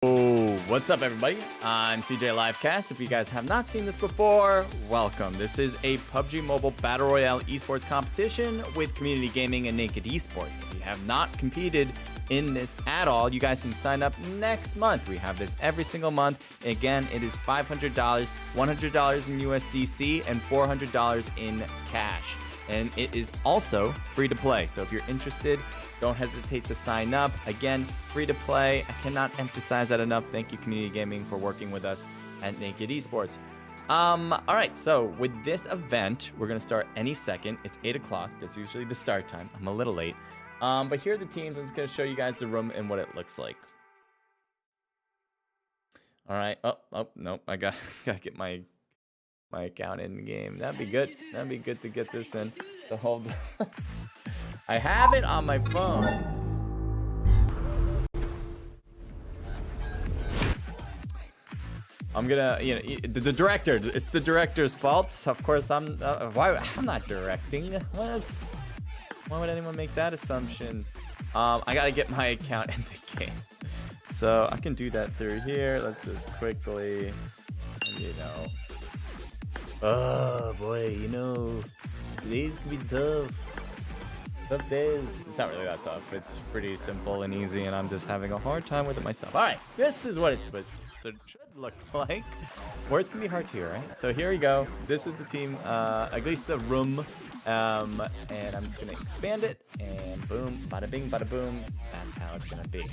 Oh, what's up, everybody? I'm CJ Livecast. If you guys have not seen this before, welcome. This is a PUBG Mobile Battle Royale eSports competition with Community Gaming and Naked Esports. If you have not competed in this at all, you guys can sign up next month. We have this every single month. Again, it is $500, $100 in USDC, and $400 in cash. And it is also free to play. So if you're interested, don't hesitate to sign up. Again, free to play. I cannot emphasize that enough. Thank you, Community Gaming, for working with us at Naked Esports. All right, so with this event, we're gonna start any second. It's 8 o'clock. That's usually the start time. I'm a little late. But here are the teams. I'm just gonna show you guys the room and what it looks like. All right. Oh, nope. I gotta get my account in the game. That'd be good. That'd be good to get this in. The whole. I have it on my phone. I'm gonna, the director. It's the director's fault. Of course, I'm not directing. Why would anyone make that assumption? I gotta get my account in the game, so I can do that through here. Let's just quickly, Oh boy, today's gonna be tough. Tough days. It's not really that tough. It's pretty simple and easy, and I'm just having a hard time with it myself. All right, this is what it should look like. Words can be hard to hear, right? So here we go. This is the team, at least the room. And I'm just gonna expand it, and boom, bada bing, bada boom. That's how it's gonna be.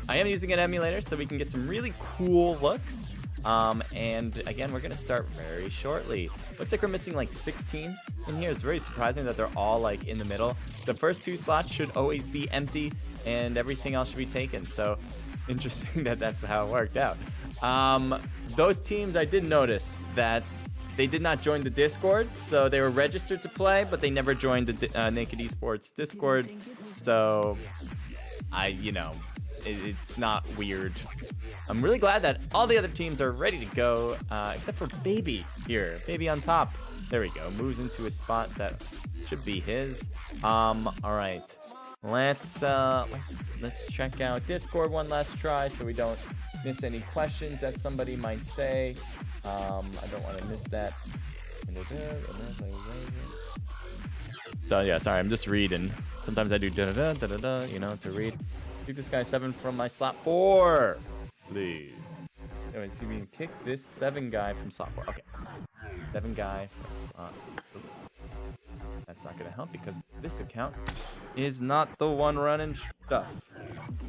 I am using an emulator so we can get some really cool looks. And again, we're gonna start very shortly. Looks like we're missing like 6 teams in here. It's very surprising that they're all like in the middle. The first 2 slots should always be empty, and everything else should be taken. So interesting that that's how it worked out. Those teams, I did notice that they did not join the Discord, so they were registered to play, but they never joined the Naked Esports Discord. So it's not weird. I'm really glad that all the other teams are ready to go, except for Baby here. Baby on top. There we go. Moves into a spot that should be his. All right. Let's check out Discord one last try so we don't miss any questions that somebody might say. I don't want to miss that. So yeah, sorry, I'm just reading. Sometimes I do to read. Kick this guy 7 from my slot 4, please. So you mean kick this 7 guy from slot 4? Okay, 7 guy from slot. That's not gonna help because this account is not the one running stuff.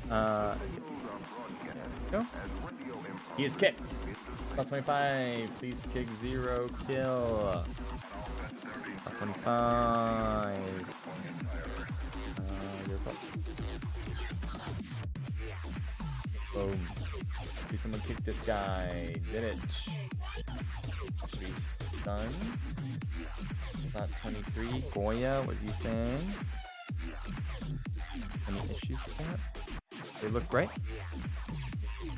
There we go. He is kicked. Slot 25. Please kick 0 kill. Slot 25. Boom. See someone kick this guy. Did it. She's done. Slot 23. Goya, what are you saying? Any issues with that? They look great.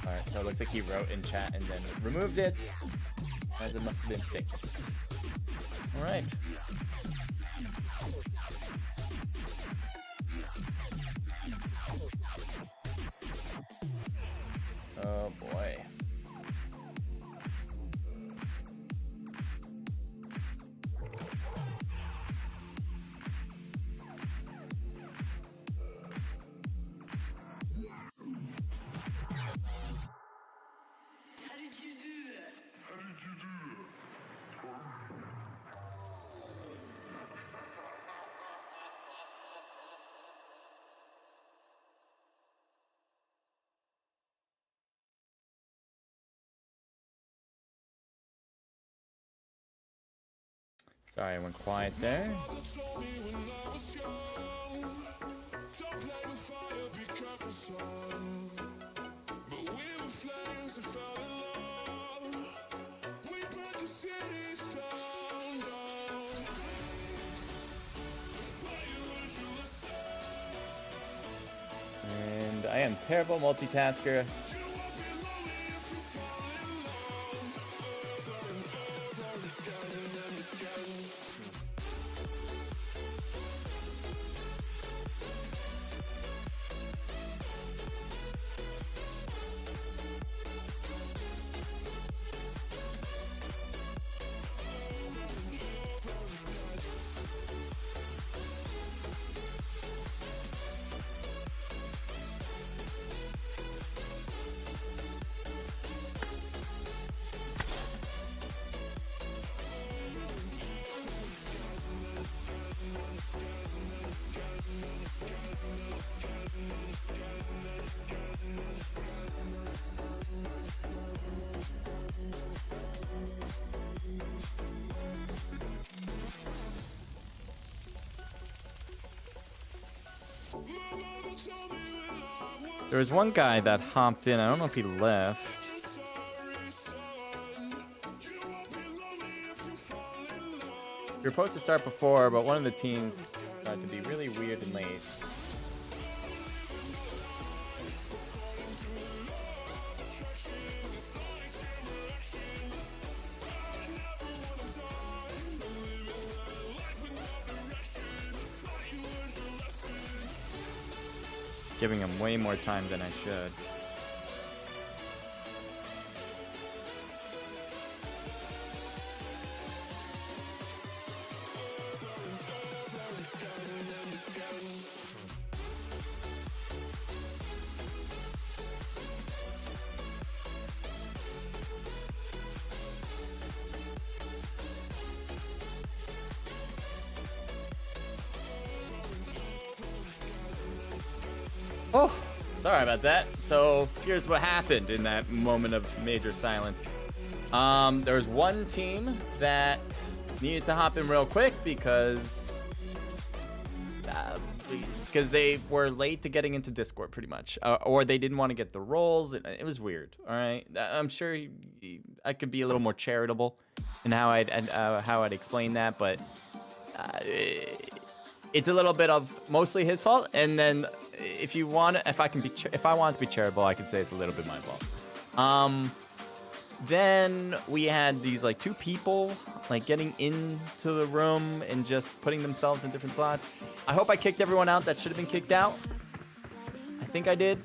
Alright, so it looks like he wrote in chat and then removed it, as it must have been fixed. Alright. Oh boy. Sorry, I went quiet there. And I am terrible multitasker. There was one guy that hopped in. I don't know if he left. We were supposed to start before, but one of the teams tried to be really weird and late. Giving him way more time than I should. Oh, sorry about that. So here's what happened in that moment of major silence. There was one team that needed to hop in real quick because they were late to getting into Discord, pretty much, or they didn't want to get the roles. It was weird. All right, I'm sure I could be a little more charitable in how I'd explain that, but it's a little bit of mostly his fault, and then. If I want to be charitable, I could say it's a little bit my fault. Then we had these like two people like getting into the room and just putting themselves in different slots. I hope I kicked everyone out that should have been kicked out. I think I did.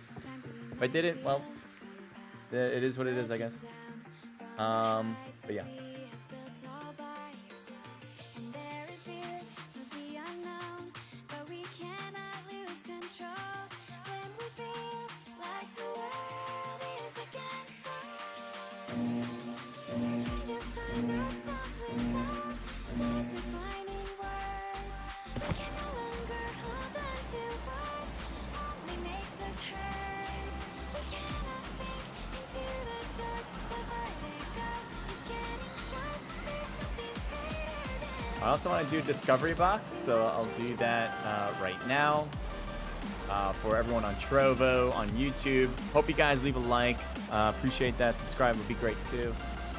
If I didn't, well, it is what it is, I guess. But yeah. I also want to do Discovery Box, so I'll do that right now for everyone on Trovo, on YouTube. Hope you guys leave a like. Appreciate that. Subscribe would be great too.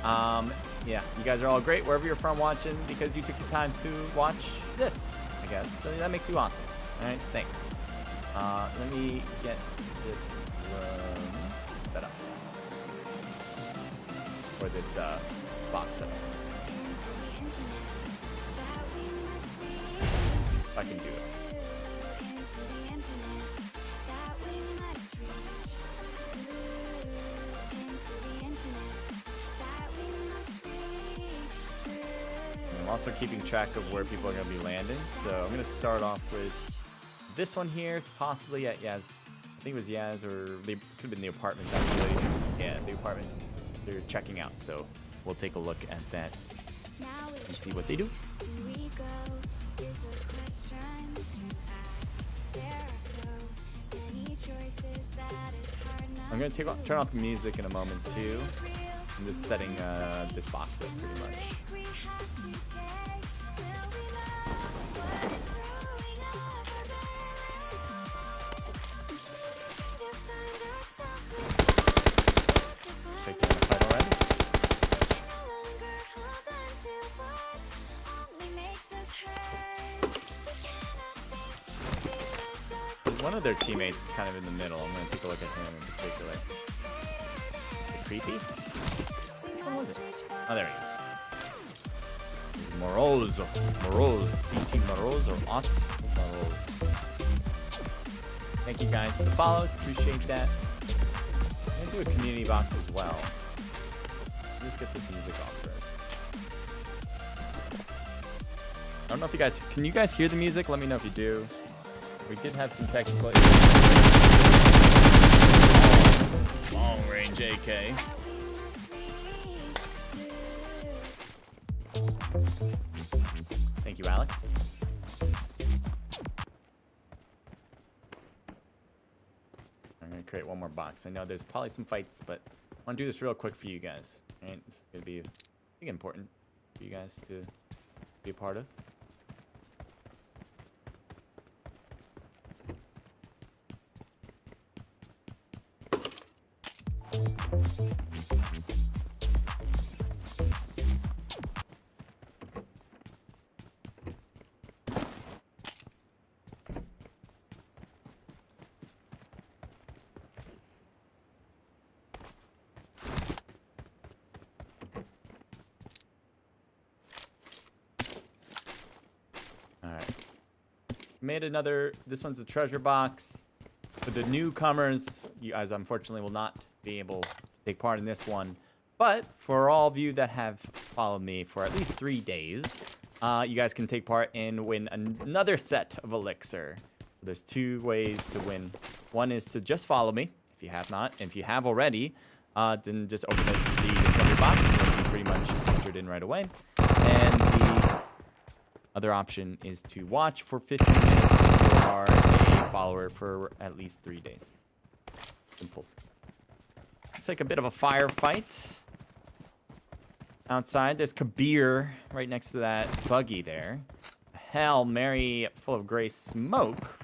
Yeah, you guys are all great wherever you're from watching because you took the time to watch this, I guess. So that makes you awesome. All right, thanks. Let me get this room set up for this box setup. If I can do it. I'm also keeping track of where people are going to be landing, so I'm going to start off with this one here, possibly at Yaz. I think it was Yaz, or they could have been the apartments actually. Yeah, the apartments. They're checking out, so we'll take a look at that and see what they do. I'm going to turn off the music in a moment too. I'm just setting this box up pretty much. Taking the fight already. One of their teammates is kind of in the middle. I'm going to take a look at him in particular. Creepy? Which one was it? Oh, there we go. Moroz. DT Moroz or Ot Moroz. Thank you guys for the follows. Appreciate that. I'm going to do a community box as well. Let's get this music off first. I don't know if you guys... Can you guys hear the music? Let me know if you do. We did have some technical... Long range AK. Thank you, Alex. I'm going to create one more box. I know there's probably some fights, but I want to do this real quick for you guys. Right? This is going to be, I think, important for you guys to be a part of. Made another. This one's a treasure box. For the newcomers, you guys unfortunately will not be able to take part in this one. But for all of you that have followed me for at least 3 days, you guys can take part and win another set of elixir. There's 2 ways to win. One is to just follow me, if you have not. And if you have already, then just open the discovery box and you'll be pretty much entered in right away. And the other option is to watch for 15 minutes if you are a follower for at least 3 days. Simple. It's like a bit of a firefight. Outside, there's Kabir right next to that buggy there. Hail Mary full of gray smoke.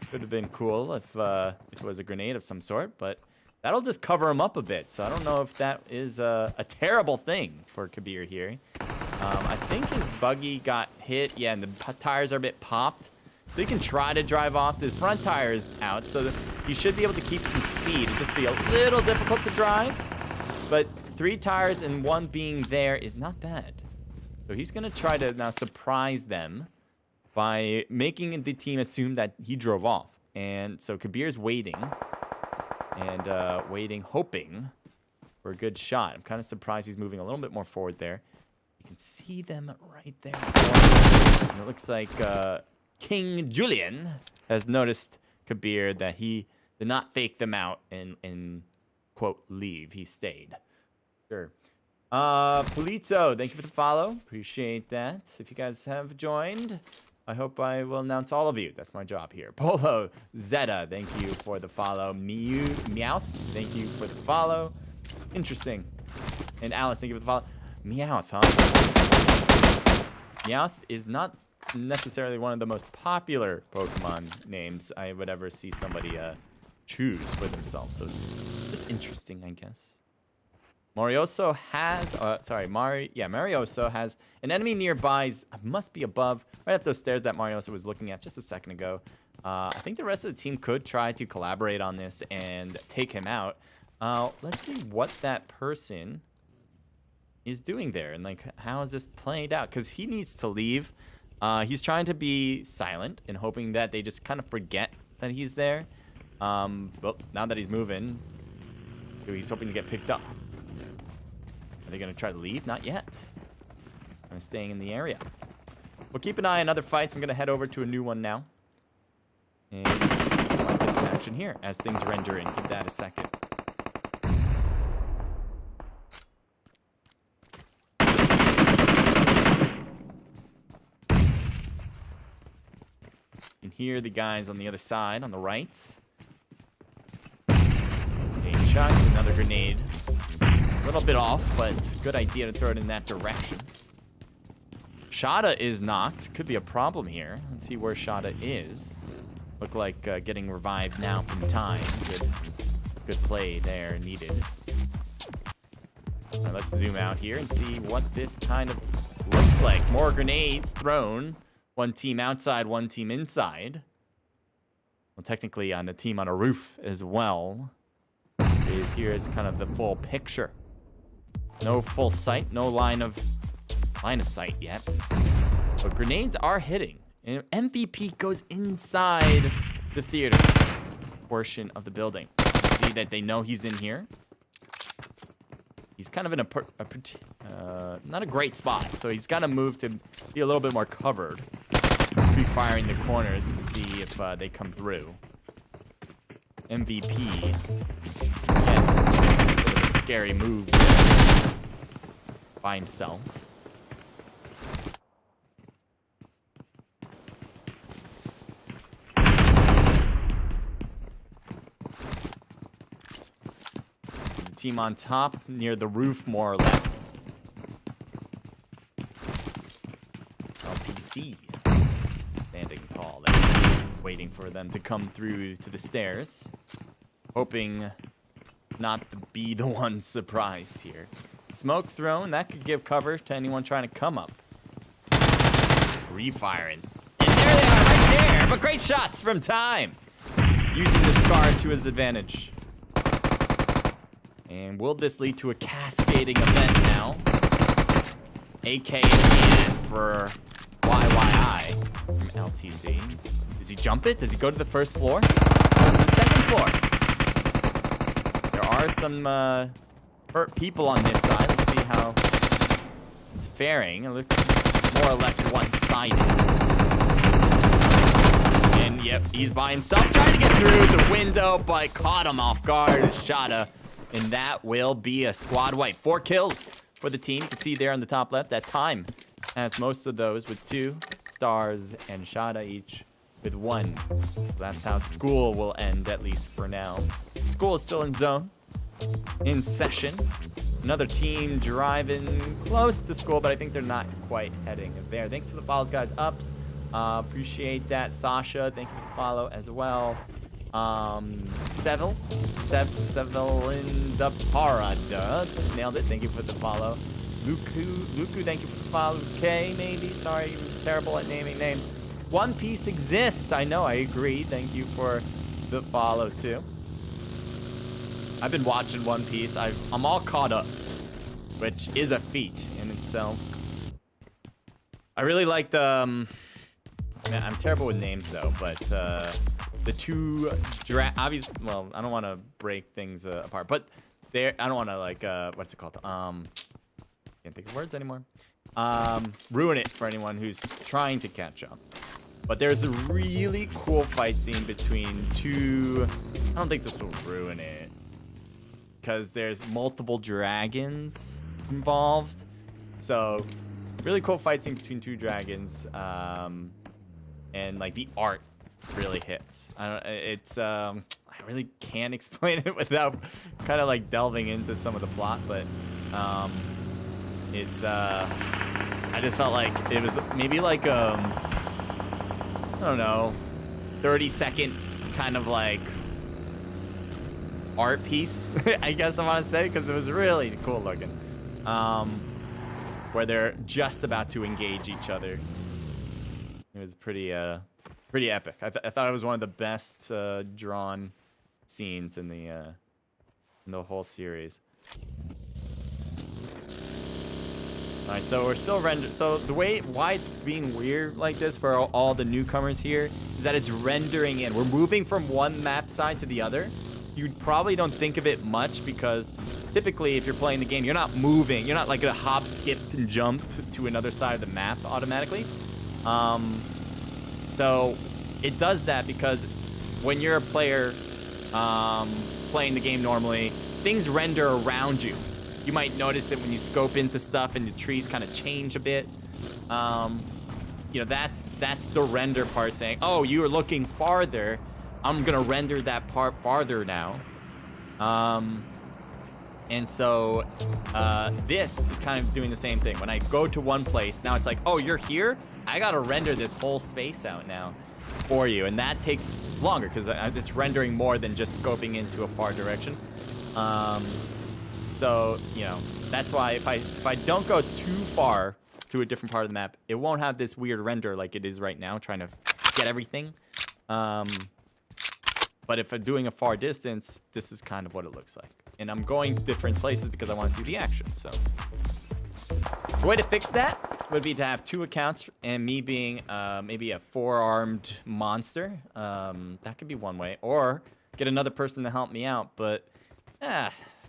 Could have been cool if it was a grenade of some sort, but that'll just cover him up a bit. So I don't know if that is a terrible thing for Kabir here. I think his buggy got hit. Yeah, and the tires are a bit popped. So you can try to drive off. The front tire is out, so that you should be able to keep some speed. It'll just be a little difficult to drive, but 3 tires and 1 being there is not bad. So he's going to try to now surprise them by making the team assume that he drove off. And so Kabir's waiting and waiting, hoping for a good shot. I'm kind of surprised he's moving a little bit more forward there. You can see them right there. And it looks like King Julian has noticed Kabir that he did not fake them out and quote, leave. He stayed. Sure. Polito, thank you for the follow. Appreciate that. If you guys have joined, I hope I will announce all of you. That's my job here. Polo, Zeta, thank you for the follow. Meowth, thank you for the follow. Interesting. And Alice, thank you for the follow. Meowth, huh? Meowth is not necessarily one of the most popular Pokemon names I would ever see somebody choose for themselves. So it's just interesting, I guess. Marioso has, Marioso has an enemy nearby. Must be above, right up those stairs that Marioso was looking at just a second ago. I think the rest of the team could try to collaborate on this and take him out. Let's see what that person is doing there and like how is this played out? Because he needs to leave. He's trying to be silent and hoping that they just kind of forget that he's there. But now that he's moving, he's hoping to get picked up. Are they going to try to leave? Not yet. I'm staying in the area. We'll keep an eye on other fights. I'm going to head over to a new one now. And might get some action here as things render in. Give that a second. You can hear the guys on the other side, on the right. A shot, another grenade. A little bit off, but good idea to throw it in that direction. Shada is knocked. Could be a problem here. Let's see where Shada is. Look like getting revived now from time. Good play there needed. All right, let's zoom out here and see what this kind of looks like. More grenades thrown. One team outside, one team inside. Well, technically on a team on a roof as well. Here is kind of the full picture. No full sight, no line of sight yet. But grenades are hitting. And MVP goes inside the theater portion of the building. See that they know he's in here. He's kind of in not a great spot. So he's got to move to be a little bit more covered. Be firing the corners to see if they come through. MVP. Again, a scary move by himself. The team on top near the roof, more or less. LTC standing tall there, waiting for them to come through to the stairs, hoping not to be the one surprised here. Smoke thrown, that could give cover to anyone trying to come up. Refiring. And there they are, right there! But great shots from Time! Using the Scar to his advantage. And will this lead to a cascading event now? AK in the end for FYI from LTC. Does he jump it? Does he go to the first floor? The second floor. There are some hurt people on this side. Let's see how it's faring. It looks more or less one-sided. And yep, he's by himself trying to get through the window, but caught him off guard. Shada. And that will be a squad wipe. 4 kills for the team. You can see there on the top left that time has most of those with 2 stars and Shada each with 1. That's how school will end, at least for now. School is still in zone, in session. Another team driving close to school, but I think they're not quite heading there. Thanks for the follows, guys. Ups. Appreciate that. Sasha, thank you for the follow as well. Seville in the Parada. Nailed it. Thank you for the follow. Luku, thank you for the follow. K, maybe. Sorry, I'm terrible at naming names. One Piece exists. I know, I agree. Thank you for the follow, too. I've been watching One Piece. I'm all caught up, which is a feat in itself. I really like the... man, I'm terrible with names, though, but... the 2 obvious, well, I don't want to break things apart, but I don't want to like what's it called? Can't think of words anymore. Ruin it for anyone who's trying to catch up. But there's a really cool fight scene between 2. I don't think this will ruin it because there's multiple dragons involved. So really cool fight scene between 2 dragons, and like the art really hits. I really can't explain it without kind of like delving into some of the plot, but it's I just felt like it was maybe like I don't know, 30-second kind of like art piece, I guess I want to say, because it was really cool looking, where they're just about to engage each other. It was pretty epic. I thought it was one of the best drawn scenes in the whole series. All right, so we're still rendering. So the why it's being weird like this for all the newcomers here is that it's rendering in. We're moving from one map side to the other. You probably don't think of it much because typically if you're playing the game, you're not moving. You're not like a hop, skip, and jump to another side of the map automatically. So it does that because when you're a player playing the game normally, things render around you. You might notice it when you scope into stuff and the trees kind of change a bit. You know, that's the render part saying, oh, you are looking farther. I'm gonna render that part farther now. And so this is kind of doing the same thing. When I go to one place, now it's like, oh, you're here? I gotta render this whole space out now for you. And that takes longer because it's rendering more than just scoping into a far direction. So, you know, that's why if I don't go too far to a different part of the map, it won't have this weird render like it is right now, trying to get everything. But if I'm doing a far distance, this is kind of what it looks like. And I'm going different places because I want to see the action, so. The way to fix that would be to have 2 accounts and me being maybe a 4-armed monster. That could be one way. Or get another person to help me out, but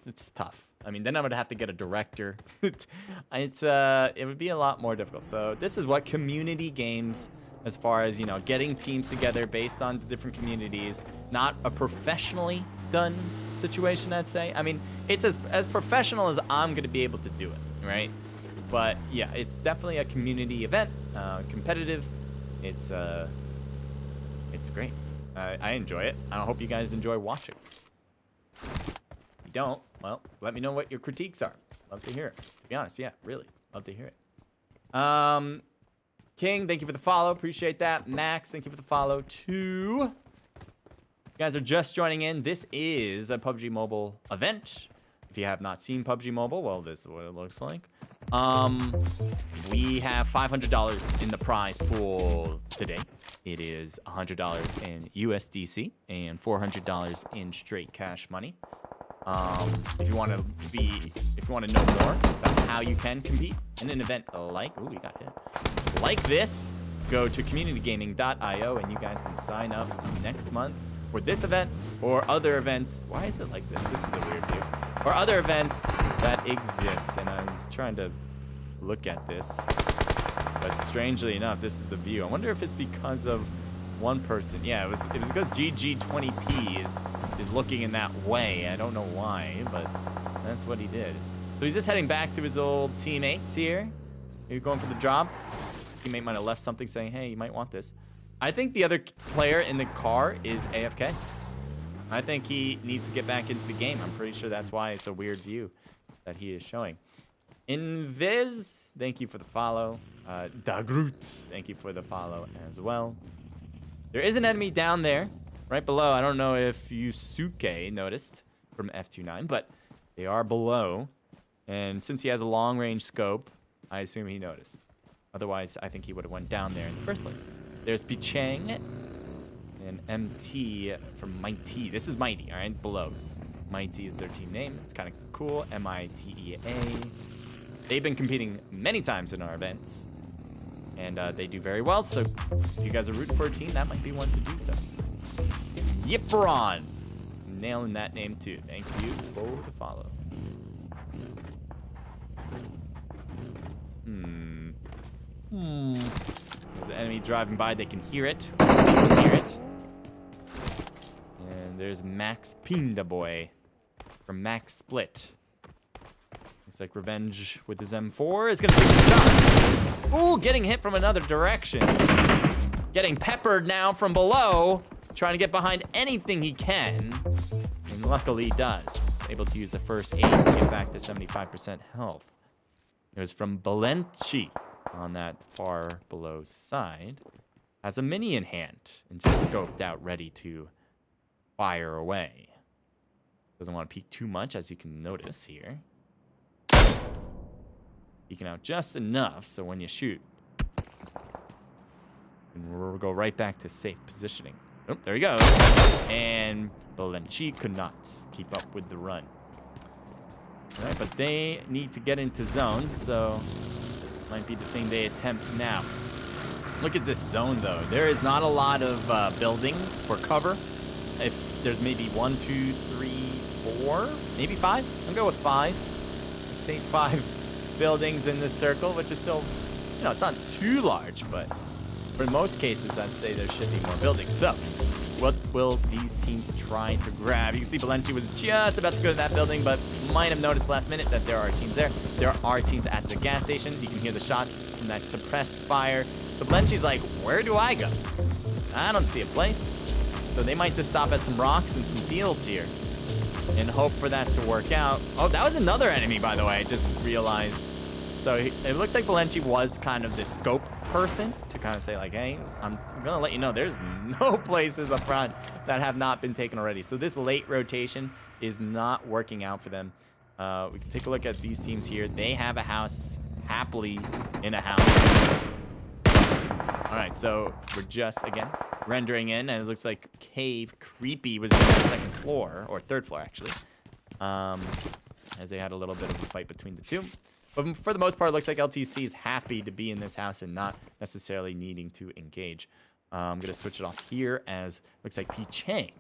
it's tough. I mean, then I would have to get a director. It would be a lot more difficult. So this is what community games, as far as, you know, getting teams together based on the different communities, not a professionally done situation, I'd say. I mean, it's as professional as I'm going to be able to do it, right? But yeah, it's definitely a community event, competitive. It's great. I enjoy it. I hope you guys enjoy watching. If you don't, well, let me know what your critiques are. Love to hear it. To be honest, yeah, really. Love to hear it. King, thank you for the follow. Appreciate that. Max, thank you for the follow too. You guys are just joining in. This is a PUBG Mobile event. If you have not seen PUBG Mobile, well, this is what it looks like. We have $500 in the prize pool today. It is $100 in USDC and $400 in straight cash money. If you want to know more about how you can compete in an event like, ooh, we got hit, like this, go to communitygaming.io and you guys can sign up next month for this event or other events. Why is it like this? This is the weird view. Or other events that exist. And I'm trying to look at this. But strangely enough, this is the view. I wonder if it's because of one person. Yeah, it was because GG20P is looking in that way. I don't know why, but that's what he did. So he's just heading back to his old teammates here. Maybe going for the drop. Teammate might have left something saying, hey, you might want this. I think the other player in the car is AFK. I think he needs to get back into the game. I'm pretty sure that's why it's a weird view that he is showing. Invis, thank you for the follow. Dagroot, thank you for the follow as well. There is an enemy down there, right below. I don't know if Yusuke noticed from F29, but they are below. And since he has a long-range scope, I assume he noticed. Otherwise, I think he would have went down there in the first place. There's Pichang and MT from Mighty. This is Mighty, all right? Belows. Mighty is their team name. It's kind of cool. MITEA. They've been competing many times in our events. And they do very well. So if you guys are rooting for a team, that might be one to do so. Yipron. Nailing that name too. Thank you for the follow. There's an enemy driving by. They can hear it. They can hear it. And there's Max Pinda Boy from Max Split. Looks like Revenge with his M4 is going to take the shot. Ooh, getting hit from another direction. Getting peppered now from below. Trying to get behind anything he can. And luckily he does. Able to use the first aid to get back to 75% health. It was from Balenci on that far below side. Has a mini in hand and just scoped out, ready to fire away. Doesn't want to peek too much, as you can notice here. Peeking out just enough so when you shoot, and we'll go right back to safe positioning. Oh, there he goes. And Balenci could not keep up with the run. All right, but they need to get into zone, so might be the thing they attempt now. Look at this zone, though. There is not a lot of buildings for cover. If there's maybe 1, 2, 3, 4, maybe 5. I'm going with 5. Just say 5 buildings in this circle, which is still, you know, it's not too large, but for most cases, I'd say there should be more buildings. So, what will these teams try to grab? You can see Balenci was just about to go to that building, but might have noticed last minute that there are teams there. There are teams at the gas station. You can hear the shots from that suppressed fire. So Balenci's like, where do I go? I don't see a place. So they might just stop at some rocks and some fields here and hope for that to work out. Oh, that was another enemy, by the way. I just realized. So it looks like Balenci was kind of the scope person to kind of say like, hey, I'm gonna let you know there's no places up front that have not been taken already. So this late rotation is not working out for them. We can take a look at these teams here. They have a house, happily in a house. All right, so we're just, again, rendering in, and it looks like Cave Creepy was in the second floor, or third floor, actually, as they had a little bit of a fight between the two. But for the most part, it looks like LTC is happy to be in this house and not necessarily needing to engage. I'm going to switch it off here, as looks like P. Chang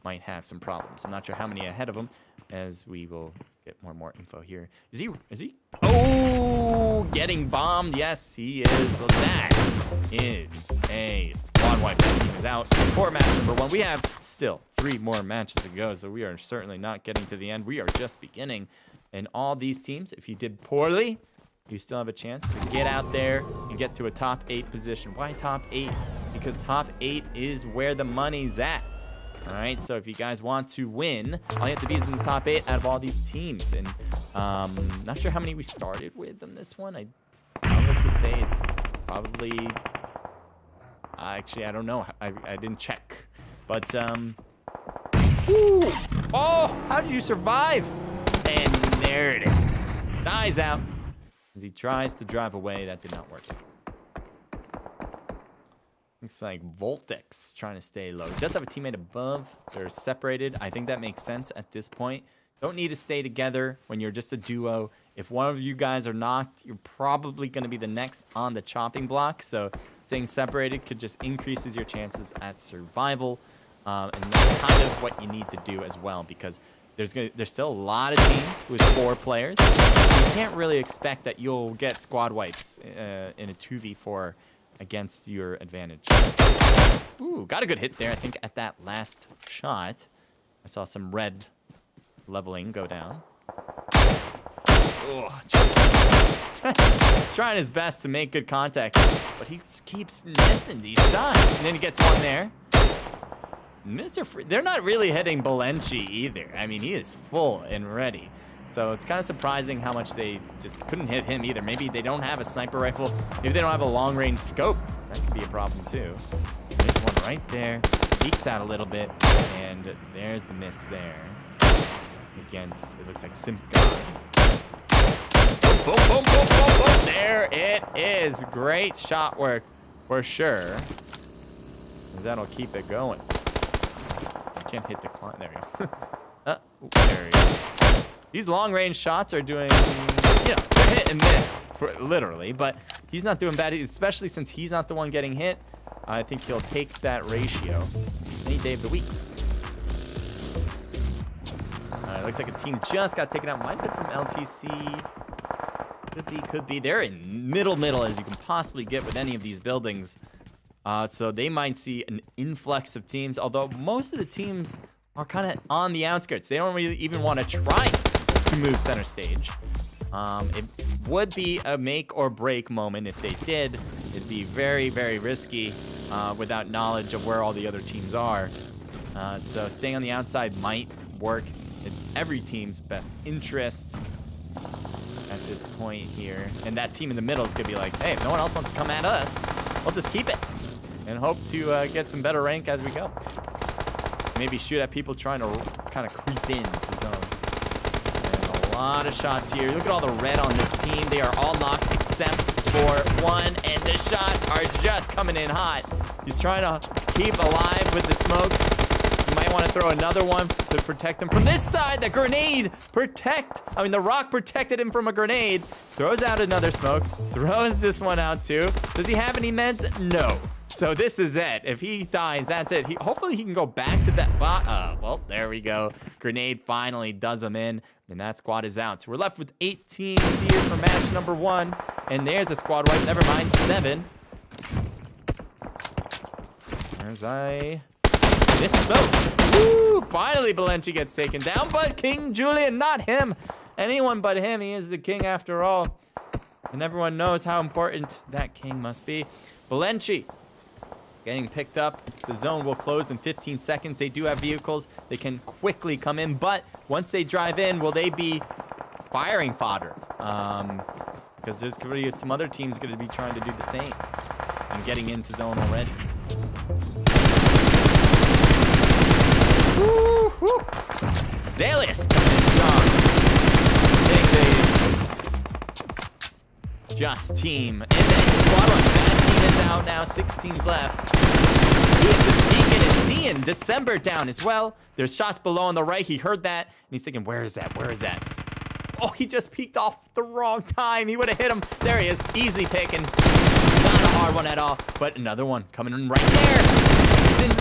might have some problems. I'm not sure how many ahead of him, as we will get more and more info here. Is he? Oh, getting bombed. Yes, he is. So that is a squad wipe. That team is out for match number 1. We have still 3 more matches to go, so we are certainly not getting to the end. We are just beginning. And all these teams, if you did poorly, you still have a chance to get out there and get to a top 8 position. Why top 8? Because top 8 is where the money's at. All right, so if you guys want to win, all you have to be is in the top 8 out of all these teams. And not sure how many we started with on this one. I would like to say it's probably, actually, I don't know. I didn't check. But, ooh, oh, how did you survive? And there it is. Dies out as he tries to drive away. That did not work. Looks like Voltex trying to stay low. He does have a teammate above. They're separated. I think that makes sense at this point. Don't need to stay together when you're just a duo If one of you guys are knocked, you're probably going to be the next on the chopping block. So staying separated could just increases your chances at survival. And that's kind of what you need to do as well, because there's still a lot of teams with 4 players. So you can't really expect that you'll get squad wipes in a 2v4 against your advantage. Ooh, got a good hit there, I think, at that last shot. I saw some red leveling go down. Oh, he's trying his best to make good contact, but he keeps missing these shots. And then he gets one there. They're not really hitting Balenci either. I mean, he is full and ready. So it's kind of surprising how much they just couldn't hit him either. Maybe they don't have a sniper rifle. Maybe they don't have a long-range scope. That could be a problem too. There's one right there. Peeks out a little bit, and there's the miss there. Against, it looks like Simp God. Boom, boom, boom, boom, boom, boom. There it is. Great shot work for sure. That'll keep it going. I can't hit the climb. There we go. There we go. These long-range shots are doing, you know, they're hit and miss, literally, but he's not doing bad, especially since he's not the one getting hit. I think he'll take that ratio any day of the week. Looks like a team just got taken out. Might have been from LTC. Could be. They're in middle as you can possibly get with any of these buildings. So they might see an influx of teams, although most of the teams are kind of on the outskirts. They don't really even want to try to move center stage. It would be a make or break moment if they did. It'd be very, very risky without knowledge of where all the other teams are. So staying on the outside might work in every team's best interest at this point here. And that team in the middle is going to be like, hey, if no one else wants to come at us, we'll just keep it and hope to get some better rank as we go. Maybe shoot at people trying to kind of creep into the zone. And a lot of shots here. Look at all the red on this team. They are all knocked except for one, and the shots are just coming in hot. He's trying to keep alive with the smokes. You might want to throw another one to protect him from this side. The grenade the rock protected him from a grenade. Throws out another smoke. Throws this one out too. Does he have any meds? No. So this is it. If he dies, that's it. Hopefully he can go back to that bot. Well, there we go. Grenade finally does him in, and that squad is out. So we're left with 8 teams here for match number 1. And there's a squad wipe. Never mind, 7. There's this smoke. Woo! Finally, Balenci gets taken down, but King Julian, not him. Anyone but him. He is the king after all. And everyone knows how important that king must be. Balenci getting picked up. The zone will close in 15 seconds. They do have vehicles. They can quickly come in, but once they drive in, will they be firing fodder? Because there's going to be some other teams going to be trying to do the same and getting into zone already. Woo-hoo. Zalius coming in strong. Big Just team. And that's a squad run. That team is out now. 6 teams left. He is just peeking and seeing December down as well. There's shots below on the right. He heard that. And he's thinking, where is that? Where is that? Oh, he just peeked off the wrong time. He would have hit him. There he is. Easy picking. Not a hard one at all. But another one coming in right there.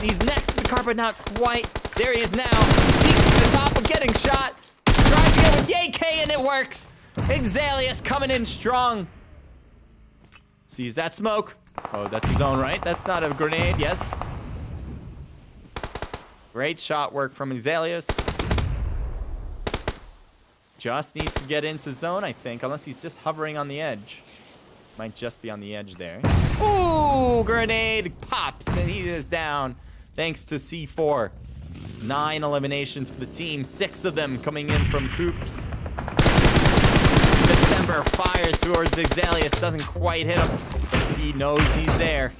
He's next to the car, but not quite. There he is now. Peeks to the top of getting shot. Tries to get with Yay-K, and it works. Exalius coming in strong. Sees that smoke. Oh, that's his own, right? That's not a grenade. Yes. Great shot work from Exalius. Just needs to get into zone, I think, unless he's just hovering on the edge. Might just be on the edge there. Ooh, grenade pops, and he is down thanks to C4. 9 eliminations for the team, 6 of them coming in from Coops. December fires towards Exalius, doesn't quite hit him, but he knows he's there.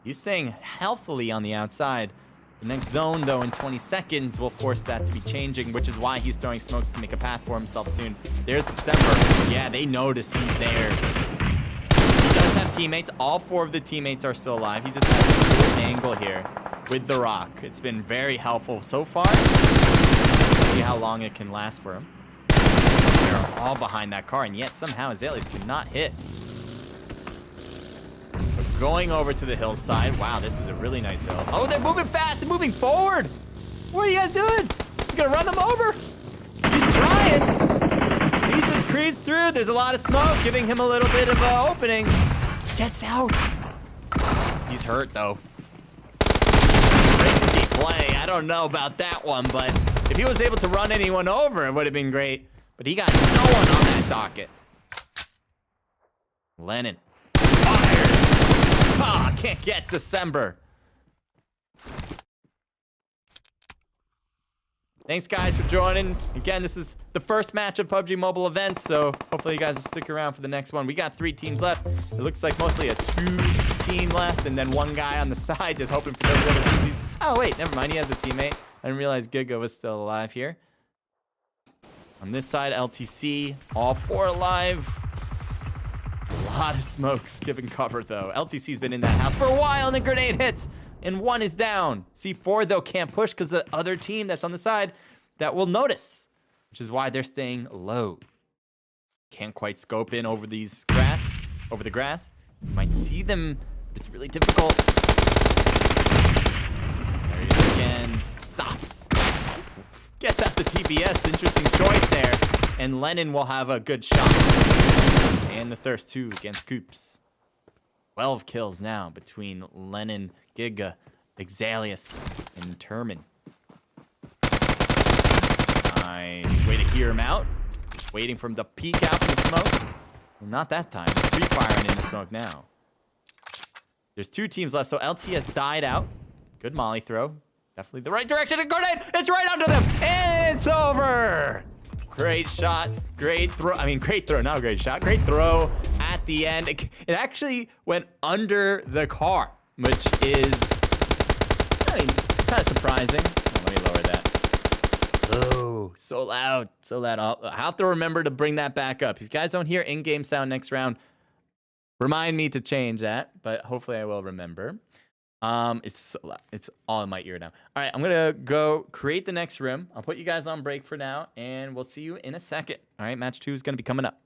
He's staying healthily on the outside. The next zone, though, in 20 seconds will force that to be changing, which is why he's throwing smokes to make a path for himself soon. There's December. Yeah, they notice he's there. He does have teammates. All 4 of the teammates are still alive. He just has a good angle here with the rock. It's been very helpful so far. See how long it can last for him. They're all behind that car, and yet somehow Azaleas cannot hit. We're going over to the hillside. Wow, this is a really nice hill. Oh, they're moving fast and moving forward. What are you guys doing? You gonna run them over? He's trying. He just creeps through. There's a lot of smoke, giving him a little bit of an opening. Gets out. He's hurt, though. Risky play. I don't know about that one, but if he was able to run anyone over, it would have been great. But he got no one on that docket. Lennon fires. Ah, can't get December. Thanks, guys, for joining. Again, this is the first match of PUBG Mobile events, so hopefully you guys will stick around for the next one. We got 3 teams left. It looks like mostly a 2-team left, and then 1 guy on the side just hoping for those other teams. Oh, wait, never mind. He has a teammate. I didn't realize Giga was still alive here. On this side, LTC, all 4 alive. A lot of smokes giving cover, though. LTC's been in that house for a while, and the grenade hits. And 1 is down. C4, though, can't push because the other team that's on the side that will notice, which is why they're staying low. Can't quite scope in over the grass. You might see them, but it's really difficult. There he is again. Stops. Gets out the TBS. Interesting choice there. And Lennon will have a good shot. And the Thirst 2 against Coops. 12 kills now between Lennon, Giga, Exalius, and Termin. Nice way to hear him out. Just waiting for him to peek out from the smoke. Well, not that time. Free firing in the smoke now. There's 2 teams left, so LT has died out. Good molly throw. Definitely the right direction. And grenade! It's right under them! And it's over! Great shot. Great throw. I mean, great throw. Not a great shot. Great throw at the end. It actually went under the car, which is, I mean, kind of surprising. Oh, let me lower that. Oh, so loud. So loud. I'll have to remember to bring that back up. If you guys don't hear in-game sound next round, remind me to change that, but hopefully I will remember. It's so loud. It's all in my ear now. All right, I'm gonna go create the next room. I'll put you guys on break for now, and we'll see you in a second. All right, match 2 is gonna be coming up.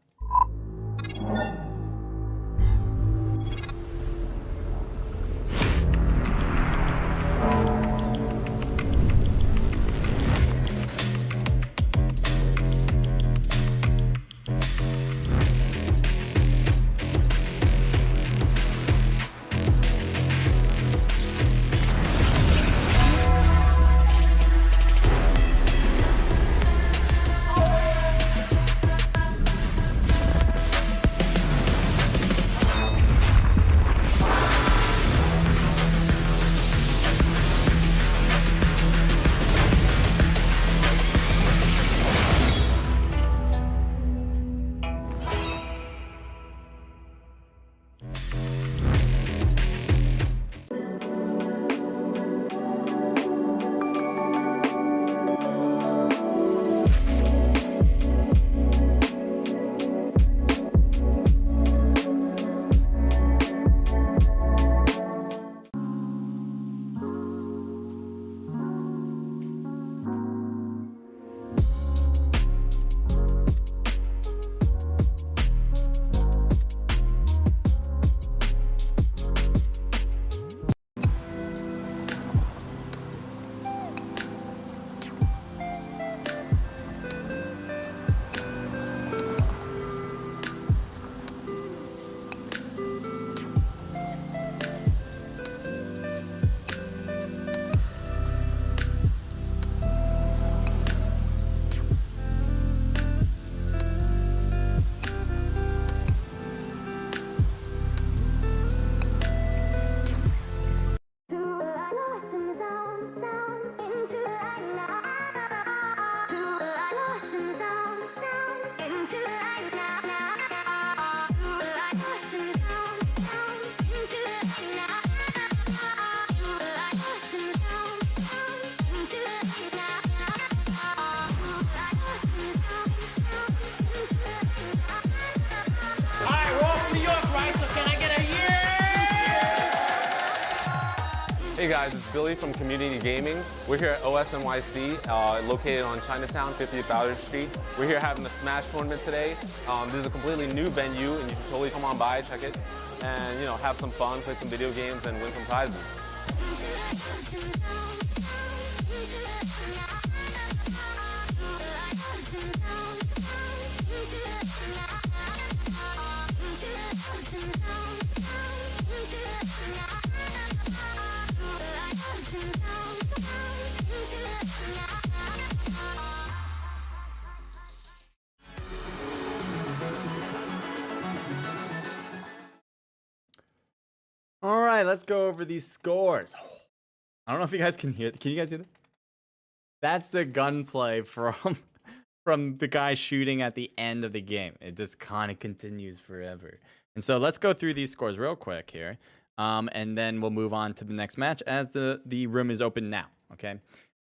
Hey guys, it's Billy from Community Gaming. We're here at OSNYC, located on Chinatown, 50th Bowder Street. We're here having a Smash tournament today. This is a completely new venue, and you can totally come on by, check it, and have some fun, play some video games, and win some prizes. All right, let's go over these scores. I don't know if you guys can hear. Can you guys hear that? That's the gunplay from the guy shooting at the end of the game. It just kind of continues forever. And so let's go through these scores real quick here, and then we'll move on to the next match as the room is open now. Okay.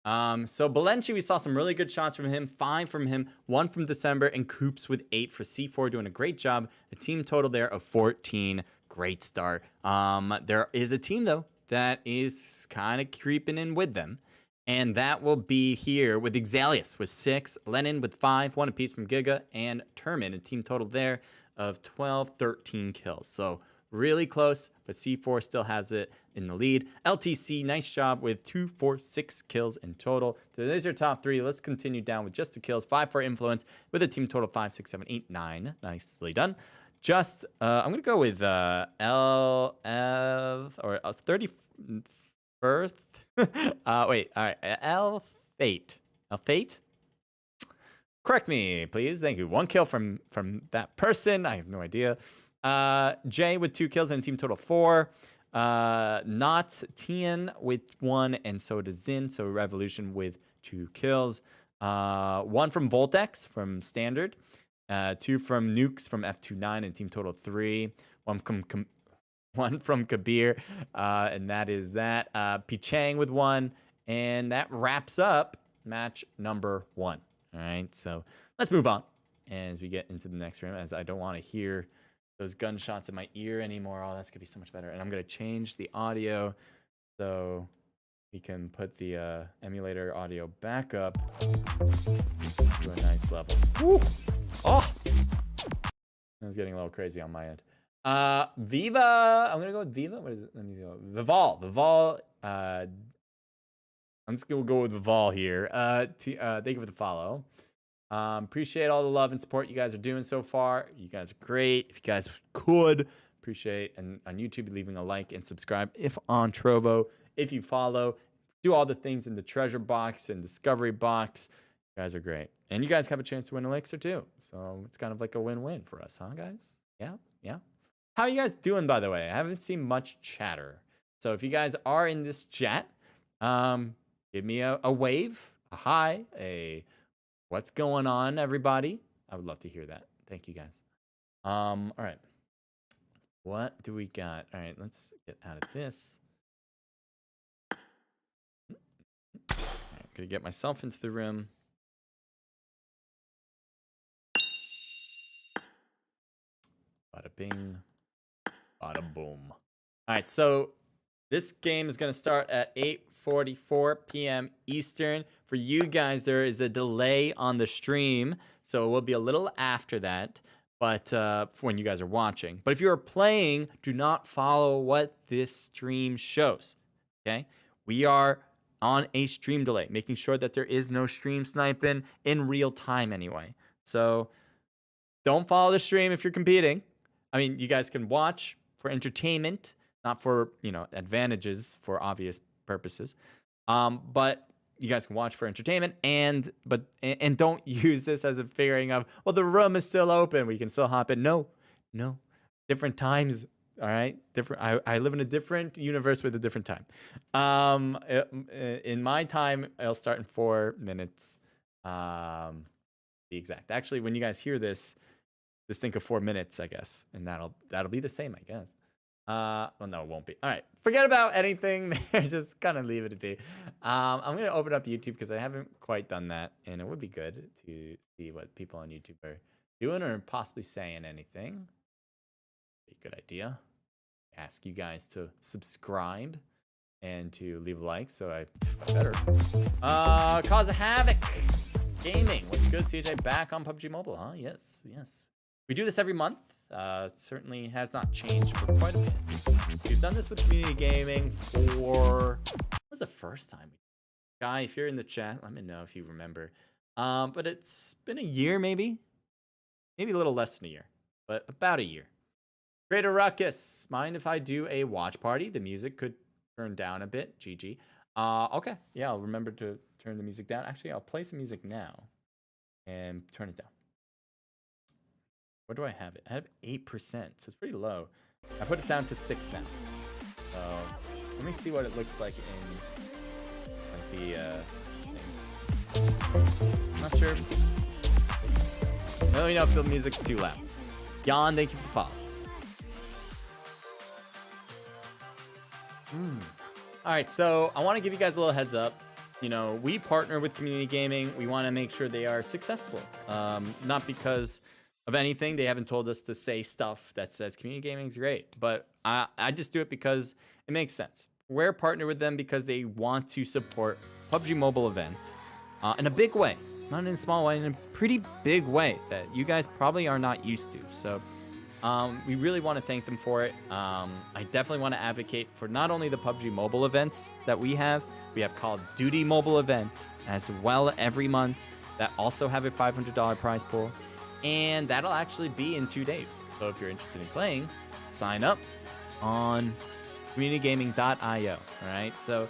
So Balenci, we saw some really good shots from him. 5 from him, 1 from December, and Coops with 8 for C4, doing a great job. A team total there of 14. Great start. There is a team, though, that is kind of creeping in with them. And that will be here with Exalius with 6, Lennon with 5, 1 apiece from Giga, and Termin, a team total there of 12, 13 kills. So really close, but C4 still has it in the lead. LTC, nice job with 2, 4, 6 kills in total. So there's your top 3. Let's continue down with just the kills. 5 for Influence with a team total of 5, 6, 7, 8, 9. Nicely done. Just, I'm going to go with LF, or 31st. Wait, all right. L Fate. Correct me, please. Thank you. 1 kill from that person. I have no idea. Jay with 2 kills and a team total of 4. Not Tian with 1, and so does Zin. So Revolution with 2 kills. 1 from Voltex from Standard. 2 from Nukes from F29 and team total 3. 1 from Kabir, and that is that. Pichang with 1, and that wraps up match number 1. All right, so let's move on as we get into the next room, as I don't want to hear those gunshots in my ear anymore. Oh, that's gonna be so much better. And I'm gonna change the audio so we can put the emulator audio back up to a nice level. Woo! Oh, that was getting a little crazy on my end. Viva. I'm gonna go with Viva. What is it? Let me go. Vival. I'm just gonna go with Vival here. Thank you for the follow. Appreciate all the love and support you guys are doing so far. You guys are great. If you guys could, appreciate, and on YouTube, leaving a like and subscribe. If on Trovo, if you follow, do all the things in the treasure box and discovery box. You guys are great. And you guys have a chance to win Elixir too. So it's kind of like a win-win for us, huh, guys? Yeah, yeah. How are you guys doing, by the way? I haven't seen much chatter. So if you guys are in this chat, give me a wave, a hi, a what's going on, everybody. I would love to hear that. Thank you, guys. All right. What do we got? All right, let's get out of this. All right, I'm gonna get myself into the room. Bada bing, bada boom. All right, so this game is going to start at 8:44 p.m. Eastern. For you guys, there is a delay on the stream, so it will be a little after that, but when you guys are watching. But if you are playing, do not follow what this stream shows, okay? We are on a stream delay, making sure that there is no stream sniping in real time anyway. So don't follow the stream if you're competing. I mean, you guys can watch for entertainment, not for, advantages for obvious purposes. But you guys can watch for entertainment and don't use this as a figuring of, well, the room is still open, we can still hop in. No. Different times, all right? Different. I live in a different universe with a different time. In my time, it'll start in 4 minutes. Be exact. Actually, when you guys hear this, just think of 4 minutes, I guess, and that'll be the same, I guess. Well, no, it won't be. All right, forget about anything there. Just kind of leave it to be. I'm gonna open up YouTube because I haven't quite done that, and it would be good to see what people on YouTube are doing or possibly saying anything. Be a good idea. Ask you guys to subscribe. and to leave a like. So I better. Cause of Havoc Gaming. What's good, CJ? Back on PUBG Mobile, huh? Yes, yes. We do this every month. Certainly has not changed for quite a bit. We've done this with community gaming for. What was the first time? Guy, if you're in the chat, let me know if you remember. But it's been a year, maybe a little less than a year, but about a year. Greater Ruckus. Mind if I do a watch party? The music could turn down a bit. GG. Okay. Yeah, I'll remember to turn the music down. Actually, I'll play some music now and turn it down. Where do I have it? I have 8%, so it's pretty low. I put it down to 6 now. So let me see what it looks like in like the thing. Not sure. Let me know if the music's too loud. Jan, thank you for the follow. All right, so I want to give you guys a little heads up. You know, we partner with community gaming. We want to make sure they are successful. Not because of anything. They haven't told us to say stuff that says community gaming is great, but I just do it because it makes sense. We're partnered with them because they want to support PUBG Mobile events in a big way. Not in a small way, in a pretty big way that you guys probably are not used to. So we really want to thank them for it. I definitely want to advocate for not only the PUBG Mobile events that we have Call of Duty mobile events as well every month that also have a $500 prize pool. And that'll actually be in 2 days. So if you're interested in playing, sign up on communitygaming.io. All right. So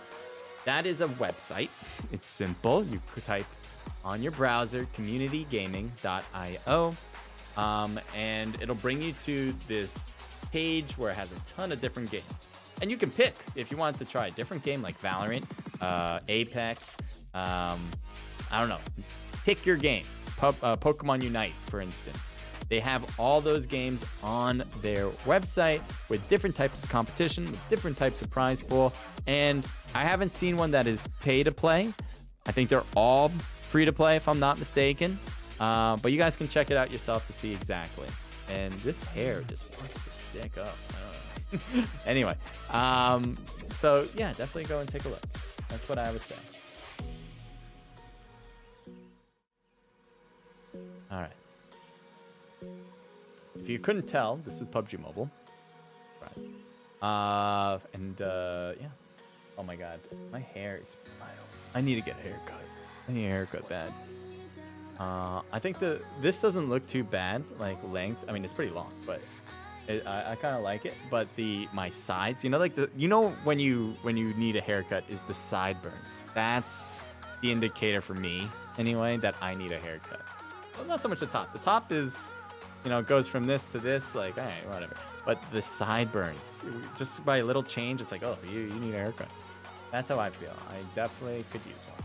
that is a website. It's simple. You could type on your browser communitygaming.io. And it'll bring you to this page where it has a ton of different games. And you can pick if you want to try a different game like Valorant, Apex. I don't know. Pick your game. Pokemon Unite, for instance. They have all those games on their website with different types of competition, with different types of prize pool. And I haven't seen one that is pay to play. I think they're all free to play, if I'm not mistaken. But you guys can check it out yourself to see exactly. And this hair just wants to stick up. I don't know. Anyway, so yeah, definitely go and take a look. That's what I would say. All right. If you couldn't tell, this is PUBG Mobile. Surprise. Yeah. Oh my God, my hair is wild. I need to get a haircut. I need a haircut bad. I think this doesn't look too bad, like length. I mean, it's pretty long, but I kind of like it. But my sides, you know, like when you need a haircut is the sideburns. That's the indicator for me, anyway, that I need a haircut. Well, not so much the top. The top is, you know, goes from this to this, like, all right, whatever. But the sideburns, just by a little change, it's like, oh, you need a haircut. That's how I feel. I definitely could use one.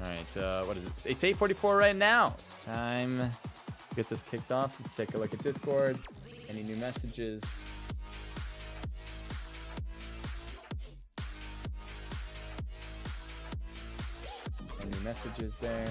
All right, what is it? It's 8:44 right now. Time to get this kicked off. Let's take a look at Discord. Any new messages? Any messages there?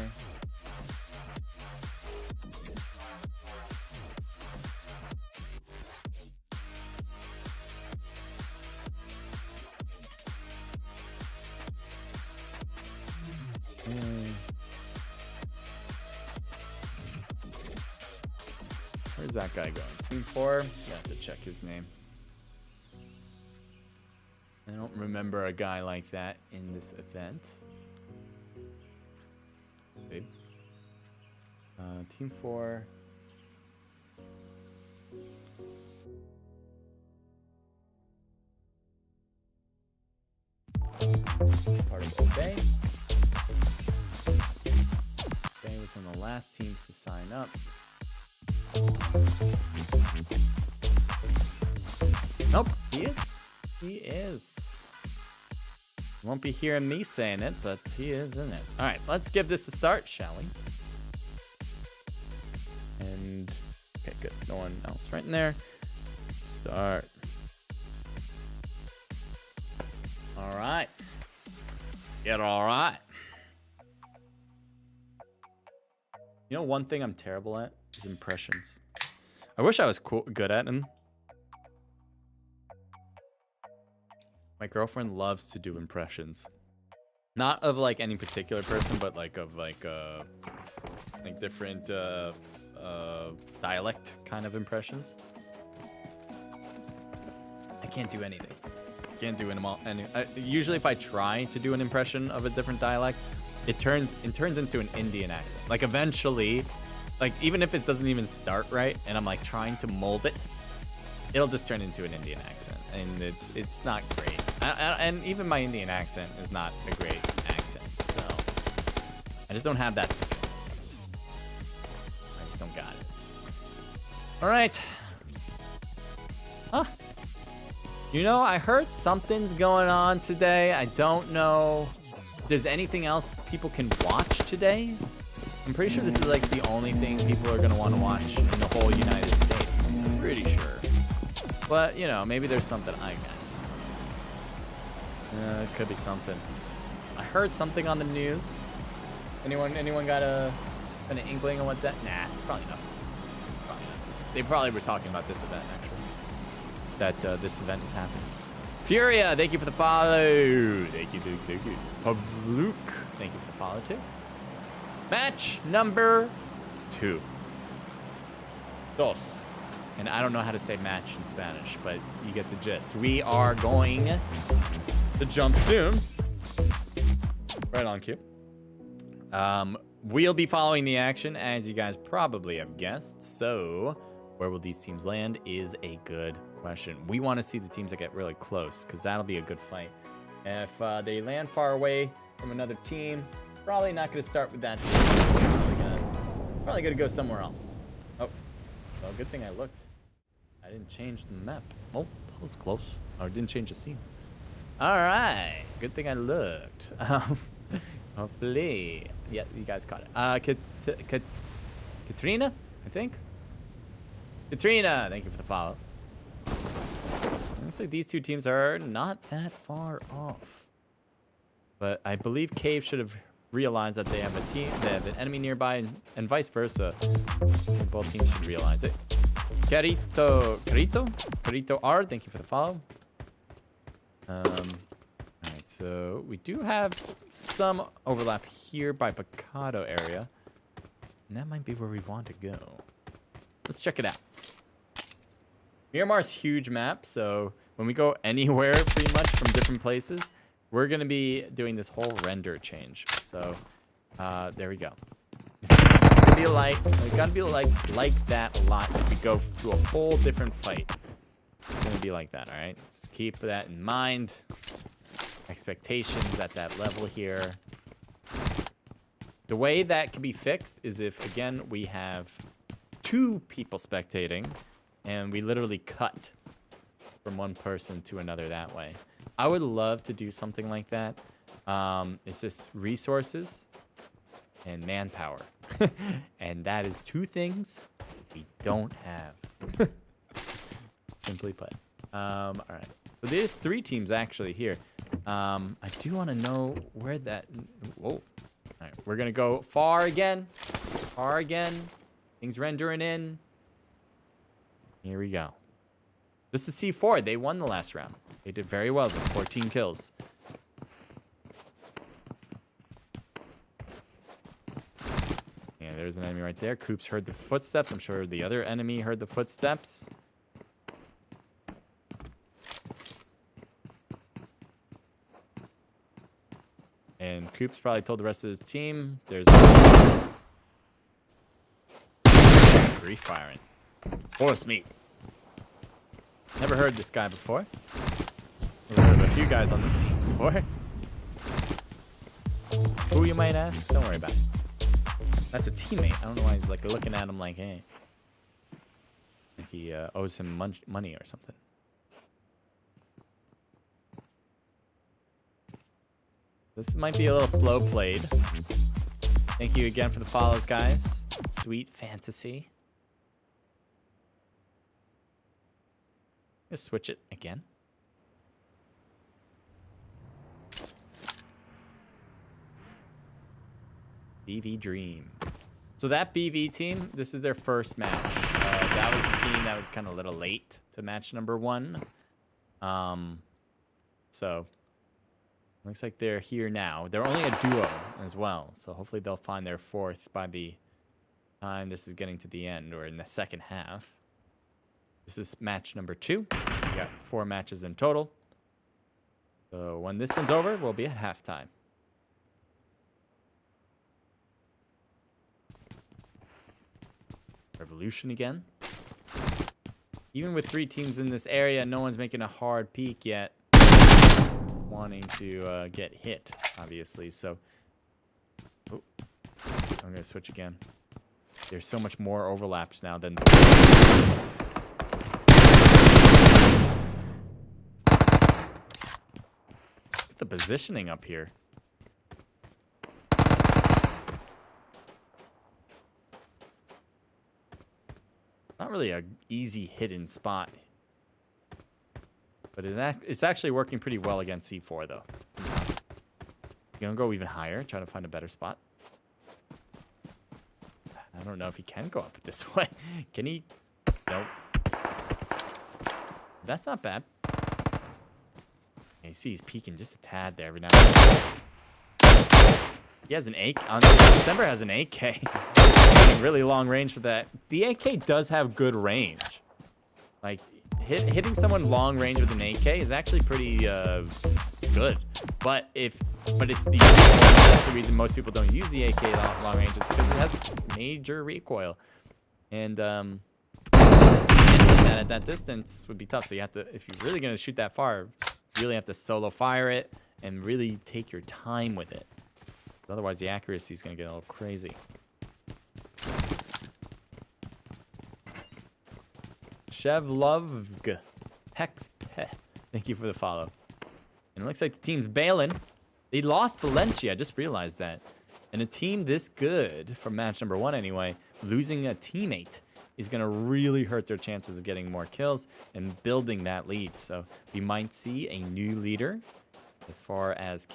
Where's that guy going? Team 4? You have to check his name. I don't remember a guy like that in this event. Okay. Team 4. Part of Obey. Obey was one of the last teams to sign up. Nope, he is. He is. You won't be hearing me saying it, but he is in it. All right, let's give this a start, shall we? And okay, good. No one else right in there. Start. All right. Get all right. You know, one thing I'm terrible at is These impressions. I wish I was good at them. My girlfriend loves to do impressions. Not of like any particular person, but like of like different dialect kind of impressions. I can't do anything. Can't do them all. Usually, if I try to do an impression of a different dialect, it turns into an Indian accent. Like eventually, like even if it doesn't even start right, and I'm like trying to mold it, it'll just turn into an Indian accent, and it's not great. And even my Indian accent is not a great accent, so I just don't have that skill. I just don't got it. All right. Huh. You know, I heard something's going on today. I don't know. There's anything else people can watch today? I'm pretty sure this is like the only thing people are gonna want to watch in the whole United States. I'm pretty sure. But, you know, maybe there's something I got. It could be something. I heard something on the news. Anyone got an inkling on what that? Nah, it's probably nothing. They probably were talking about this event, actually. That this event is happening. Furia, thank you for the follow. Thank you. Pavluk, thank you for the follow, too. Match number 2. Dos. And I don't know how to say match in Spanish, but you get the gist. We are going to jump soon. Right on cue. We'll be following the action, as you guys probably have guessed. So, where will these teams land is a good question. We want to see the teams that get really close, because that'll be a good fight. If they land far away from another team, probably not going to start with that team. Probably going to go somewhere else. Oh, well, good thing I looked. I didn't change the map. Oh, that was close. Or didn't change the scene. All right. Good thing I looked. Hopefully. Yeah, you guys caught it. Katrina, I think. Katrina, thank you for the follow. Looks like these two teams are not that far off. But I believe Cave should have realized that they have they have an enemy nearby, and vice versa. Both teams should realize it. Carito R, thank you for the follow. Alright, so we do have some overlap here by Picado area. And that might be where we want to go. Let's check it out. Miramar's huge map, so when we go anywhere pretty much from different places, we're going to be doing this whole render change. So, there we go. It's gonna be like that a lot if we go to a whole different fight. It's gonna be like that, all right? Let's keep that in mind. Expectations at that level here. The way that can be fixed is if, again, we have 2 people spectating, and we literally cut from one person to another that way. I would love to do something like that. It's just resources and manpower. And that is 2 things we don't have. Simply put. All right. So there's 3 teams actually here. I do want to know where that... Whoa. All right. We're going to go far again. Far again. Things rendering in. Here we go. This is C4. They won the last round. They did very well with 14 kills. Yeah, there's an enemy right there. Coops heard the footsteps. I'm sure the other enemy heard the footsteps. And Coops probably told the rest of his team there's grief firing. Force meat. Never heard this guy before. Never heard of a few guys on this team before. Who, you might ask? Don't worry about it. That's a teammate. I don't know why he's like looking at him like, hey. Like he owes him money or something. This might be a little slow played. Thank you again for the follows, guys. Sweet fantasy. Let's switch it again. BV Dream. So that BV team, this is their first match. That was a team that was kind of a little late to match number 1. So looks like they're here now. They're only a duo as well, so hopefully they'll find their 4th by the time this is getting to the end or in the second half. This is match number 2. We got 4 matches in total. So when this one's over, we'll be at halftime. Revolution again. Even with 3 teams in this area, no one's making a hard peek yet. Wanting to get hit, obviously. So, oh, I'm going to switch again. There's so much more overlapped now than... Look at the positioning up here. Not really a easy hidden spot. But it's actually working pretty well against C4, though. You're going to go even higher, try to find a better spot. I don't know if he can go up this way. Can he? Nope. That's not bad. You see he's peeking just a tad there every now and then. He has an AK. December has an AK. Really long range for that. The AK does have good range. Like, hitting someone long range with an AK is actually pretty good. But it's the that's the reason most people don't use the AK long range is because it has major recoil. And handling that at that distance would be tough. So you have to, if you're really gonna shoot that far, you really have to solo fire it and really take your time with it. Otherwise, the accuracy is gonna get a little crazy. Shevlovg Hexpe. Thank you for the follow. And it looks like the team's bailing. They lost Valencia. I just realized that. And a team this good, from match number 1 anyway, losing a teammate is going to really hurt their chances of getting more kills and building that lead. So we might see a new leader as far as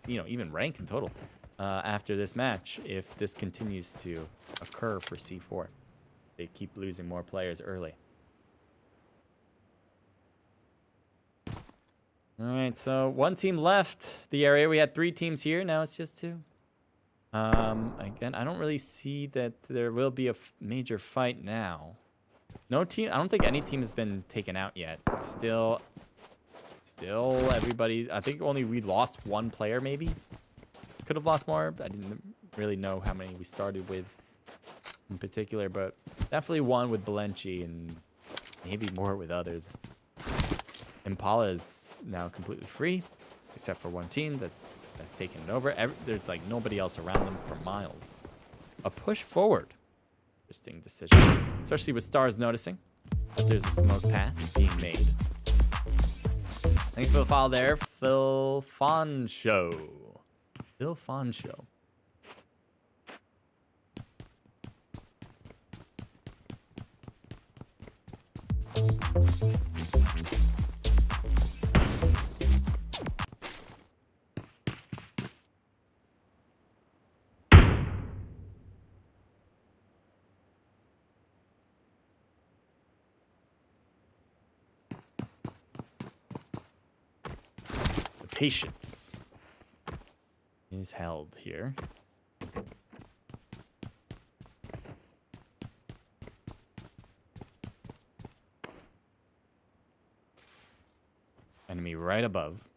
even rank in total after this match if this continues to occur for C4. They keep losing more players early. All right, so 1 team left the area. We had 3 teams here. Now it's just 2. Again, I don't really see that there will be a major fight now. No team. I don't think any team has been taken out yet. It's still everybody. I think only we lost 1 player maybe. Could have lost more. I didn't really know how many we started with in particular, but definitely 1 with Balenci and maybe more with others. Impala is now completely free, except for 1 team that's taken it over. There's like nobody else around them for miles. A push forward. Interesting decision, especially with Stars noticing that there's a smoke path being made. Thanks for the follow there, Phil Fonshow. Phil Fonshow. Patience is held here. Enemy right above.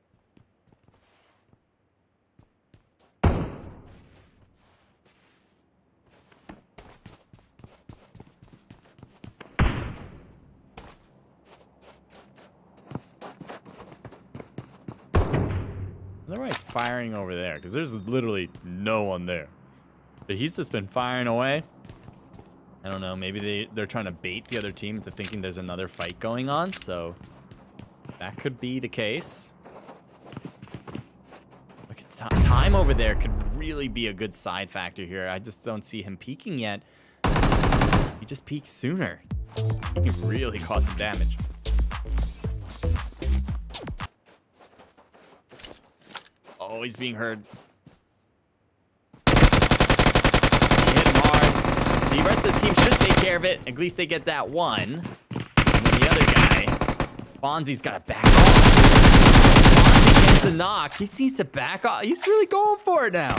They're like firing over there because there's literally no one there. But he's just been firing away. I don't know. Maybe they're trying to bait the other team into thinking there's another fight going on. So that could be the case. Look at time over there could really be a good side factor here. I just don't see him peeking yet. He just peaks sooner. He can really cause some damage. Oh, he's being heard. Hit him take care of it. At least they get that one. And then the other guy, Bonzi's got to back off. Bonzi gets a knock. He needs to back off. He's really going for it now.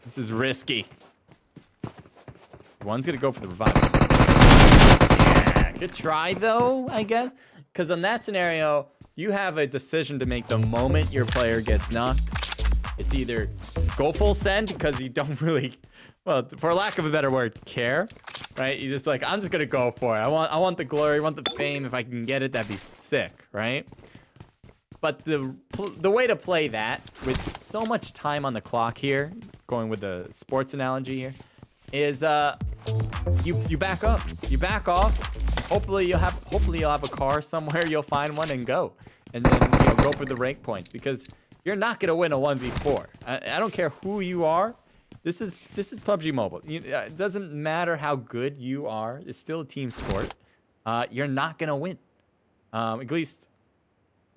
This is risky. One's going to go for the revival. Yeah, good try, though, I guess. Because in that scenario, you have a decision to make the moment your player gets knocked. It's either go full send because you don't really, well, for lack of a better word, care, right? You just like, I'm just gonna go for it. I want the glory, I want the fame. If I can get it, that'd be sick, right? But the way to play that with so much time on the clock here, going with the sports analogy here, is you back up, you back off. Hopefully you'll have a car somewhere. You'll find one and go, and then go for the rank points because you're not gonna win a 1v4. I don't care who you are. This is PUBG Mobile. It doesn't matter how good you are. It's still a team sport. You're not gonna win, at least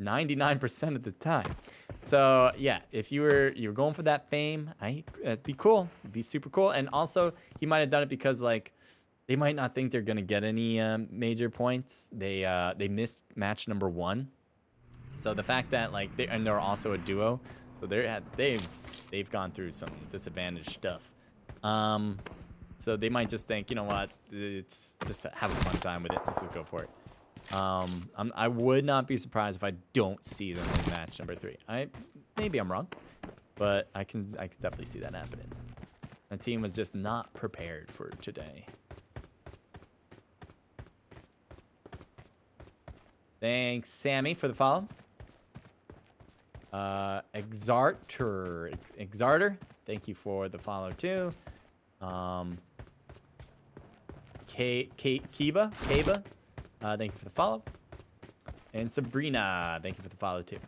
99% of the time. So yeah, if you're going for that fame, that'd be cool. It'd be super cool. And also, he might have done it because like they might not think they're gonna get any major points. They missed match number 1. So the fact that like they're also a duo, so they've gone through some disadvantaged stuff. So they might just think, you know what, it's just to have a fun time with it. Let's just go for it. I would not be surprised if I don't see them in match number 3. Maybe I'm wrong, but I can definitely see that happening. The team was just not prepared for today. Thanks, Sammy, for the follow. Exarter, thank you for the follow too. Kiba, thank you for the follow. And Sabrina, thank you for the follow too.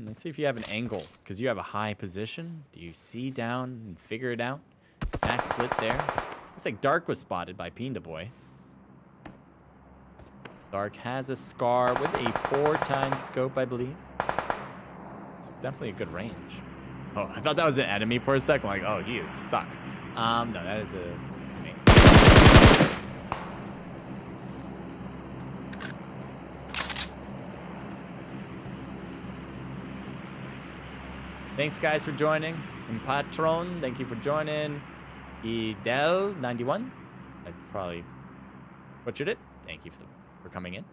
Let's see if you have an angle, because you have a high position. Do you see down and figure it out? Back split there. Looks like Dark was spotted by Pinda Boy. Dark has a scar with a 4x scope, I believe. It's definitely a good range. Oh, I thought that was an enemy for a second. Like, oh, he is stuck. No, that is a... Thanks, guys, for joining. And Patron, thank you for joining. Edel91, I probably butchered it. Thank you for coming in.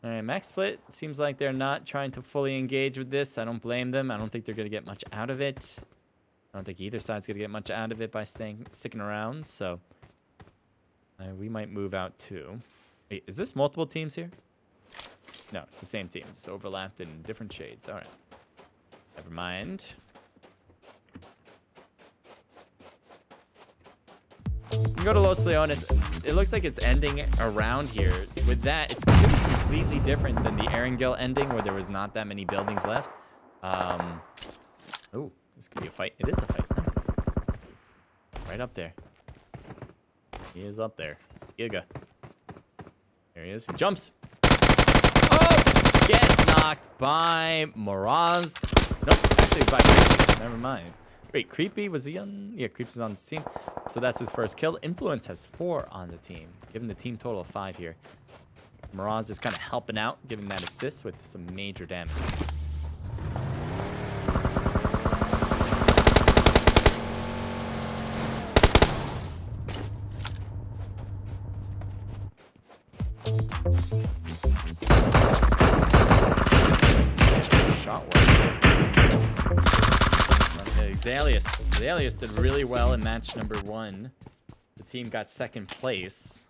All right, Max Split. Seems like they're not trying to fully engage with this. I don't blame them. I don't think they're going to get much out of it. I don't think either side's going to get much out of it by sticking around, so... we might move out too. Wait, is this multiple teams here? No, it's the same team, just overlapped in different shades. All right, never mind. You can go to Los Leones. It looks like it's ending around here. With that, it's completely different than the Erangel ending, where there was not that many buildings left. Oh, this could be a fight. It is a fight. Nice. Right up there. He is up there. Giga. There he is. He jumps. Oh! Gets knocked by Moraz. Nope. Actually, by Creepy. Never mind. Wait, Creepy, was he on? Yeah, Creepy's on the team. So that's his first kill. Influence has 4 on the team. Giving the team total of 5 here. Moraz is kind of helping out, giving that assist with some major damage. Zalius did really well in match number 1. The team got 2nd place.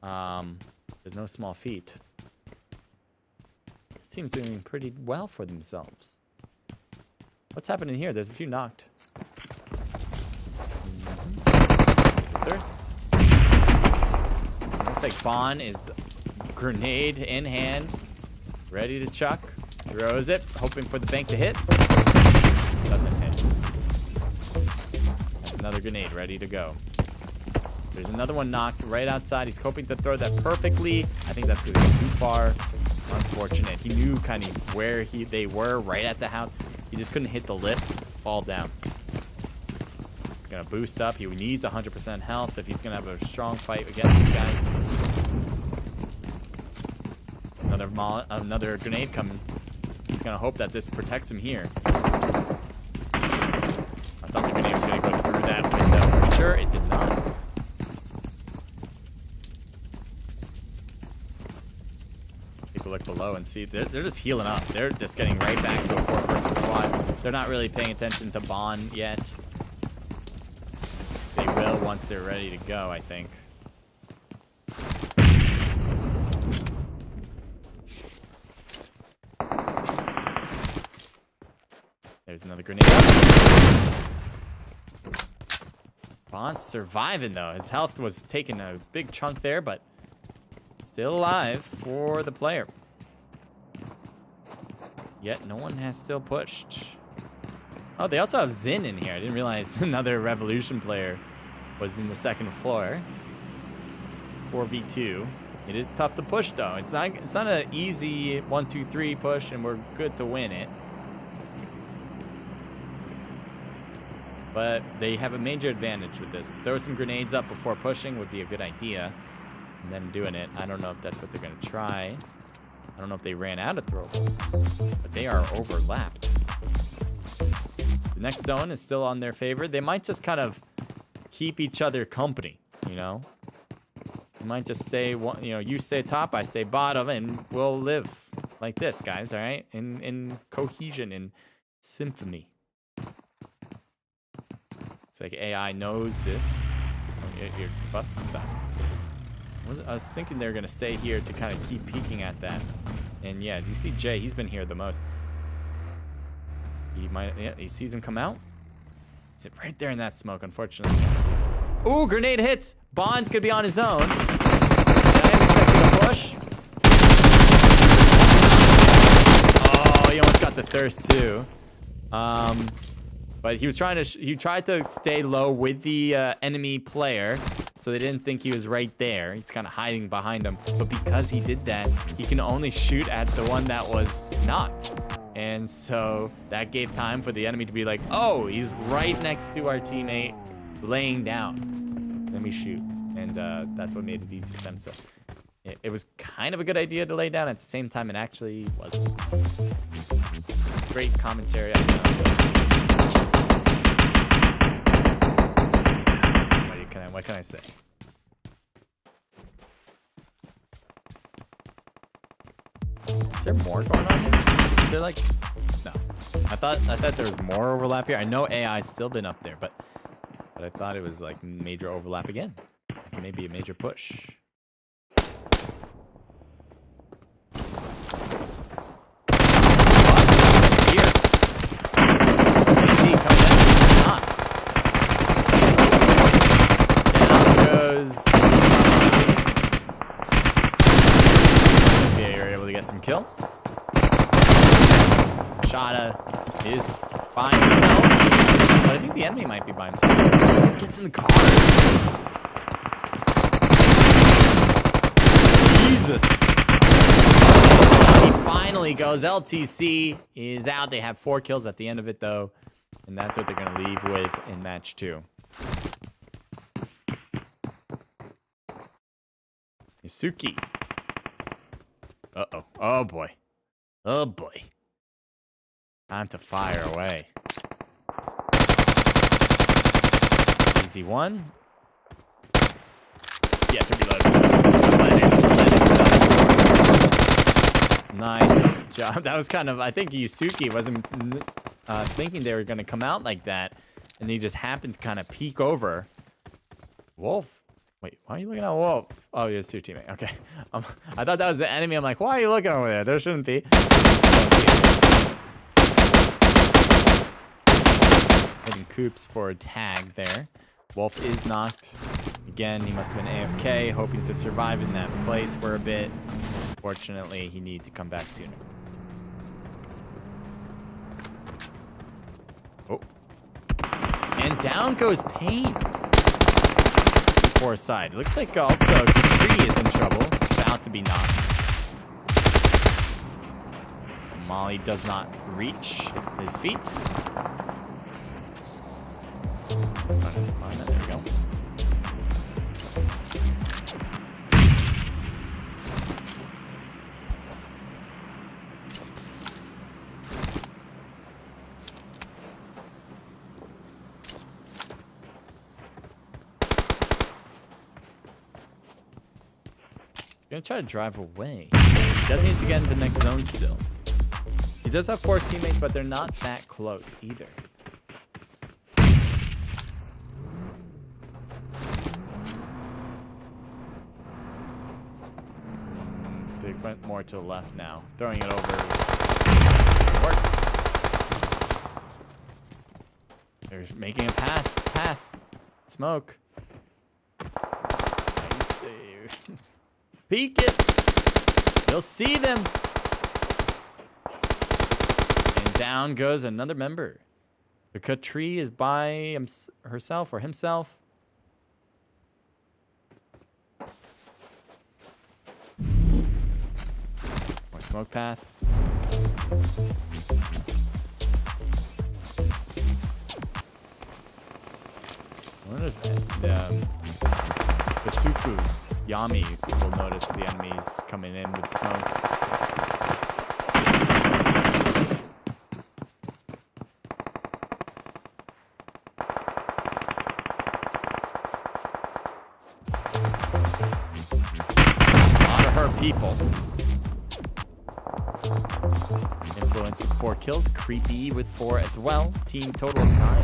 There's no small feat. This team's doing pretty well for themselves. What's happening here? There's a few knocked. Thirst. Looks like Bon is grenade in hand, ready to chuck. Throws it, hoping for the bank to hit. Doesn't hit. another grenade ready to go. There's another one knocked right outside. He's hoping to throw that perfectly. I think that's because he's too far. Unfortunate. He knew kind of where they were right at the house. He just couldn't hit the lip, fall down. He's going to boost up. He needs 100% health if he's going to have a strong fight against these guys. Another grenade coming. He's going to hope that this protects him here. I thought the grenade was going to go through that window. For sure, it did not. Take a look below and see. They're just healing up. They're just getting right back to a 4-person squad. They're not really paying attention to Bond yet. They will once they're ready to go, I think. There's another grenade. Bond's surviving, though. His health was taking a big chunk there, but still alive for the player. Yet no one has still pushed. Oh, they also have Zin in here. I didn't realize another Revolution player was in the second floor. 4v2. It is tough to push, though. It's not an easy 1-2-3 push, and we're good to win it. But they have a major advantage with this. Throw some grenades up before pushing would be a good idea. And then doing it. I don't know if that's what they're going to try. I don't know if they ran out of throwables. But they are overlapped. The next zone is still on their favor. They might just kind of keep each other company, you know? They might just stay, you stay top, I stay bottom, and we'll live like this, guys, all right? In cohesion, in symphony. Like AI knows this. Oh, you're busting that. I was thinking they're gonna stay here to kind of keep peeking at that. And yeah, you see Jay, he's been here the most. He might, yeah, he sees him come out. He's right there in that smoke, unfortunately. Ooh, grenade hits! Bonds could be on his own. And I am expecting a push. Oh, he almost got the thirst too. But he tried to stay low with the enemy player, so they didn't think he was right there. He's kind of hiding behind him. But because he did that, he can only shoot at the one that was knocked. And so that gave time for the enemy to be like, oh, he's right next to our teammate, laying down. Let me shoot. And that's what made it easy for them. So it was kind of a good idea to lay down. At the same time, it actually wasn't. Great commentary. I know. What can I say? Is there more going on here? Is there like... No. I thought there was more overlap here. I know AI's still been up there, but I thought it was like major overlap again. Like maybe a major push. Here. Coming in. Not. Okay, you're able to get some kills. Shada is by himself, but I think the enemy might be by himself. Gets in the car. Jesus. He finally goes. LTC is out. They have 4 kills at the end of it, though, and that's what they're going to leave with in match 2. Suki. Uh-oh. Oh, boy. Oh, boy. Time to fire away. Easy one. Yeah, to reload. Nice job. That was kind of... I think Yusuke wasn't thinking they were going to come out like that. And they just happened to kind of peek over. Wolf. Wait, why are you looking at Wolf? Oh, you're his 2 teammate. Okay. I thought that was the enemy. I'm like, why are you looking over there? There shouldn't be. Hitting Coops for a tag there. Wolf is knocked. Again, he must have been AFK, hoping to survive in that place for a bit. Fortunately, he needed to come back sooner. Oh. And down goes Pain. Four side. Looks like also Tree is in trouble. About to be knocked. Molly does not reach his feet. There we go. Gonna try to drive away. He does need to get into the next zone still. He does have 4 teammates, but they're not that close either. They went more to the left now. Throwing it over. Work. They're making a path. Smoke. Peek it. You'll see them. And down goes another member. The Katri is by herself or himself. More smoke path. I wonder if the Suku Yami will notice the enemies coming in with smokes. A lot of her people. Influence with 4 kills. Creepy with 4 as well. Team total of 9.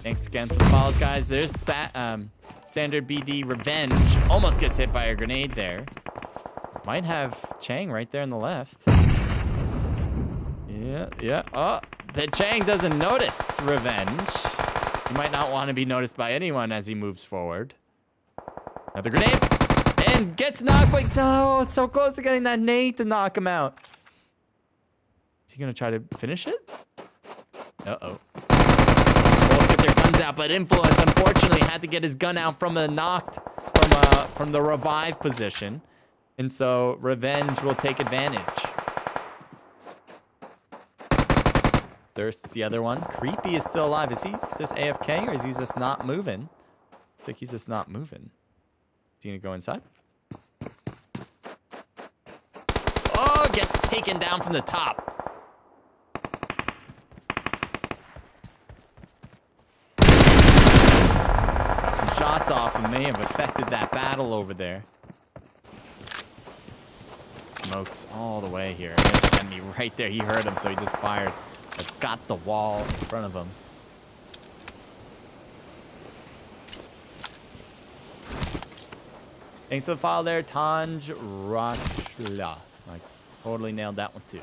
Thanks again for the follows, guys. There's Sander BD Revenge. Almost gets hit by a grenade there. Might have Chang right there on the left. Yeah. Oh, but Chang doesn't notice Revenge. He might not want to be noticed by anyone as he moves forward. Another grenade. And gets knocked by... Oh, so close to getting that nade to knock him out. Is he going to try to finish it? Uh-oh. Their guns out, but Influence unfortunately had to get his gun out from the from the revive position, and so Revenge will take advantage. Thirsts the other one. Creepy is still alive. Is he just AFK or is he just not moving? It's like he's just not moving. Is he gonna go inside? Oh, gets taken down from the top. Shots off and may have affected that battle over there. Smokes all the way here. There's the enemy right there. He heard him, so he just fired. But got the wall in front of him. Thanks for the follow there, Tanj Rashla. I totally nailed that one too.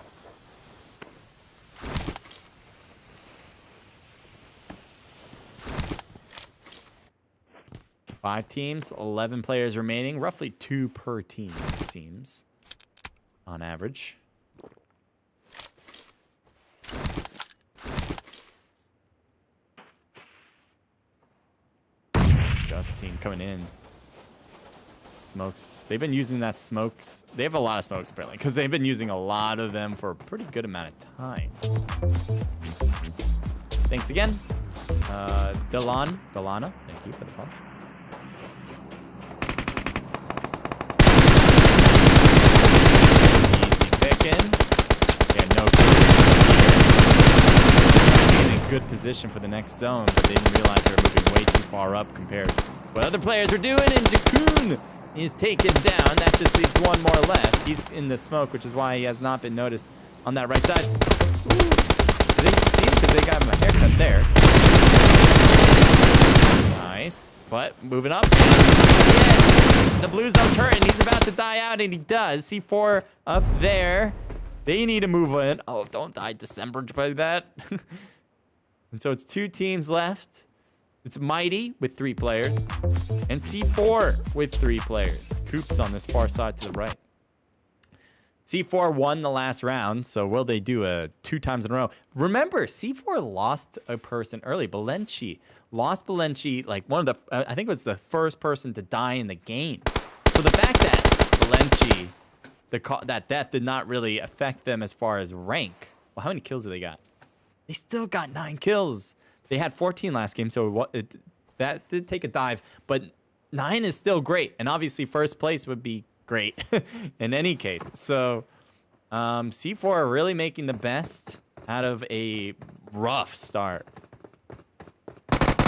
Five teams, 11 players remaining. Roughly 2 per team, it seems, on average. Dust team coming in. Smokes. They've been using that smokes. They have a lot of smokes, apparently, because they've been using a lot of them for a pretty good amount of time. Thanks again. Delana, thank you for the follow. Good position for the next zone, but they didn't realize they were moving way too far up compared to what other players were doing, and Jakun is taken down. That just leaves one more left. He's in the smoke, which is why he has not been noticed on that right side. Ooh. They see him because they got him a haircut there. Nice, but moving up. The blue zone's hurting. He's about to die out, and he does. C4 up there. They need to move in. Oh, don't die, December, by that. And so it's 2 teams left. It's Mighty with 3 players. And C4 with 3 players. Coops on this far side to the right. C4 won the last round, so will they do a 2 times in a row? Remember, C4 lost a person early. Balenci lost Balenci, like one of the, I think it was the first person to die in the game. So the fact that Balenci, that death did not really affect them as far as rank. Well, how many kills do they got? They still got 9 kills. They had 14 last game, so that did take a dive, but 9 is still great. And obviously first place would be great in any case. So C4 are really making the best out of a rough start.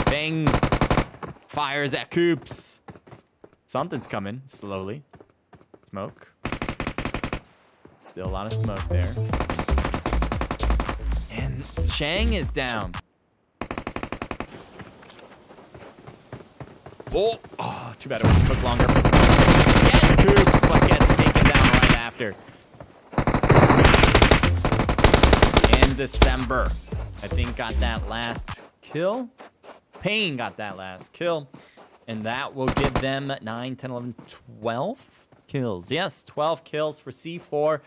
Bang fires at Coops. Something's coming slowly. Smoke. Still a lot of smoke there. And Chang is down. Oh, too bad it took longer. Yes, Coops, but gets taken down right after. In December, I think got that last kill. Payne got that last kill. And that will give them 9, 10, 11, 12 kills. Yes, 12 kills for C4.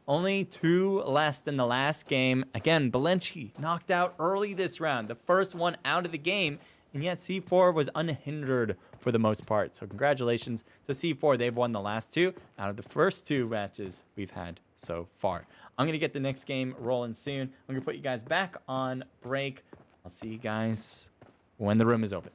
Only 2 less than the last game. Again, Balenci knocked out early this round. The first one out of the game. And yet C4 was unhindered for the most part. So congratulations to C4. They've won the last 2 out of the first 2 matches we've had so far. I'm going to get the next game rolling soon. I'm going to put you guys back on break. I'll see you guys when the room is open.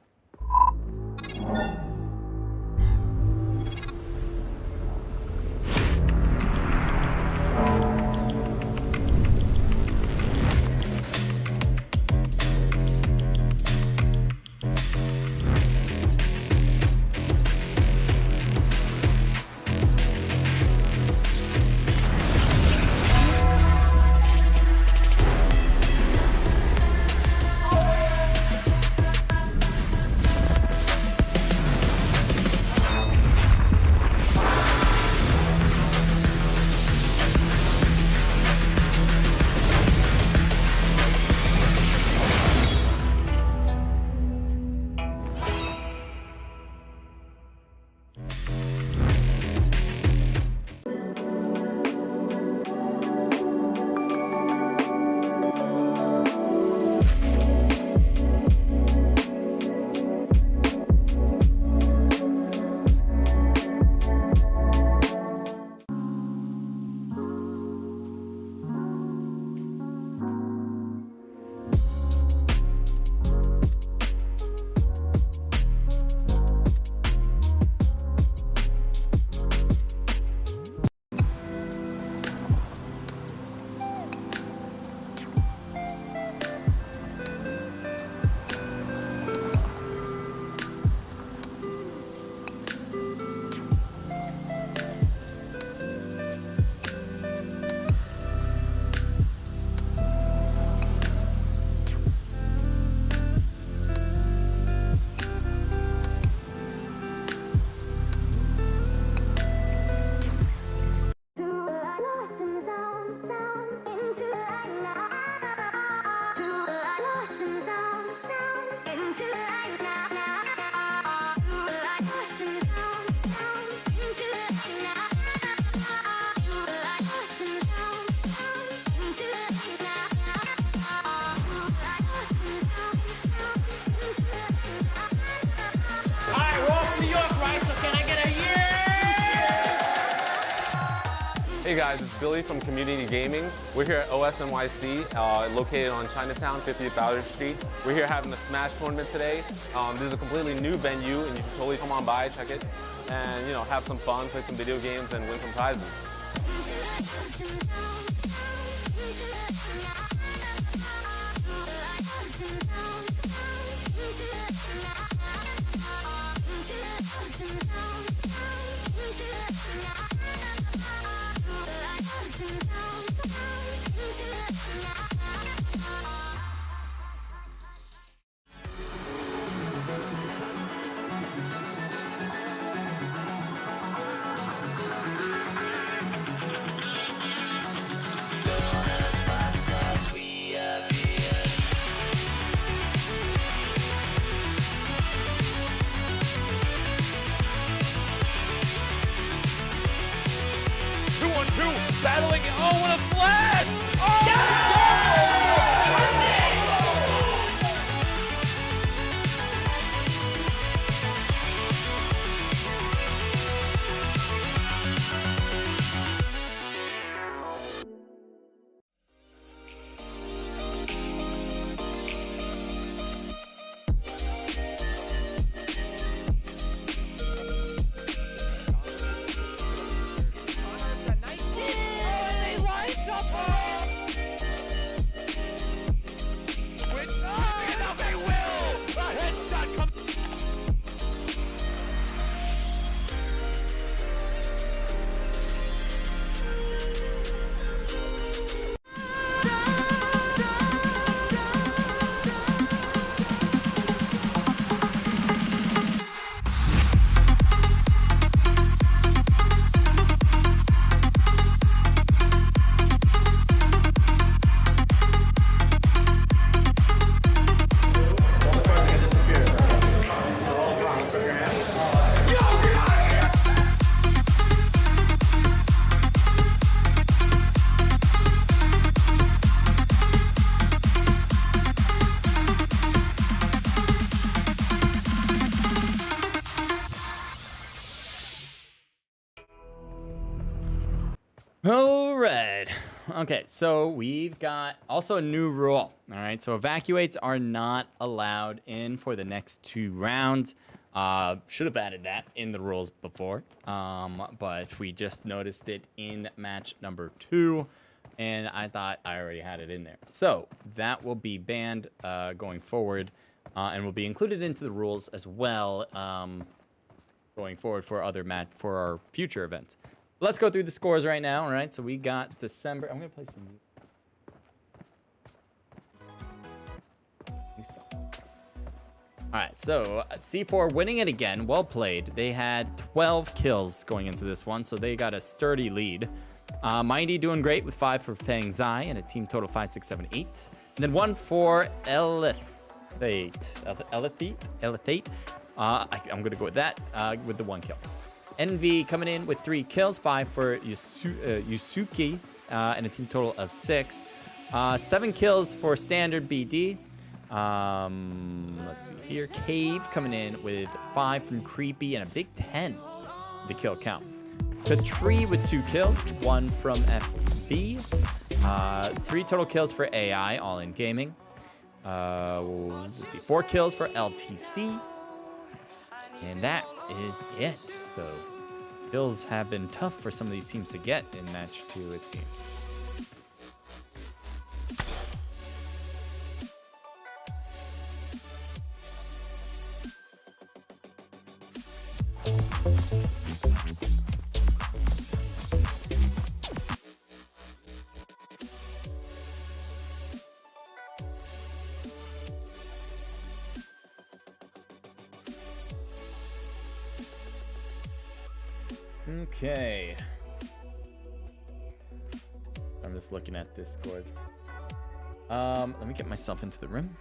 Hey guys, it's Billy from Community Gaming. We're here at OSNYC, located on Chinatown, 50th Ballard Street. We're here having the Smash tournament today. This is a completely new venue, and you can totally come on by, check it, and have some fun, play some video games, and win some prizes. battling. Oh, what a flash! Oh, All right. Okay, so we've got also a new rule. All right, so evacuates are not allowed in for the next 2 rounds. Should have added that in the rules before, but we just noticed it in match number 2, and I thought I already had it in there. So that will be banned going forward, and will be included into the rules as well going forward for for our future events. Let's go through the scores right now. All right, so we got December. I'm gonna play some. All right, so C4 winning it again. Well played. They had 12 kills going into this one, so they got a sturdy lead. Mindy doing great with 5 for Fang Zai and a team total 5, 6, 7, 8. And then 1 for Elithate. I'm gonna go with that with the 1 kill. Envy coming in with 3 kills, 5 for Yusuke, and a team total of 6. 7 kills for Standard BD. Let's see here. Cave coming in with 5 from Creepy and a big 10, the kill count. The Tree with 2 kills, 1 from FB. 3 total kills for AI, all in gaming. Let's see, 4 kills for LTC. And that is it. So kills have been tough for some of these teams to get in match 2, it seems. Okay. I'm just looking at Discord. Let me get myself into the room.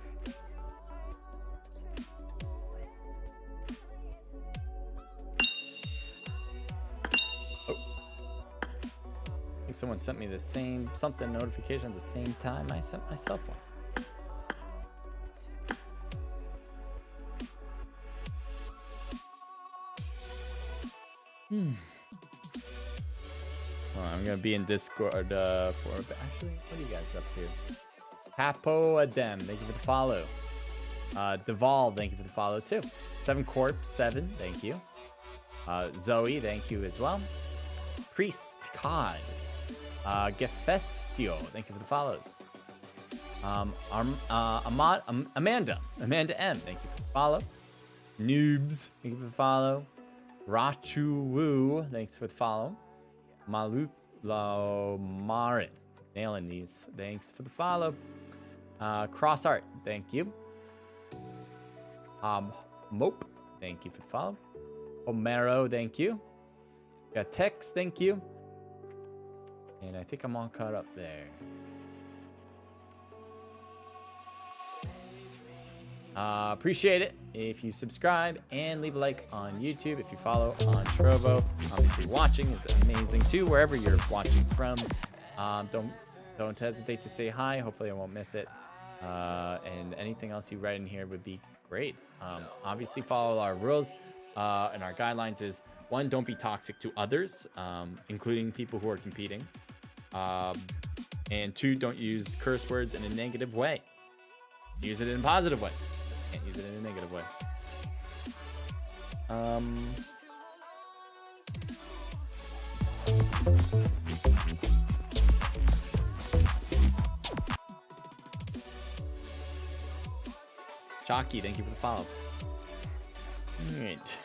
Oh. I think someone sent me the same notification at the same time I sent myself one. I'm gonna be in Discord for actually, what are you guys up to? Capo Adem, thank you for the follow. Deval, thank you for the follow too. 7 Corp 7, thank you. Zoe, thank you as well. Priest Cod, Gefestio, thank you for the follows. Amanda M, thank you for the follow. Noobs, thank you for the follow. Rachu Wu, thanks for the follow. Malulo Marin, nailing these. Thanks for the follow. Cross Art, thank you. Mope, thank you for the follow. Homero, thank you. Got Tex, thank you. And I think I'm all caught up there. Appreciate it if you subscribe and leave a like on YouTube. If you follow on Trovo, obviously watching is amazing too, wherever you're watching from. Don't hesitate to say hi. Hopefully I won't miss it. And anything else you write in here would be great. Obviously follow our rules and our guidelines is 1, don't be toxic to others, including people who are competing. And 2, don't use curse words in a negative way. Use it in a positive way. Can't use it in a negative way. Chalky, thank you for the follow. All right.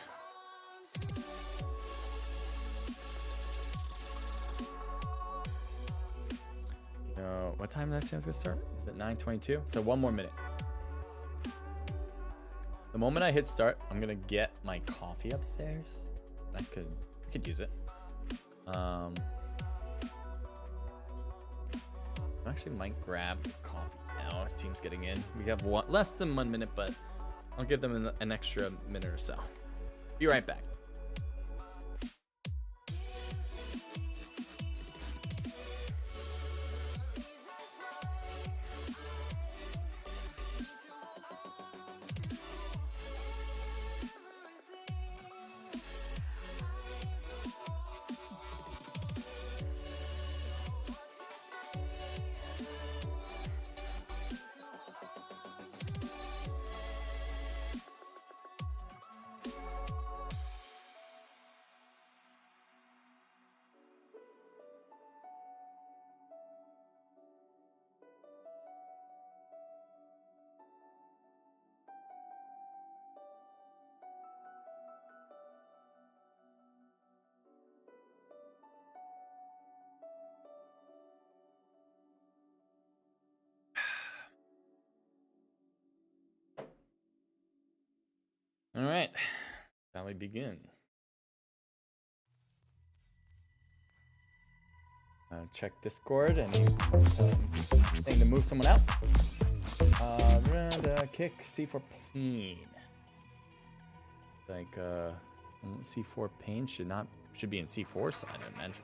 What time did I say I was gonna start? Is it 9:22? So 1 more minute. The moment I hit start, I'm gonna get my coffee upstairs. I could use it. I actually might grab coffee now as team's getting in. We have less than 1 minute, but I'll give them an extra minute or so. Be right back. All right, shall we begin? Check Discord. Anything to move someone out? Round kick C4 pain. Like C4 pain should be in C4 side, I imagine.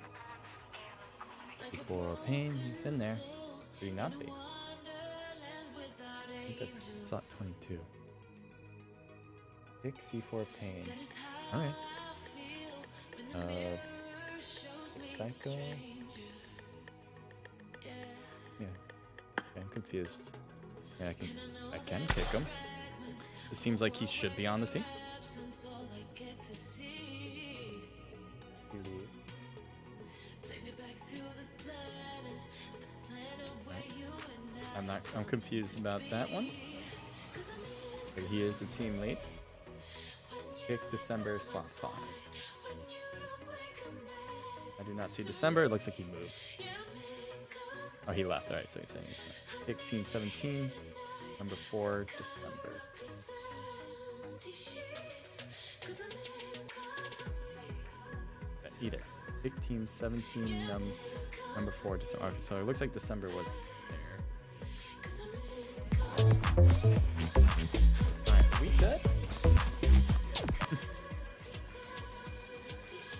C4 pain, he's in there. Should he not be? I think that's slot 22. Pick C4 pain. Alright. Psycho. Yeah. I'm confused. Yeah, I can pick him. It seems like he should be on the team. I'm confused about that one. But he is the team lead. Pick December slot 5. I do not see December. It looks like he moved. Oh, he left. Alright, so he's saying pick team 17, number 4, December. Either. Pick team 17, number 4, December. Okay, so it looks like December was there. Alright, we good?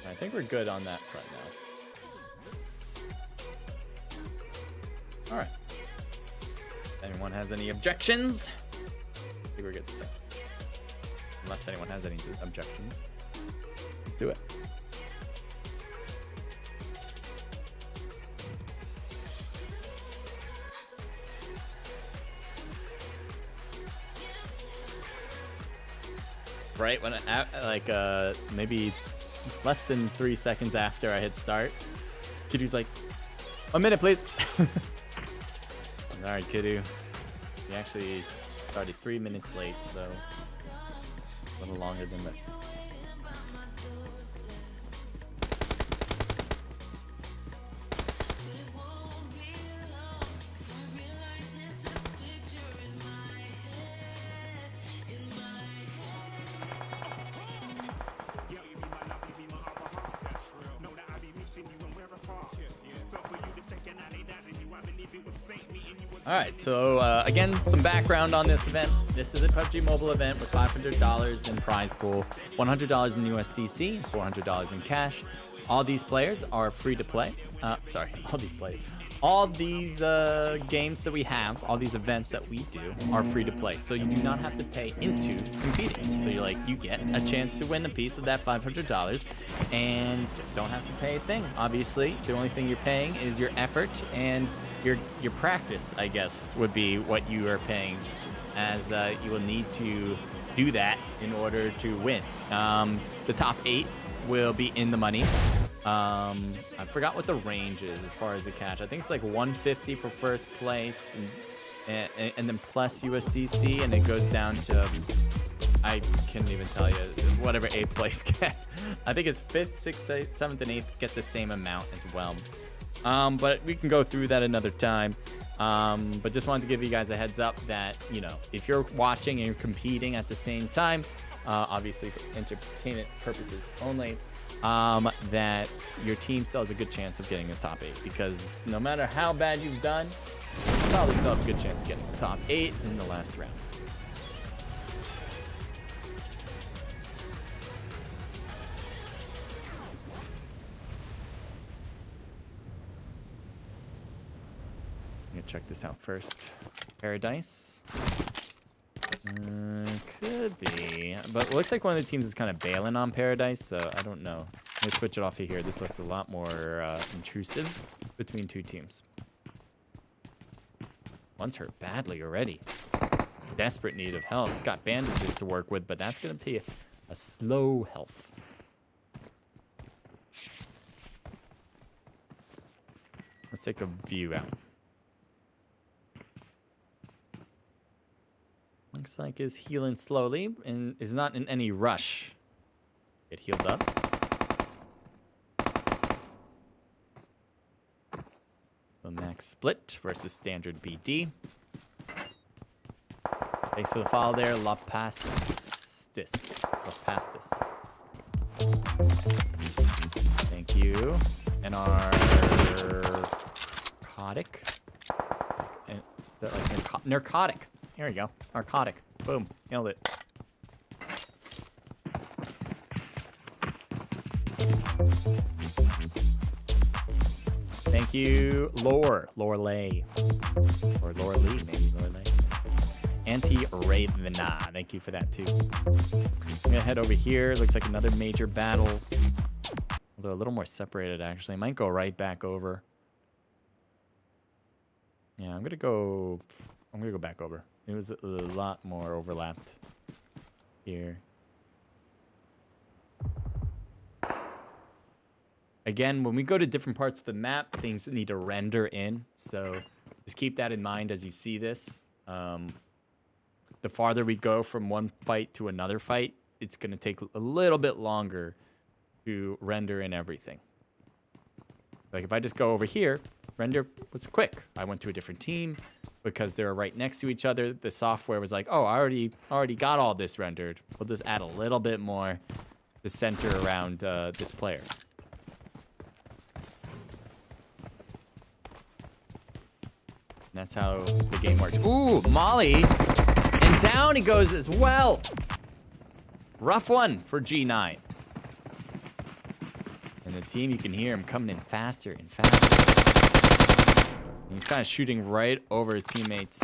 I think we're good on that front now. Alright. If anyone has any objections, I think we're good to start. Unless anyone has any objections. Let's do it. Right when maybe less than 3 seconds after I hit start, Kiddu's like, 1 minute please. Alright, Kiddu. He actually started 3 minutes late, so a little longer than this. For you to take an alley, doesn't you? I believe it was fake, me and you were All right, so again, some background on this event. This is a PUBG Mobile event with $500 in prize pool, $100 in USDC, $400 in cash. All these players are free to play. All these games that we have, all these events that we do are free to play. So you do not have to pay into competing. So you get a chance to win a piece of that $500 and don't have to pay a thing. Obviously, the only thing you're paying is your effort and your practice, I guess, would be what you are paying, as you will need to do that in order to win. The top 8 will be in the money. I forgot what the range is as far as the cash. I think it's like 150 for first place, and then plus USDC, and it goes down to, I can't even tell you, whatever 8th place gets. I think it's 5th, 6th, 7th, and 8th get the same amount as well. But we can go through that another time. But just wanted to give you guys a heads up that, if you're watching and you're competing at the same time, obviously for entertainment purposes only, that your team still has a good chance of getting the top 8, because no matter how bad you've done, you probably still have a good chance of getting the top 8 in the last round. Check this out first. Paradise. Could be. But it looks like one of the teams is kind of bailing on Paradise, so I don't know. Let me switch it off of here. This looks a lot more intrusive between two teams. One's hurt badly already. Desperate need of health. Got bandages to work with, but that's going to be a slow health. Let's take a view out. Looks like he's healing slowly and is not in any rush. Get healed up. The max split versus standard BD. Thanks for the follow there, La Pastis. Las Pastis. Thank you. And our narcotic. And like narcotic. Here we go. Narcotic. Boom. Nailed it. Thank you, Lorelei. Or Laura Lee, maybe Lorelei. Anti-Ravena. Thank you for that, too. I'm going to head over here. Looks like another major battle. Although a little more separated, actually. Might go right back over. Yeah, I'm going to go back over. It was a lot more overlapped here. Again, when we go to different parts of the map, things need to render in. So just keep that in mind as you see this. The farther we go from one fight to another fight, it's going to take a little bit longer to render in everything. Like if I just go over here, render was quick. I went to a different team because they were right next to each other. The software was like, oh, I already got all this rendered. We'll just add a little bit more to center around this player. And that's how the game works. Ooh, Molly. And down he goes as well. Rough one for G9. And the team, you can hear him coming in faster and faster. And he's kind of shooting right over his teammates.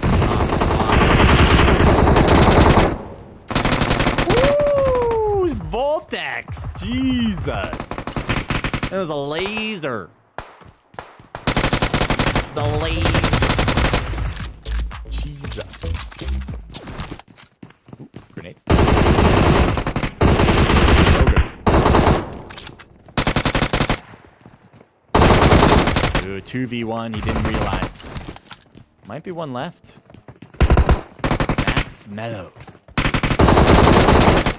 Woo! Voltex! Jesus. That was a laser. The laser. Jesus. Ooh, grenade. So good. Ooh, 2v1. He didn't realize. Might be one left. Max Mello.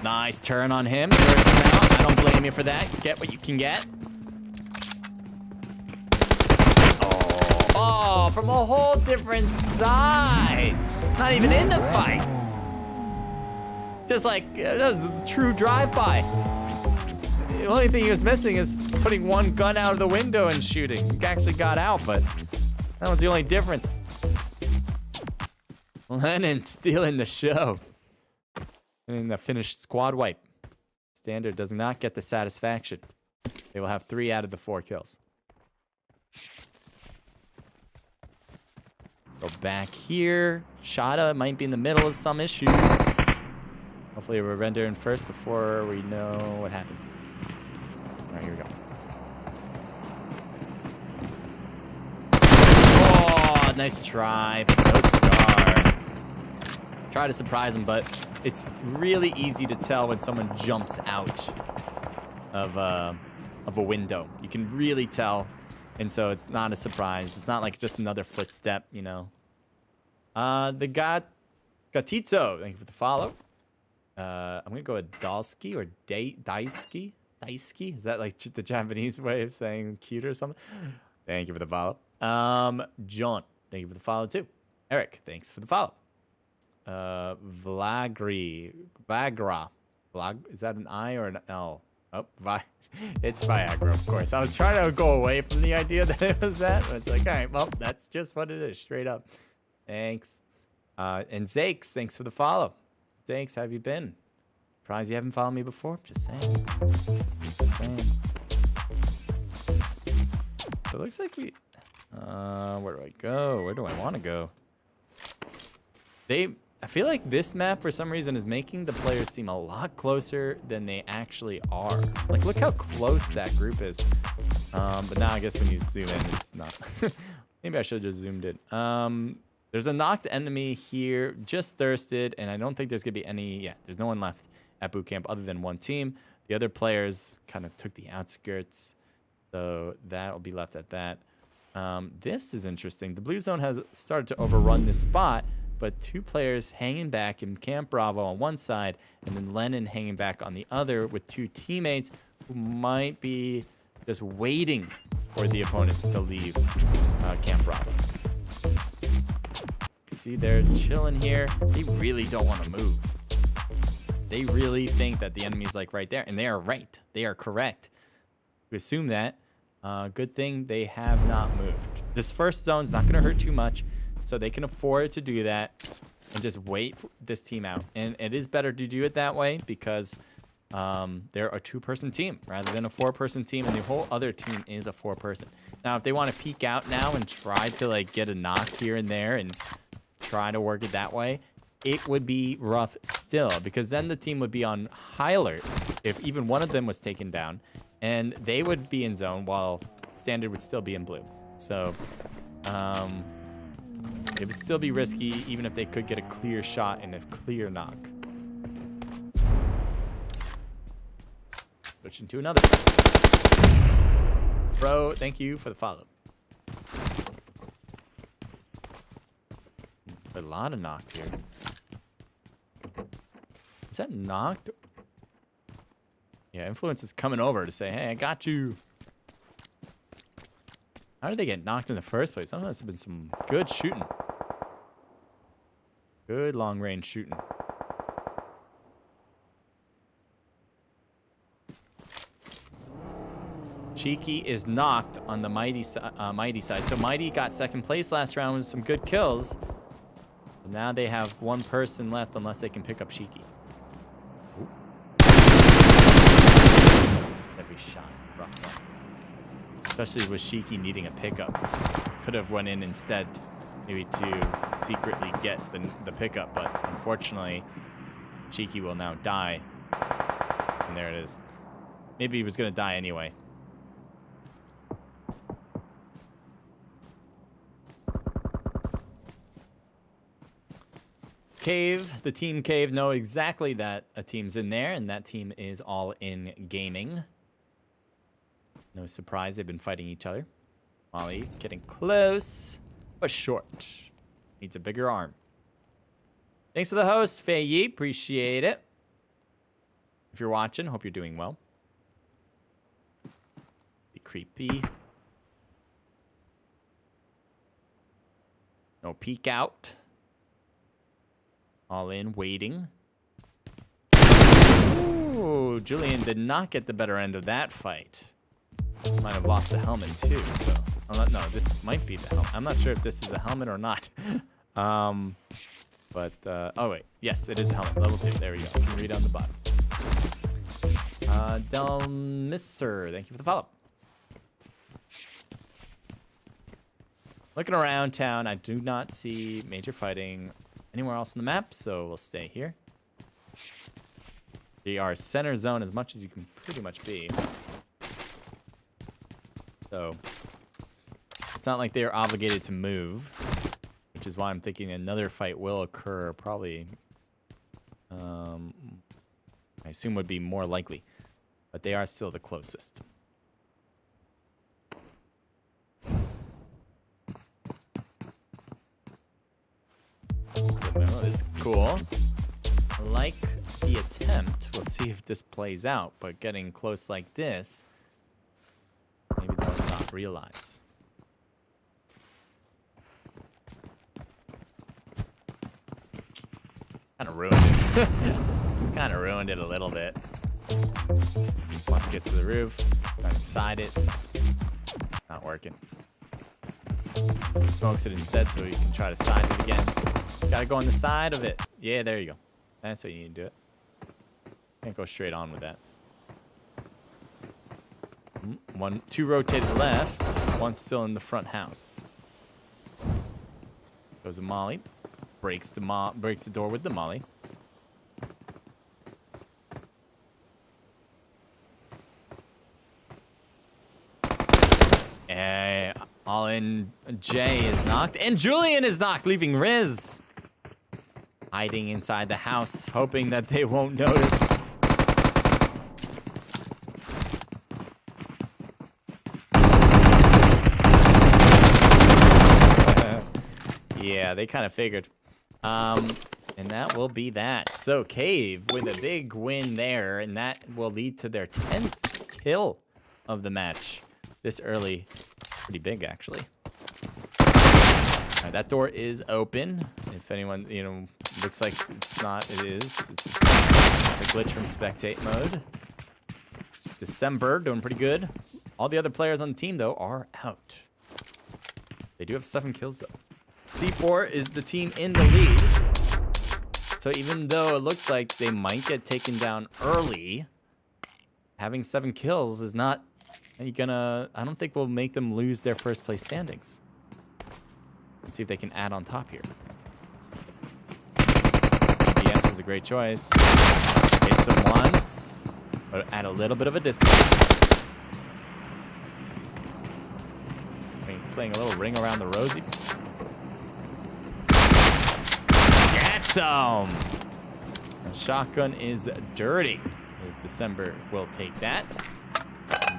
Nice turn on him. I don't blame you for that. Get what you can get. Oh, from a whole different side. Not even in the fight. Just like, that was a true drive-by. The only thing he was missing is putting one gun out of the window and shooting. He actually got out, but that was the only difference. Lennon stealing the show. And the finished squad wipe. Standard does not get the satisfaction. They will have 3 out of the 4 kills. Go back here. Shada might be in the middle of some issues. Hopefully we'll render in first before we know what happens. All right, here we go. Oh, nice try. No cigar. Try to surprise him, but it's really easy to tell when someone jumps out of a window. You can really tell, and so it's not a surprise. It's not like just another footstep, you know. The Gatito, thank you for the follow. I'm gonna go with Dalski or Daisuke. Daisuke? Is that like the Japanese way of saying cute or something? Thank you for the follow. John, thank you for the follow too. Eric, thanks for the follow. Vagra. Is that an I or an L? Oh, it's Viagra, of course. I was trying to go away from the idea that it was that, but it's like, all right, well, that's just what it is, straight up. Thanks. And Zakes, thanks for the follow. Zakes, how have you been? Surprised you haven't followed me before? Just saying. Just saying. So it looks like we... where do I go? Where do I want to go? I feel like this map, for some reason, is making the players seem a lot closer than they actually are. Like, look how close that group is. But now I guess when you zoom in, it's not. Maybe I should have just zoomed in. There's a knocked enemy here, just thirsted, and I don't think there's going to be any... Yeah, there's no one left at boot camp other than one team. The other players kind of took the outskirts, so that will be left at that. This is interesting. The blue zone has started to overrun this spot, but 2 players hanging back in Camp Bravo on one side, and then Lennon hanging back on the other with 2 teammates who might be just waiting for the opponents to leave Camp Bravo. See, they're chilling here. They really don't want to move. They really think that the enemy's like right there, and they are right. They are correct. We assume that. Good thing they have not moved. This first zone's not going to hurt too much, so they can afford to do that and just wait for this team out. And it is better to do it that way because they're a 2-person team rather than a 4-person team, and the whole other team is a 4-person. Now, if they want to peek out now and try to like get a knock here and there and try to work it that way, it would be rough still, because then the team would be on high alert if even one of them was taken down, and they would be in zone while Standard would still be in blue. So it would still be risky even if they could get a clear shot and a clear knock. Switching to another. Bro, thank you for the follow. A lot of knocks here. Is that knocked? Yeah, Influence is coming over to say, hey, I got you. How did they get knocked in the first place? That must have been some good shooting. Good long-range shooting. Cheeky is knocked on the Mighty side. So Mighty got second place last round with some good kills. But now they have 1 person left unless they can pick up Cheeky. Every shot, rough one. Especially with Shiki needing a pickup. Could have went in instead, maybe to secretly get the pickup, but unfortunately, Shiki will now die. And there it is. Maybe he was going to die anyway. Cave, the team Cave know exactly that a team's in there, and that team is All In Gaming. No surprise, they've been fighting each other. Molly getting close, but short. Needs a bigger arm. Thanks for the host, Fei Yi. Appreciate it. If you're watching, hope you're doing well. Be creepy. No peek out. All in, waiting. Ooh, Julian did not get the better end of that fight. Might have lost the helmet too, so... No, this might be the helmet. I'm not sure if this is a helmet or not. But, oh wait, yes, it is a helmet, level 2. There we go. You can read on the bottom. Delmisser, thank you for the follow. Looking around town, I do not see major fighting anywhere else on the map, so we'll stay here. We are center zone as much as you can pretty much be. So, it's not like they're obligated to move, which is why I'm thinking another fight will occur probably, I assume would be more likely, but they are still the closest. Well, this is cool. I like the attempt. We'll see if this plays out, but getting close like this, maybe they'll not realize. Kind of ruined it. It's kind of ruined it a little bit. Wants to get to the roof, trying to side it. Not working. Smokes it instead so he can try to side it again. Gotta go on the side of it. Yeah, there you go. That's how you need to do it. Can't go straight on with that. Two rotated left. One still in the front house. Goes a molly. Breaks the door with the molly. All in. Jay is knocked, and Julian is knocked, leaving Riz hiding inside the house, hoping that they won't notice. Yeah, they kind of figured. And that will be that. So Cave with a big win there, and that will lead to their 10th kill of the match this early. Pretty big, actually. All right, that door is open. If anyone, looks like it's not, it is. It's a glitch from spectate mode. December doing pretty good. All the other players on the team, though, are out. They do have 7 kills, though. C4 is the team in the lead. So even though it looks like they might get taken down early, having 7 kills is not I don't think we'll make them lose their first place standings. Let's see if they can add on top here. BS is a great choice. Hits them once, but at a little bit of a distance. Playing a little ring around the rosy. Gets him! The shotgun is dirty. As December will take that.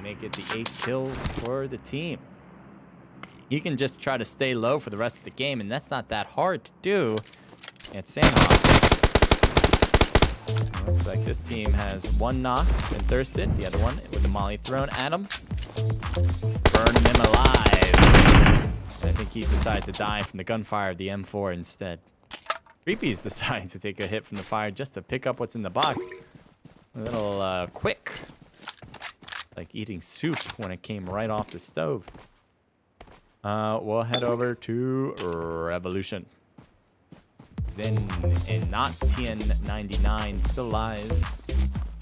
Make it the 8th kill for the team. You can just try to stay low for the rest of the game, and that's not that hard to do at Sandhawk. Looks like this team has one knocked and thirsted, the other one with the molly thrown at him. Burning him alive. And I think he decided to die from the gunfire of the M4 instead. Creepy's deciding to take a hit from the fire just to pick up what's in the box. A little quick. Like eating soup when it came right off the stove. We'll head over to Revolution. Zen and not TN99 still alive.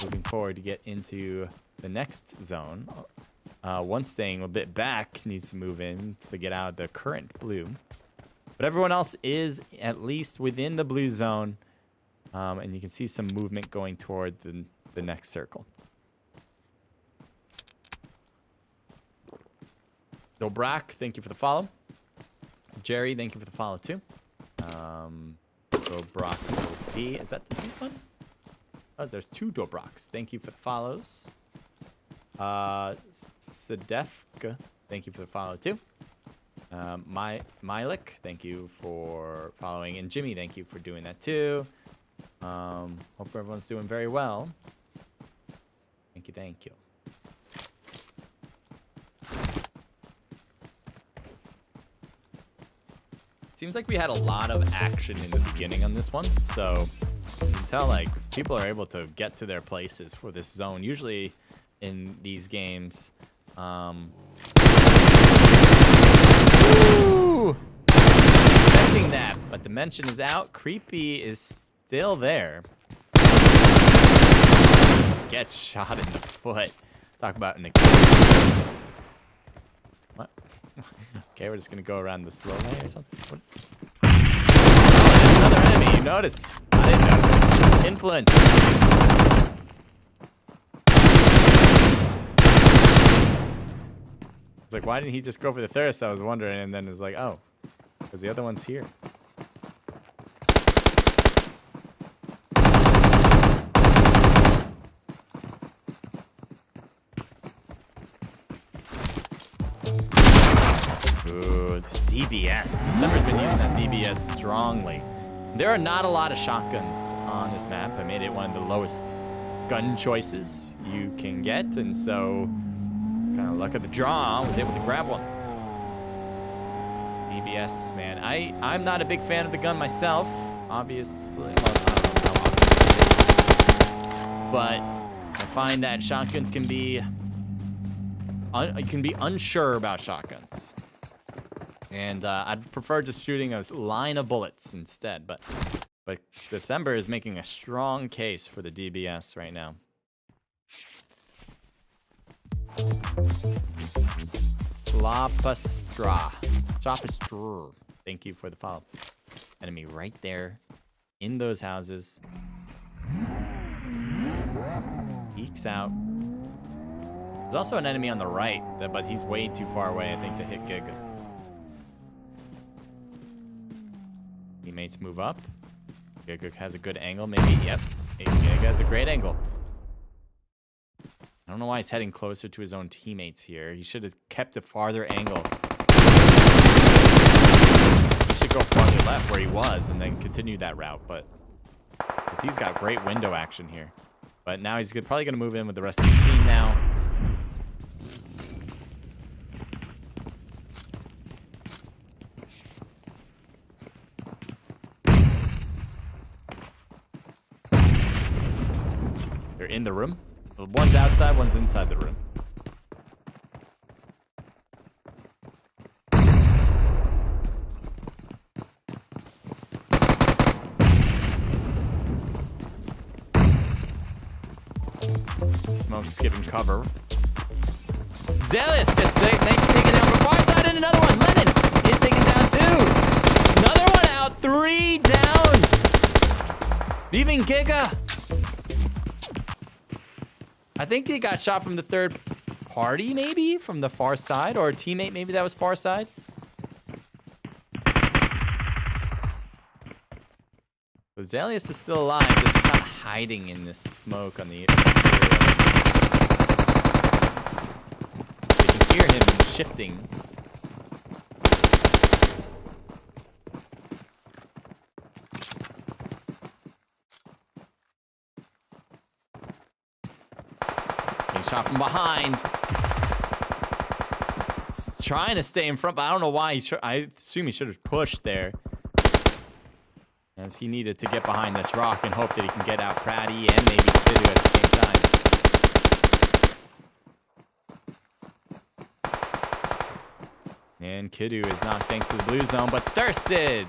Moving forward to get into the next zone. One staying a bit back needs to move in to get out of the current blue. But everyone else is at least within the blue zone. And you can see some movement going toward the next circle. Dobrak, thank you for the follow. Jerry, thank you for the follow too. Dobrak P, is that the same one? Oh, there's 2 Dobraks. Thank you for the follows. Sedefka, thank you for the follow too. Milik, thank you for following. And Jimmy, thank you for doing that too. Hope everyone's doing very well. Thank you, thank you. Seems like we had a lot of action in the beginning on this one, so you can tell like people are able to get to their places for this zone. Usually in these games, ooh, expecting that, but But Dimension is out. Creepy is still there. Gets shot in the foot. Talk about an Achilles. What? Okay, we're just gonna go around the slow lane or something. What? Oh, another enemy. You noticed? I didn't notice. Influence. It's like, why didn't he just go for the thirst? I was wondering, and then it was like, oh, because the other one's here. Ooh, this DBS. December's been using that DBS strongly. There are not a lot of shotguns on this map. I made it one of the lowest gun choices you can get, and so kind of luck of the draw, I was able to grab one. DBS, man. I'm not a big fan of the gun myself, obviously. Well, I don't know how obvious, but I find that shotguns can be unsure about shotguns. And I'd prefer just shooting a line of bullets instead. But December is making a strong case for the DBS right now. Slopastra. Thank you for the follow. Enemy right there in those houses. Peeks out. There's also an enemy on the right, but he's way too far away, I think, to hit Giga. Teammates move up. Giga has a good angle, maybe. Yep. Giga has a great angle. I don't know why he's heading closer to his own teammates here. He should have kept a farther angle. He should go farther left where he was and then continue that route, but because he's got great window action here. But now he's probably going to move in with the rest of the team now. They're in the room. One's outside, one's inside the room. Smoke's giving cover. Zealous gets taken down from the far side, and another one. Lennon is taken down too. Another one out. 3 down. Leaving Giga. I think he got shot from the third party, maybe? From the far side? Or a teammate, maybe that was far side? So Zalius is still alive, just kind of hiding in this smoke on the exterior. You can hear him shifting. Shot from behind. He's trying to stay in front, but I don't know why. I assume he should have pushed there, as he needed to get behind this rock and hope that he can get out Pratty and maybe Kidu at the same time. And Kidu is knocked thanks to the blue zone, but thirsted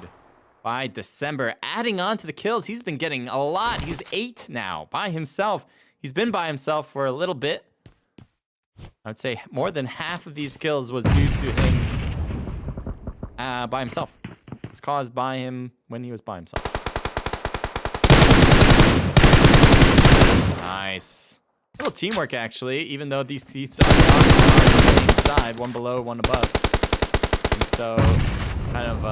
by December. Adding on to the kills, he's been getting a lot. He's 8 now by himself. He's been by himself for a little bit. I would say more than half of these kills was due to him by himself. It's caused by him when he was by himself. Nice. A little teamwork, actually, even though these teams are on the same side, one below, one above. And so, kind of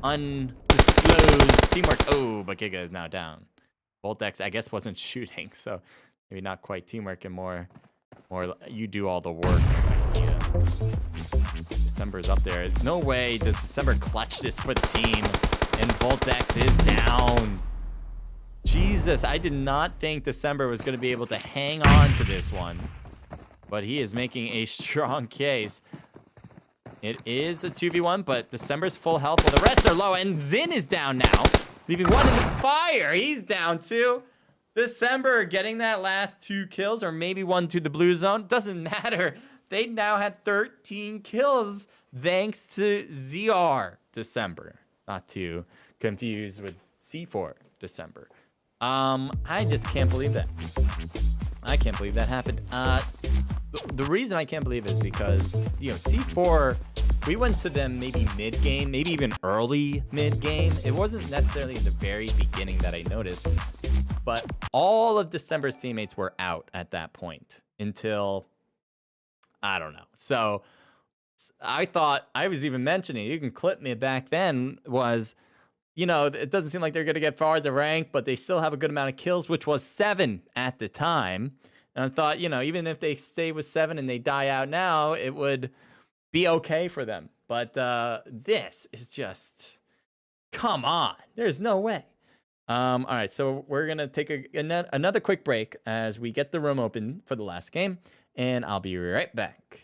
undisclosed teamwork. Oh, but Giga is now down. Voltex, I guess, wasn't shooting, so maybe not quite teamwork and more you do all the work. Yeah. December's up there. No way does December clutch this for the team. And Voltex is down. Jesus, I did not think December was going to be able to hang on to this one. But he is making a strong case. It is a 2v1, but December's full health while the rest are low. And Zin is down now, leaving one in the fire. He's down too. December getting that last 2 kills, or maybe 1 to the blue zone. Doesn't matter. They now had 13 kills thanks to ZR December. Not to confused with C4 December. I just can't believe that. I can't believe that happened. The reason I can't believe it is because, C4, we went to them maybe mid-game, maybe even early mid-game. It wasn't necessarily in the very beginning that I noticed, but all of December's teammates were out at that point until, I don't know. So I thought, I was even mentioning, you can clip me back then, was, it doesn't seem like they're going to get far in the rank, but they still have a good amount of kills, which was 7 at the time. And I thought, even if they stay with 7 and they die out now, it would be okay for them. But this is just, come on. There's no way. All right, so we're going to take another quick break as we get the room open for the last game, and I'll be right back.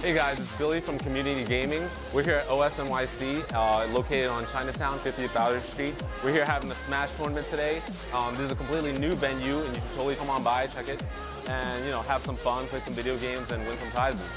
Hey guys, it's Billy from Community Gaming. We're here at OSNYC, located on Chinatown, 50th Bowder Street. We're here having a Smash tournament today. This is a completely new venue, and you can totally come on by, check it, and have some fun, play some video games, and win some prizes.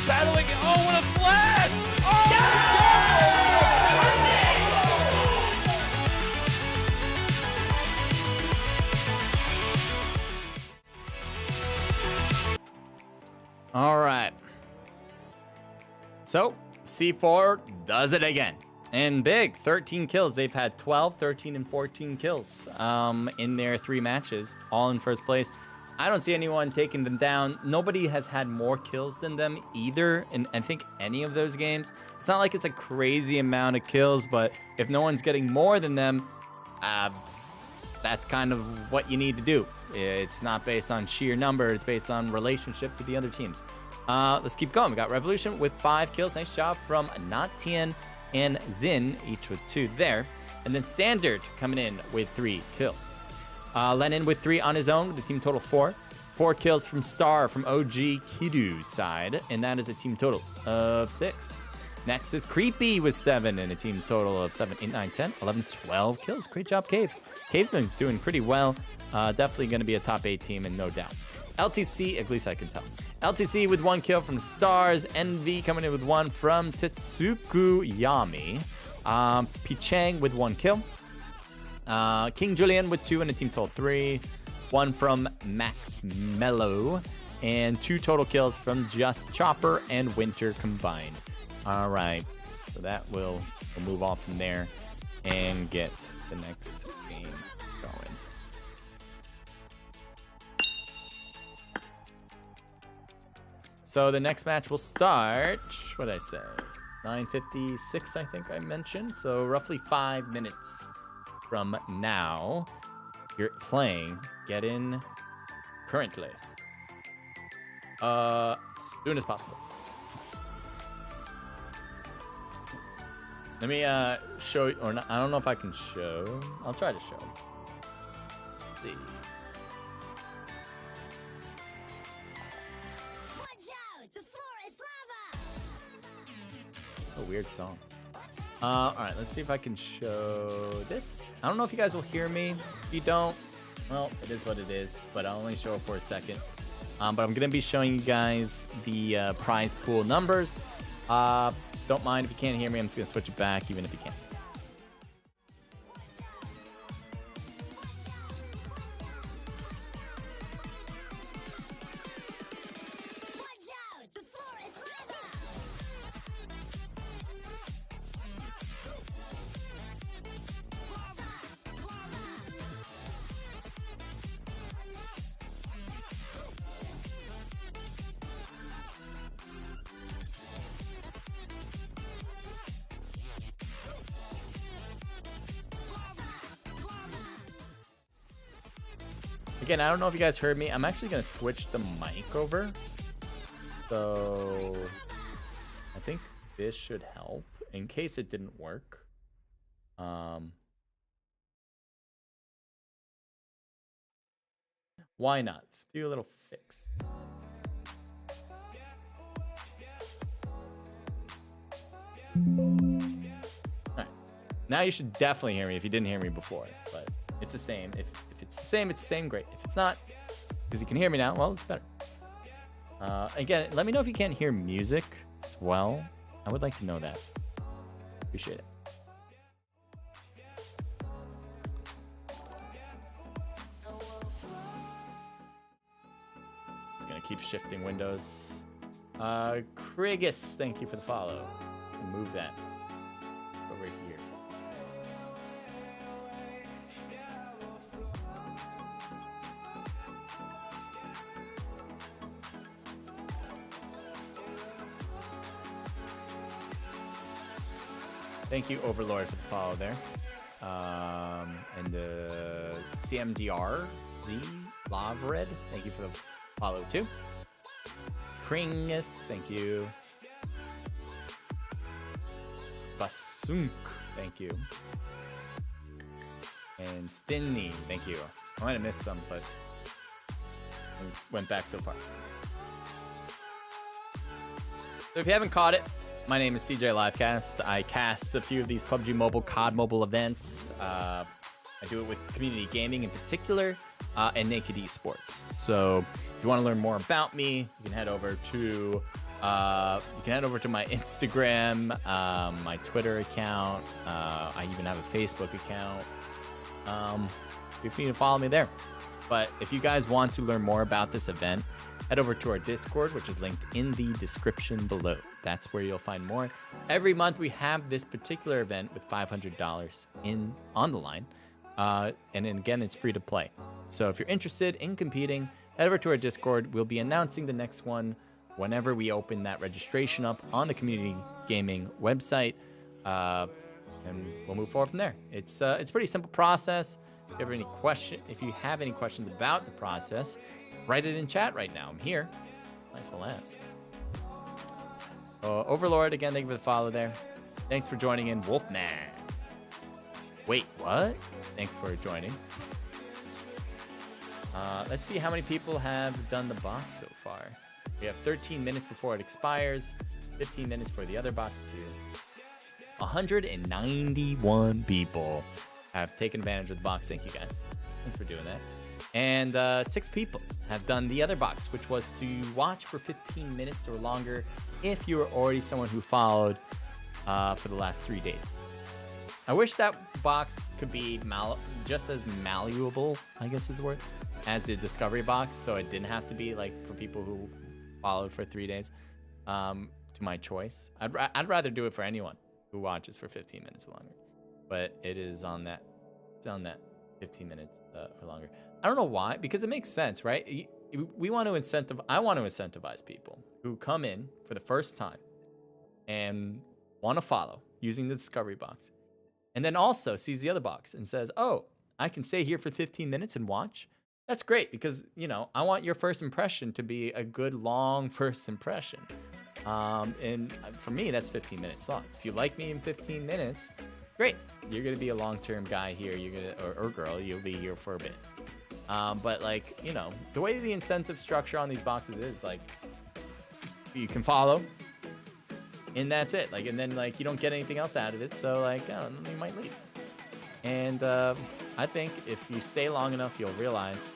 Battling, oh, what a flash! Oh, yeah! All right. So, C4 does it again. And big, 13 kills. They've had 12, 13, and 14 kills in their 3 matches, all in first place. I don't see anyone taking them down. Nobody has had more kills than them either in, I think, any of those games. It's not like it's a crazy amount of kills, but if no one's getting more than them, that's kind of what you need to do. It's not based on sheer number. It's based on relationship to the other teams. Let's keep going. We got Revolution with 5 kills. Nice job from Natian and Zin, each with 2 there. And then Standard coming in with 3 kills. Lennon with 3 on his own with a team total 4. 4 kills from Star from OG Kidu's side, and that is a team total of 6. Next is Creepy with 7 and a team total of 7, 8, 9, 10, 11, 12 kills. Great job, Cave. Cave's been doing pretty well. Definitely going to be a top 8 team, and no doubt. LTC, at least I can tell. LTC with 1 kill from Stars. Envy coming in with 1 from Tetsuku Yami. Pichang with 1 kill. King Julian with 2 and a team total 3. 1 from Max Mello. And 2 total kills from Just Chopper and Winter combined. All right. So that we'll move on from there and get the next game going. So the next match will start, what did I say? 9:56, I think I mentioned. So roughly 5 minutes from now. You're playing. Get in currently. Soon as possible. Let me show you, or not, I don't know if I can show. I'll try to show. Let's see. Watch out! The floor is lava! A weird song. All right, let's see if I can show this. I don't know if you guys will hear me. If you don't, well, it is what it is, but I'll only show it for a second. But I'm gonna be showing you guys the prize pool numbers. Don't mind if you can't hear me. I'm just gonna switch it back, even if you can't. Watch out! The floor is lava! Again, I don't know if you guys heard me. I'm actually gonna switch the mic over. So I think this should help in case it didn't work. Why not? Do a little fix. Alright. Now you should definitely hear me if you didn't hear me before, but it's the same. If it's the same, it's the same, great. If it's not, because you can hear me now, well, it's better. Again, let me know if you can't hear music as well. I would like to know that. Appreciate it. It's gonna keep shifting windows. Krigus, thank you for the follow. Move that over here. Thank you, Overlord, for the follow there. And the CMDR Z Lavred, thank you for the follow too. Kringus, thank you. Basunk, thank you. And Stinny, thank you. I might have missed some, but I went back so far. So if you haven't caught it, my name is CJ Livecast. I cast a few of these PUBG Mobile, COD Mobile events. I do it with community gaming in particular, and NKD eSports. So if you want to learn more about me, you can head over to my Instagram, my Twitter account. I even have a Facebook account. You can follow me there. But if you guys want to learn more about this event, head over to our Discord, which is linked in the description below. That's where you'll find more. Every month we have this particular event with $500 on the line. And then again, it's free to play. So if you're interested in competing, head over to our Discord. We'll be announcing the next one whenever we open that registration up on the community gaming website. And we'll move forward from there. It's a pretty simple process. If you have any questions about the process, write it in chat right now. I'm here. Might as well ask. Overlord, again, thank you for the follow there. Thanks for joining in, Wolfman. Wait, what? Thanks for joining. Let's see how many people have done the box so far. We have 13 minutes before it expires. 15 minutes for the other box too. 191 people have taken advantage of the box. Thank you guys. Thanks for doing that. And 6 people have done the other box, which was to watch for 15 minutes or longer if you were already someone who followed for the last 3 days. I wish that box could be just as malleable, I guess is the word, as the discovery box, so it didn't have to be like for people who followed for 3 days. To my choice, I'd rather do it for anyone who watches for 15 minutes or longer, but it is on that. It's on that 15 minutes or longer. I don't know why, because it makes sense, right? We want to I want to incentivize people who come in for the first time and want to follow using the discovery box, and then also sees the other box and says, "Oh, I can stay here for 15 minutes and watch." That's great because, you know, I want your first impression to be a good long first impression. And for me, that's 15 minutes long. If you like me in 15 minutes, great. You're going to be a long-term guy here. You're going to, or girl, you'll be here for a bit. But like, you know, the way the incentive structure on these boxes is like, you can follow and that's it. Like, and then like, you don't get anything else out of it. So like, you might leave. And, I think if you stay long enough, you'll realize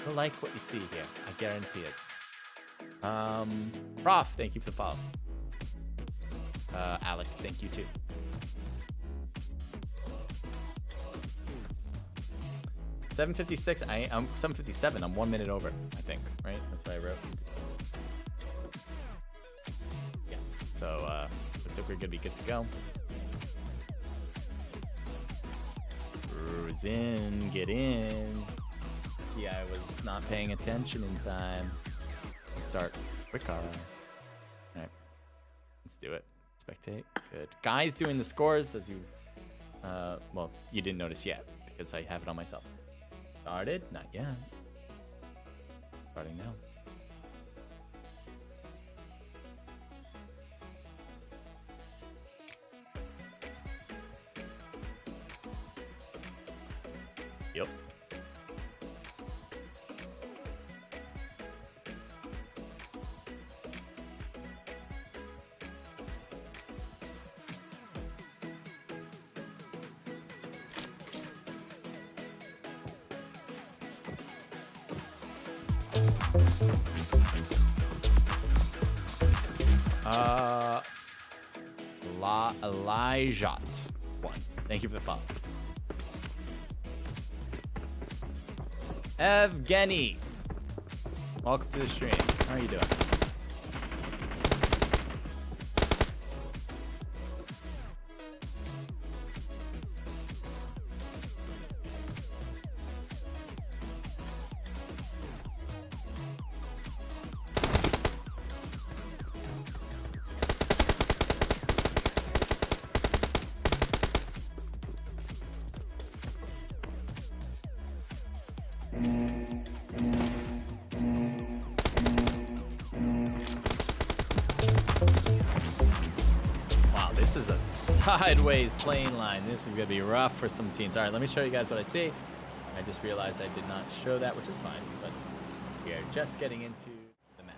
you'll like what you see here. I guarantee it. Prof, thank you for the follow. Alex, thank you too. $7:56. I'm 7:57. I'm 1 minute over, I think. Right? That's what I wrote. Yeah. So looks like we're gonna be good to go. Cruise in, get in. Yeah, I was not paying attention in time. Start quick, all right. Let's do it. Spectate. Good. Guy's doing the scores as you. Well, you didn't notice yet because I have it on myself. Started? Not yet. Starting now. Yep. Elijah. One. Thank you for the follow. Evgeny. Welcome to the stream. How are you doing? Sideways plane line. This is gonna be rough for some teams. All right, let me show you guys what I see. I just realized I did not show that, which is fine, but we are just getting into the map.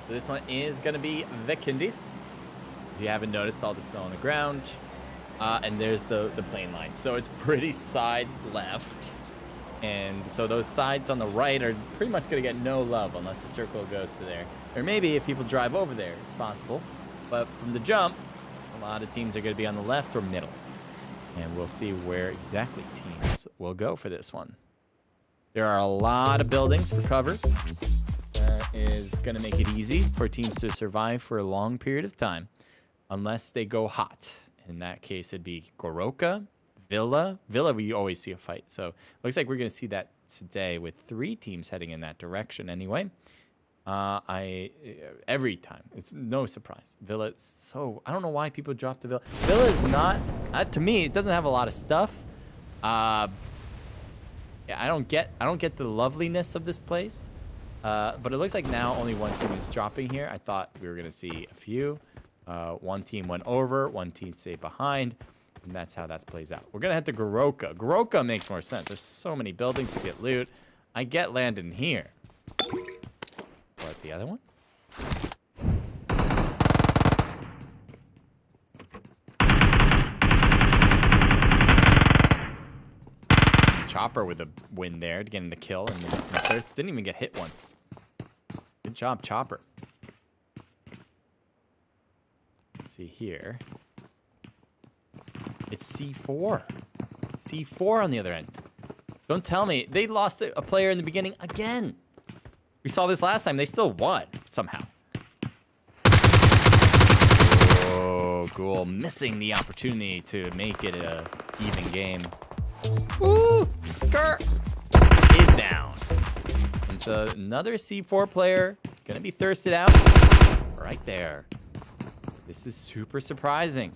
So this one is gonna be Vikindi. If you haven't noticed, all the snow on the ground, and there's the plane line. So it's pretty side left, and so those sides on the right are pretty much gonna get no love unless the circle goes to there. Or maybe if people drive over there, it's possible. But from the jump, a lot of teams are going to be on the left or middle. And we'll see where exactly teams will go for this one. There are a lot of buildings for cover. That is going to make it easy for teams to survive for a long period of time. Unless they go hot. In that case, it'd be Goroka, Villa. Villa, we always see a fight. So it looks like we're going to see that today with 3 teams heading in that direction anyway. Every time, it's no surprise. Villa is so, I don't know why people drop the Villa. Villa is not, to me, it doesn't have a lot of stuff. Yeah, I don't get the loveliness of this place. But it looks like now only one team is dropping here. I thought we were going to see a few. One team went over, one team stayed behind, and that's how that plays out. We're going to head to Goroka. Goroka makes more sense. There's so many buildings to get loot. I get landing here. What, the other one? Chopper with a win there, getting the kill, and the first didn't even get hit once. Good job, Chopper. Let's see here. It's C4. C4 on the other end. Don't tell me they lost a player in the beginning again. We saw this last time. They still won somehow. Oh, Ghoul missing the opportunity to make it a even game. Ooh, skirt is down. And so another C4 player gonna be thirsted out right there. This is super surprising.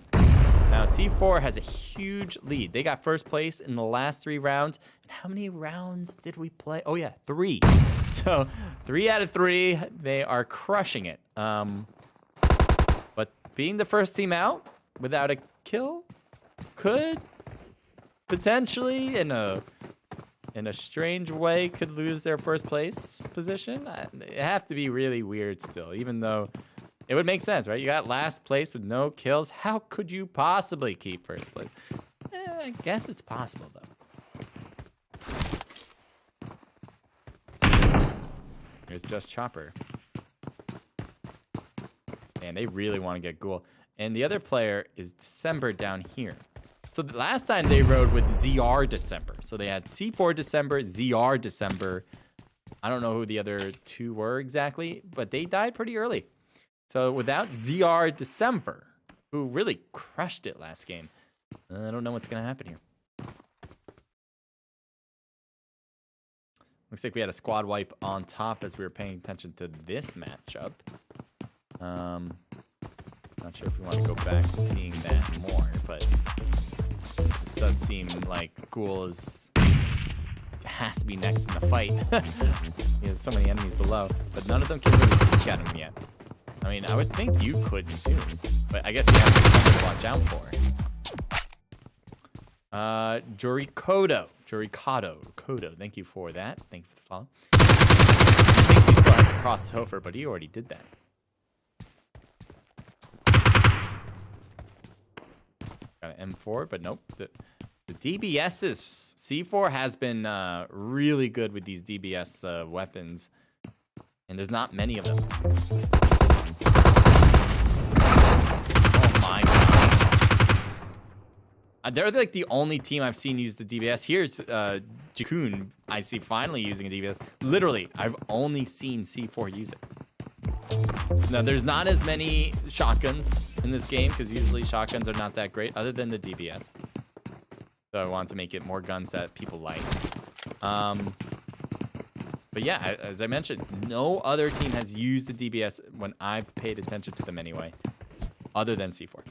Now C4 has a huge lead. They got first place in the last 3 rounds. And how many rounds did we play? Oh yeah, 3. So 3 out of 3, they are crushing it. But being the first team out without a kill could potentially, in a strange way, could lose their first place position. It have to be really weird still, even though it would make sense, right? You got last place with no kills. How could you possibly keep first place? I guess it's possible, though. Here's just Chopper. And they really want to get Ghoul. And the other player is December down here. So the last time they rode with ZR December. So they had C4 December, ZR December. I don't know who the other 2 were exactly, but they died pretty early. So without ZR December, who really crushed it last game, I don't know what's going to happen here. Looks like we had a squad wipe on top as we were paying attention to this matchup. Not sure if we want to go back to seeing that more, but this does seem like Ghoul has to be next in the fight. He has so many enemies below, but none of them can really reach at him yet. I mean, I would think you could soon, but I guess you have something to watch out for. Kodo, thank you for that. Thank you for the follow. He thinks he still has a crossover, but he already did that. Got an M4, but nope. The DBSs, C4 has been really good with these DBS weapons, and there's not many of them. Oh my god. They're like the only team I've seen use the DBS. Here's Jakun. I see finally using a DBS. Literally, I've only seen C4 use it. Now, there's not as many shotguns in this game because usually shotguns are not that great other than the DBS. So I wanted to make it more guns that people like. But yeah, as I mentioned, no other team has used the DBS when I've paid attention to them anyway, other than C4.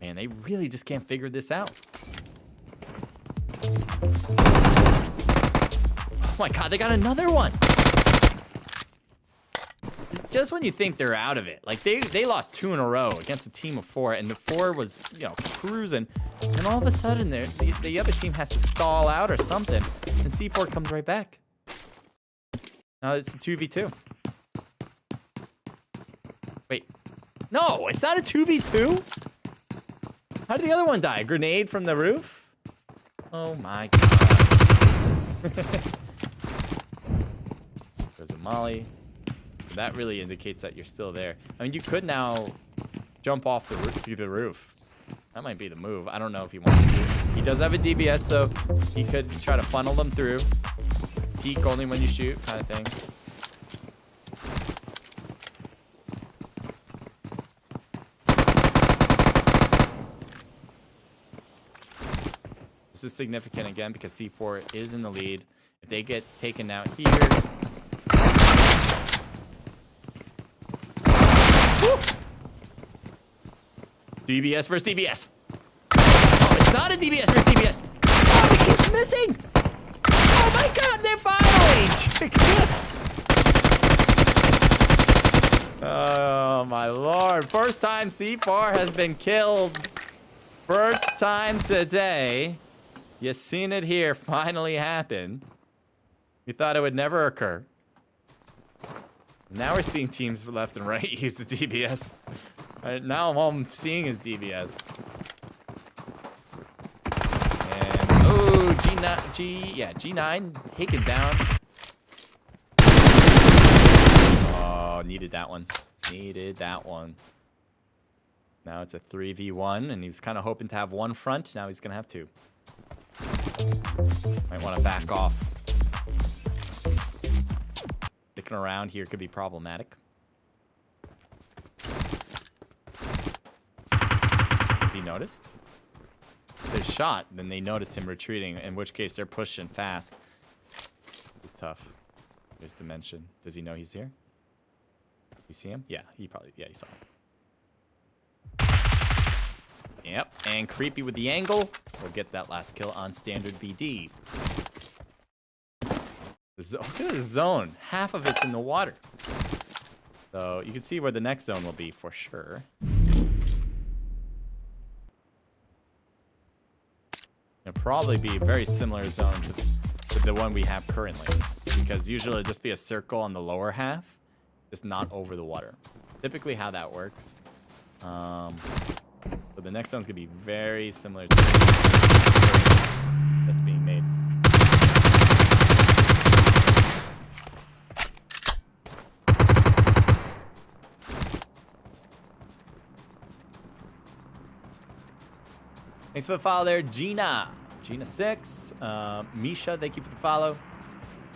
Man, they really just can't figure this out. Oh my god, they got another one. Just when you think they're out of it. Like, they lost 2 in a row against a team of 4, and the 4 was, you know, cruising. And all of a sudden, the other team has to stall out or something, and C4 comes right back. Now it's a 2v2. Wait. No, it's not a 2v2? How did the other one die? A grenade from the roof? Oh my god. There's a molly. That really indicates that you're still there. I mean, you could now jump off the roof through the roof. That might be the move. I don't know if he wants to. He does have a DBS, so he could try to funnel them through. Peek only when you shoot, kind of thing. This is significant again because C4 is in the lead. If they get taken out here, Woo. DBS versus DBS. Oh, it's not a DBS versus DBS. Oh, he keeps missing. Oh my God, they're finally. Oh my Lord. First time C4 has been killed. First time today. You seen it here finally happen. You thought it would never occur. Now we're seeing teams left and right use the DBS. Now all I'm seeing is DBS. And oh, G9 taken down. Oh, needed that one. Needed that one. Now it's a 3v1, and he was kind of hoping to have one front. Now he's gonna have two. Might want to back off. Sticking around here could be problematic. Has he noticed? If they're shot, then they notice him retreating, in which case they're pushing fast. It's tough. There's Dimension. Does he know he's here? You see him? Yeah, he saw him. Yep, and Creepy with the angle. We'll get that last kill on standard BD. Look at the zone. Half of it's in the water. So you can see where the next zone will be for sure. It'll probably be a very similar zone to the one we have currently. Because usually it'll just be a circle on the lower half. Just not over the water. Typically how that works. So the next one's gonna be very similar to that's being made. Thanks for the follow there, Gina. Gina6. Misha, thank you for the follow.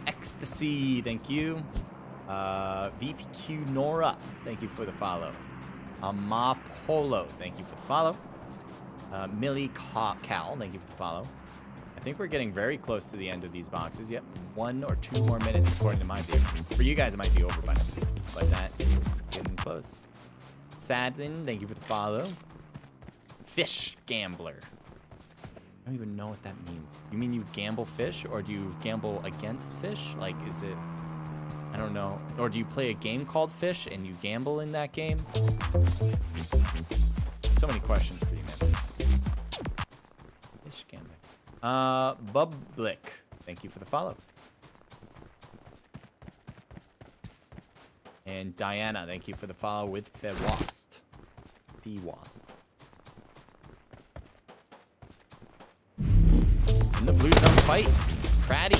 Ecstasy, thank you. VPQ Nora, thank you for the follow. Polo, thank you for the follow. Millie Cal, thank you for the follow. I think we're getting very close to the end of these boxes. Yep, 1 or 2 more minutes according to my view. For you guys, it might be over by now, but that is getting close. Sadin, thank you for the follow. Fish Gambler. I don't even know what that means. You mean you gamble fish, or do you gamble against fish? Like, is it... I don't know. Or do you play a game called Fish and you gamble in that game? So many questions for you, man. Fish gambling. Bublick, thank you for the follow. And Diana, thank you for the follow with Fewast. Fewast. In the blue zone fights. Craddy.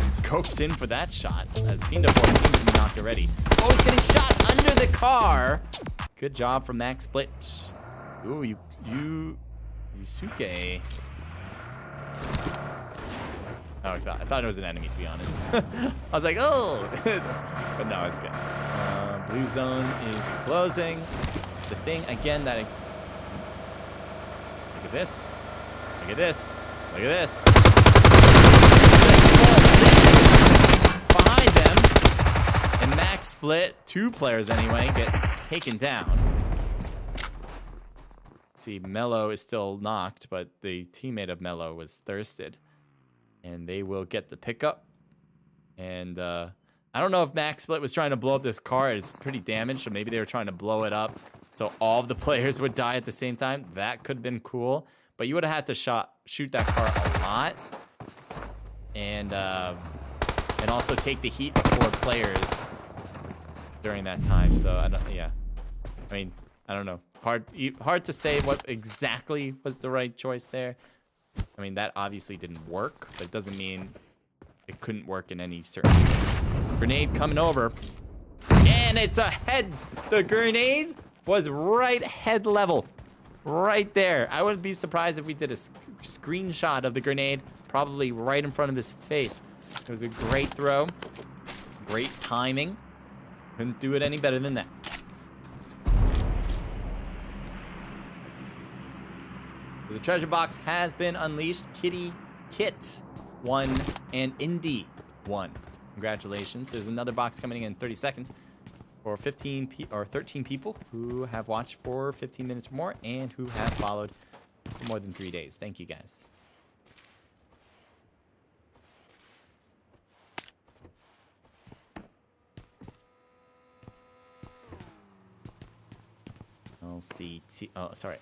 Scopes in for that shot as Pinda4 seems to be knocked already. Oh, he's getting shot under the car. Good job from Max Split. Ooh, Yusuke. Oh, I thought it was an enemy, to be honest. I was like, oh, but no, it's good. Blue zone is closing. The thing again that look at this. Look at this. Look at this. Behind them, and Max Split, 2 players anyway, get taken down. See, Mello is still knocked, but the teammate of Mello was thirsted. And they will get the pickup. And I don't know if Max Split was trying to blow up this car. It's pretty damaged, so maybe they were trying to blow it up so all of the players would die at the same time. That could have been cool. But you would have had to shoot that car a lot. And also take the heat of 4 players during that time. So, I mean, I don't know. Hard to say what exactly was the right choice there. I mean, that obviously didn't work, but it doesn't mean it couldn't work in any certain way. Grenade coming over. And it's a head. The grenade was right head level. Right there. I wouldn't be surprised if we did a screenshot of the grenade, probably right in front of his face. It was a great throw. Great timing. Couldn't do it any better than that. The treasure box has been unleashed. Kitty Kit 1 and Indy 1. Congratulations. There's another box coming in 30 seconds. for 13 people who have watched for 15 minutes or more and who have followed for more than 3 days. Thank you guys.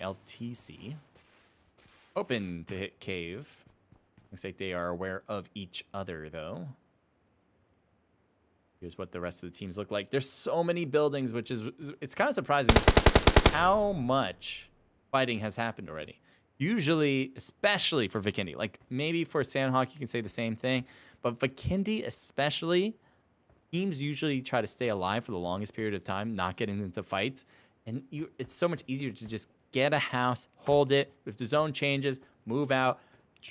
LTC. Open to hit cave. Looks like they are aware of each other, though. Here's what the rest of the teams look like. There's so many buildings, it's kind of surprising how much fighting has happened already. Usually, especially for Vikendi, like maybe for Sandhawk, you can say the same thing, but Vikendi especially, teams usually try to stay alive for the longest period of time, not getting into fights. And it's so much easier to just get a house, hold it. If the zone changes, move out.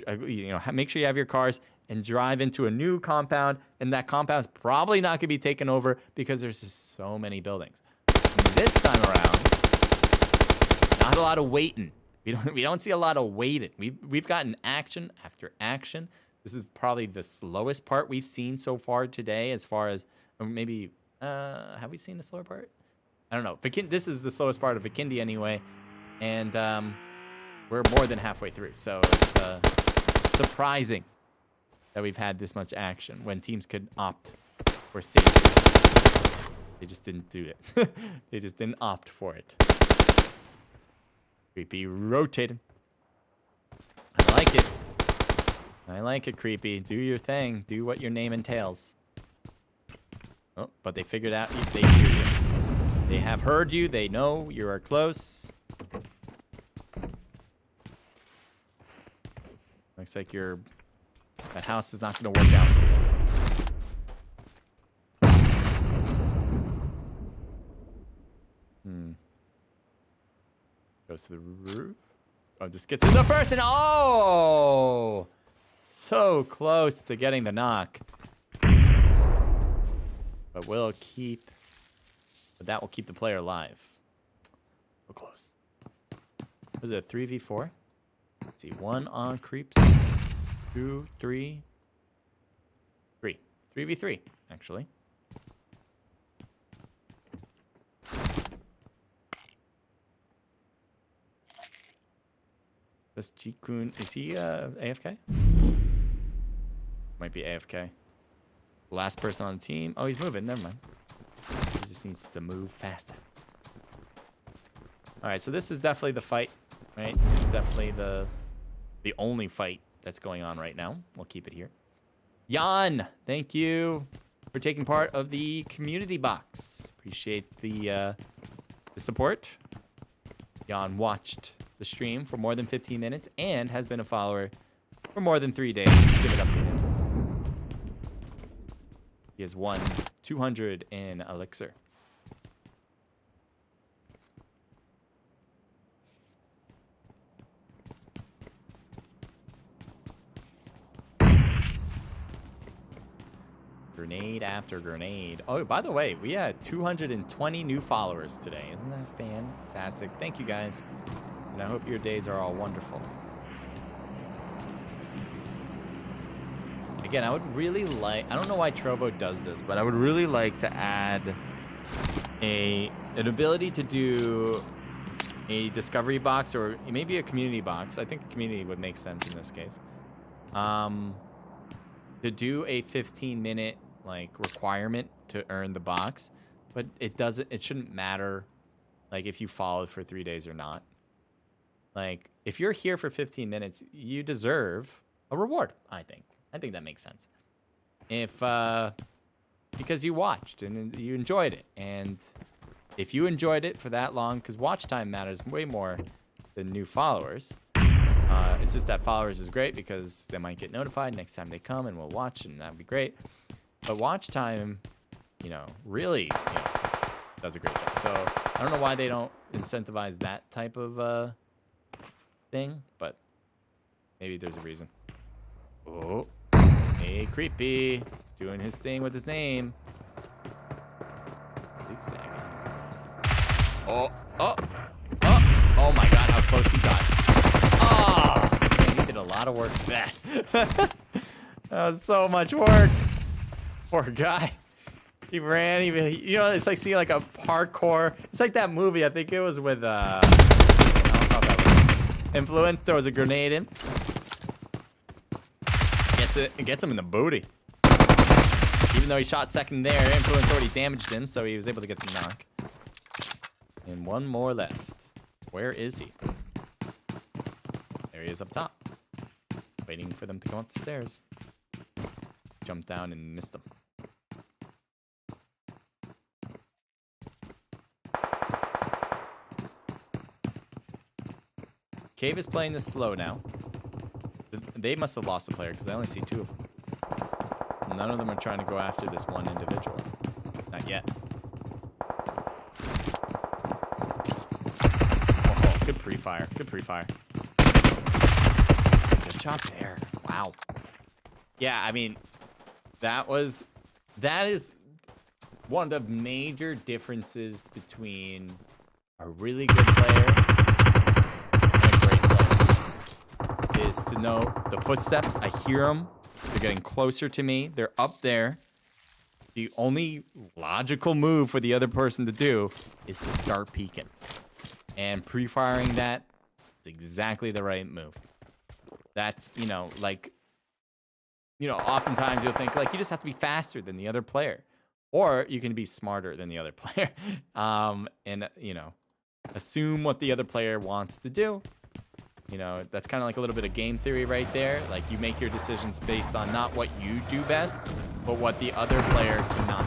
Make sure you have your cars and drive into a new compound. And that compound is probably not going to be taken over because there's just so many buildings. This time around, not a lot of waiting. We don't see a lot of waiting. We've gotten action after action. This is probably the slowest part we've seen so far today, as far as maybe have we seen the slower part? I don't know. This is the slowest part of Vikendi anyway, and we're more than halfway through. So it's surprising that we've had this much action when teams could opt for safety. They just didn't do it. They just didn't opt for it. Creepy rotating. I like it. I like it, Creepy. Do your thing. Do what your name entails. Oh, but they figured out. They hear you. They have heard you. They know you are close. Looks like that house is not going to work out for you. Goes to the roof. Oh, just gets in the first and oh! So close to getting the knock. But that will keep the player alive. So close. Was it a 3v4? Let's see. 1 on creeps. 2, 3. 3. 3v3, actually. This Ji-kun, is he AFK? Might be AFK. Last person on the team. Oh, he's moving. Never mind. He just needs to move faster. All right, so this is definitely the fight, right? This is definitely the only fight that's going on right now. We'll keep it here. Jan, thank you for taking part of the community box. Appreciate the support. Jan watched the stream for more than 15 minutes and has been a follower for more than 3 days. Give it up to him. He has won 200 in Elixir. Grenade after grenade. Oh, by the way, we had 220 new followers today. Isn't that fantastic? Thank you, guys. And I hope your days are all wonderful. Again, I would really like, I don't know why Trovo does this, but I would really like to add an ability to do a discovery box or maybe a community box. I think a community would make sense in this case. To do a 15-minute requirement to earn the box, but it shouldn't matter if you followed for 3 days or not. If you're here for 15 minutes, you deserve a reward, I think. I think that makes sense. Because you watched and you enjoyed it. And if you enjoyed it for that long, because watch time matters way more than new followers. It's just that followers is great because they might get notified next time they come and we'll watch, and that'd be great. But watch time, really does a great job. So I don't know why they don't incentivize that type of thing, but maybe there's a reason. Oh, hey, Creepy, doing his thing with his name. Zigzagging. Oh my God, how close he got. Oh, man, he did a lot of work for that. That was so much work. Poor guy. He ran. You know, it's like seeing like a parkour. It's like that movie. I think it was with I don't know if that was Influence. Throws a grenade in. Gets him in the booty. Even though he shot second there, Influence already damaged him, so he was able to get the knock. And one more left. Where is he? There he is up top. Waiting for them to go up the stairs. Jumped down and missed them. Cave is playing this slow now. They must have lost a player because I only see 2 of them. None of them are trying to go after this one individual. Not yet. Oh, good pre-fire. Good pre-fire. Good job there. Wow. Yeah, I mean, that is one of the major differences between a really good player and a great player. Is to know the footsteps. I hear them. They're getting closer to me. They're up there. The only logical move for the other person to do is to start peeking. And pre-firing that is exactly the right move. That's, you know, like, you know, oftentimes you'll think, like, you just have to be faster than the other player. Or you can be smarter than the other player. And, you know, assume what the other player wants to do. You know, that's kind of like a little bit of game theory right there. Like, you make your decisions based on not what you do best, but what the other player cannot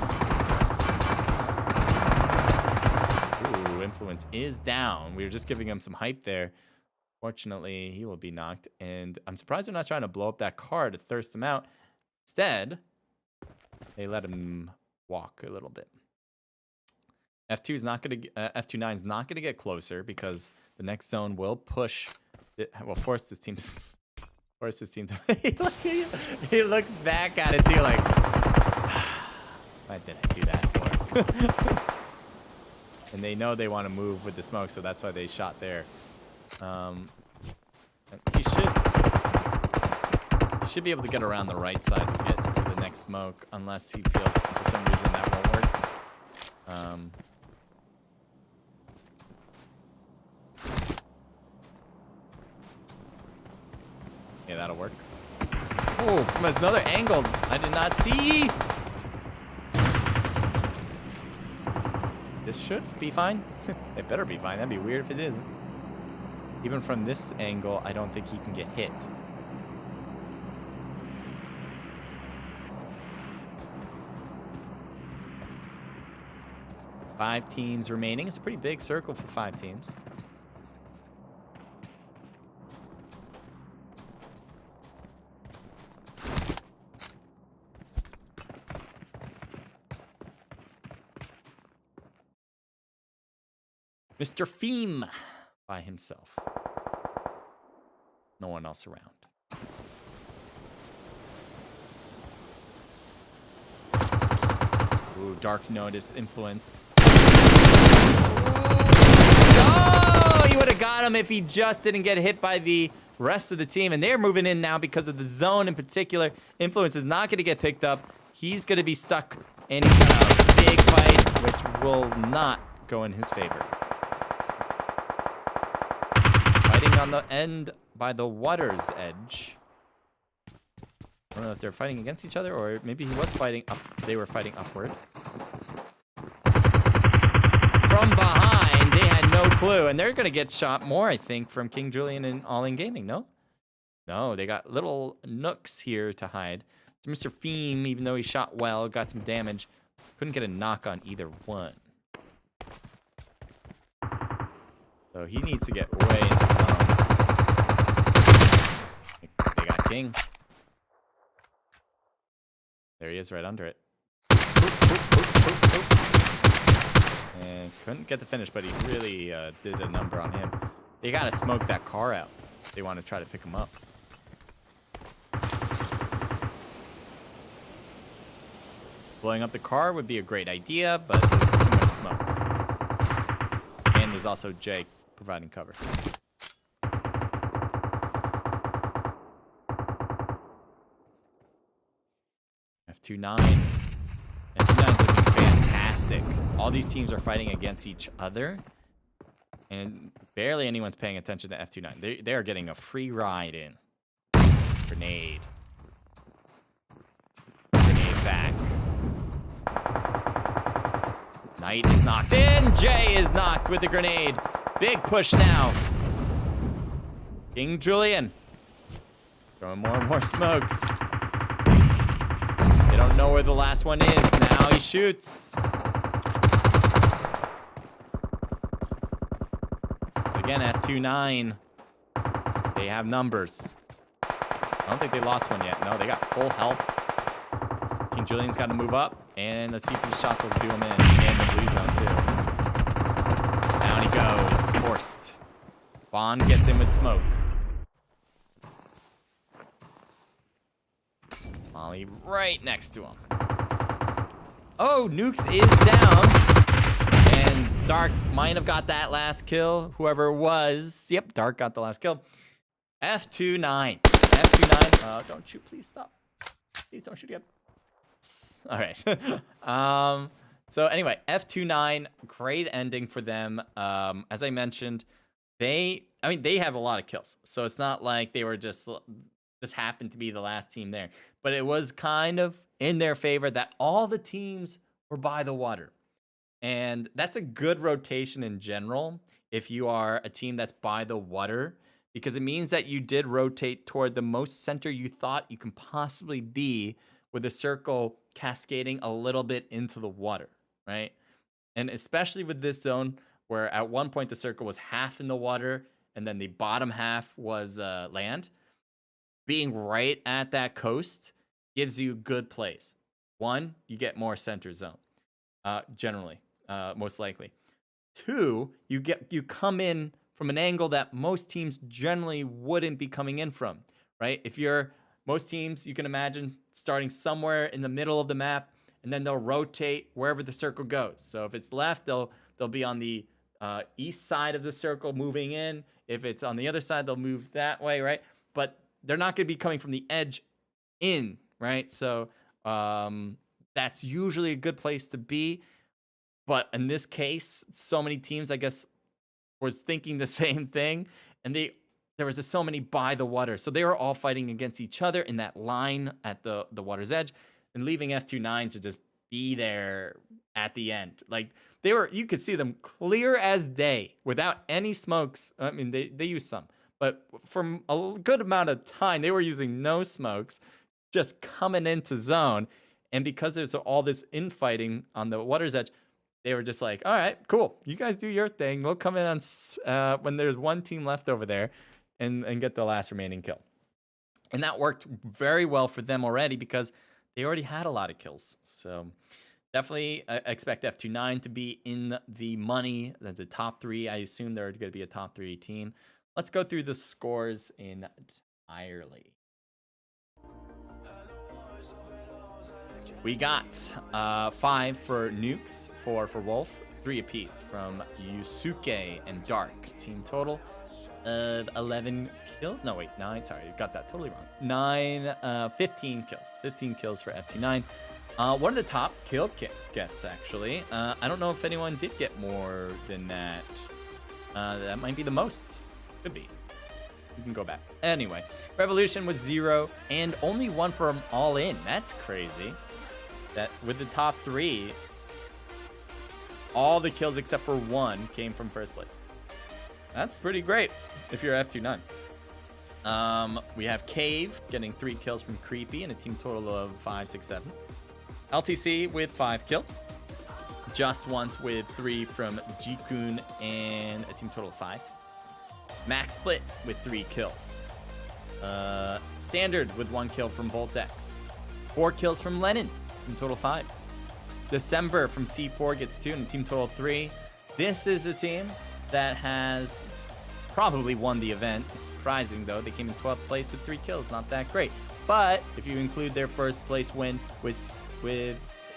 do. Ooh, Influence is down. We were just giving him some hype there. Fortunately, he will be knocked. And I'm surprised they're not trying to blow up that car to thirst him out. Instead, they let him walk a little bit. F2 is not going to F29 is not going to get closer because the next zone will push. Well, force his team to. He looks back at it too, like, what did I do that for? And they know they want to move with the smoke, so that's why they shot there. He should be able to get around the right side to get to the next smoke, unless he feels for some reason that won't work. Yeah, that'll work. Oh, from another angle I did not see. This should be fine. It better be fine. That'd be weird if it isn't. Even from this angle, I don't think he can get hit. Five teams remaining. It's a pretty big circle for 5 teams. Mr. Feem by himself. No one else around. Ooh, Dark Notice Influence. Oh, he would have got him if he just didn't get hit by the rest of the team. And they're moving in now because of the zone in particular. Influence is not going to get picked up. He's going to be stuck in a big fight, which will not go in his favor. Fighting on the end by the water's edge. I don't know if they're fighting against each other or maybe he was fighting up. They were fighting upward. From behind, they had no clue. And they're going to get shot more, I think, from King Julian and All In Gaming, no? No, they got little nooks here to hide. So Mr. Feem, even though he shot well, got some damage, couldn't get a knock on either one. So he needs to get way into the zone. They got King. There he is right under it. And couldn't get the finish, but he really did a number on him. They got to smoke that car out. They want to try to pick him up. Blowing up the car would be a great idea, but there's too much smoke. And there's also Jake providing cover. F29. F29's looking sick. All these teams are fighting against each other, and barely anyone's paying attention to F29. They are getting a free ride in. Grenade. Grenade back. Knight is knocked in. Jay is knocked with the grenade. Big push now. King Julian. Throwing more and more smokes. They don't know where the last one is. Now he shoots. Again, F29. They have numbers. I don't think they lost one yet. No, they got full health. King Julian's got to move up. And let's see if these shots will do him in. And the blue zone, too. Down he goes. Forced. Bond gets in with smoke. Molly right next to him. Oh, Nukes is down. And Dark might have got that last kill. Whoever it was. Yep, Dark got the last kill. F29. F29. Don't shoot. Please stop. Please don't shoot yet. All right. So anyway, F29, great ending for them. As I mentioned, they have a lot of kills. So it's not like they were just happened to be the last team there. But it was kind of in their favor that all the teams were by the water. And that's a good rotation in general if you are a team that's by the water, because it means that you did rotate toward the most center you thought you can possibly be, with the circle cascading a little bit into the water, right? And especially with this zone, where at one point the circle was half in the water and then the bottom half was land, being right at that coast gives you good plays. One, you get more center zone, generally, most likely. Two, you come in from an angle that most teams generally wouldn't be coming in from, right? Most teams, you can imagine starting somewhere in the middle of the map, and then they'll rotate wherever the circle goes. So if it's left, they'll be on the east side of the circle moving in. If it's on the other side, they'll move that way, right? But they're not going to be coming from the edge in, right? So that's usually a good place to be. But in this case, so many teams, I guess, was thinking the same thing, and there was just so many by the water. So they were all fighting against each other in that line at the water's edge, and leaving F29 to just be there at the end. Like, you could see them clear as day without any smokes. I mean, they used some, but for a good amount of time, they were using no smokes, just coming into zone. And because there's all this infighting on the water's edge, they were just like, all right, cool. You guys do your thing. We'll come in on when there's one team left over there and get the last remaining kill. And that worked very well for them already because they already had a lot of kills. So definitely expect F29 to be in the money. That's a top 3. I assume they're going to be a top 3 team. Let's go through the scores entirely. We got 5 for Nukes, 4 for Wolf, 3 apiece from Yusuke and Dark. Team total of 11 kills. No, wait, 9. Sorry, got that totally wrong. 15 kills. 15 kills for F29. One of the top kill gets, actually. I don't know if anyone did get more than that. That might be the most. Could be. You can go back. Anyway, Revolution was 0 and only 1 from All In. That's crazy. That with the top 3, all the kills except for 1 came from first place. That's pretty great if you're F29. We have Cave getting 3 kills from Creepy and a team total of 5, 6, 7. LTC with 5 kills. Just Once with 3 from Jikun and a team total of 5. Max Split with 3 kills. Standard with 1 kill from Voltex. 4 kills from Lennon. Team total 5. December from C4 gets 2 and team total 3. This is a team that has probably won the event. It's surprising though. They came in 12th place with 3 kills. Not that great. But if you include their first place win with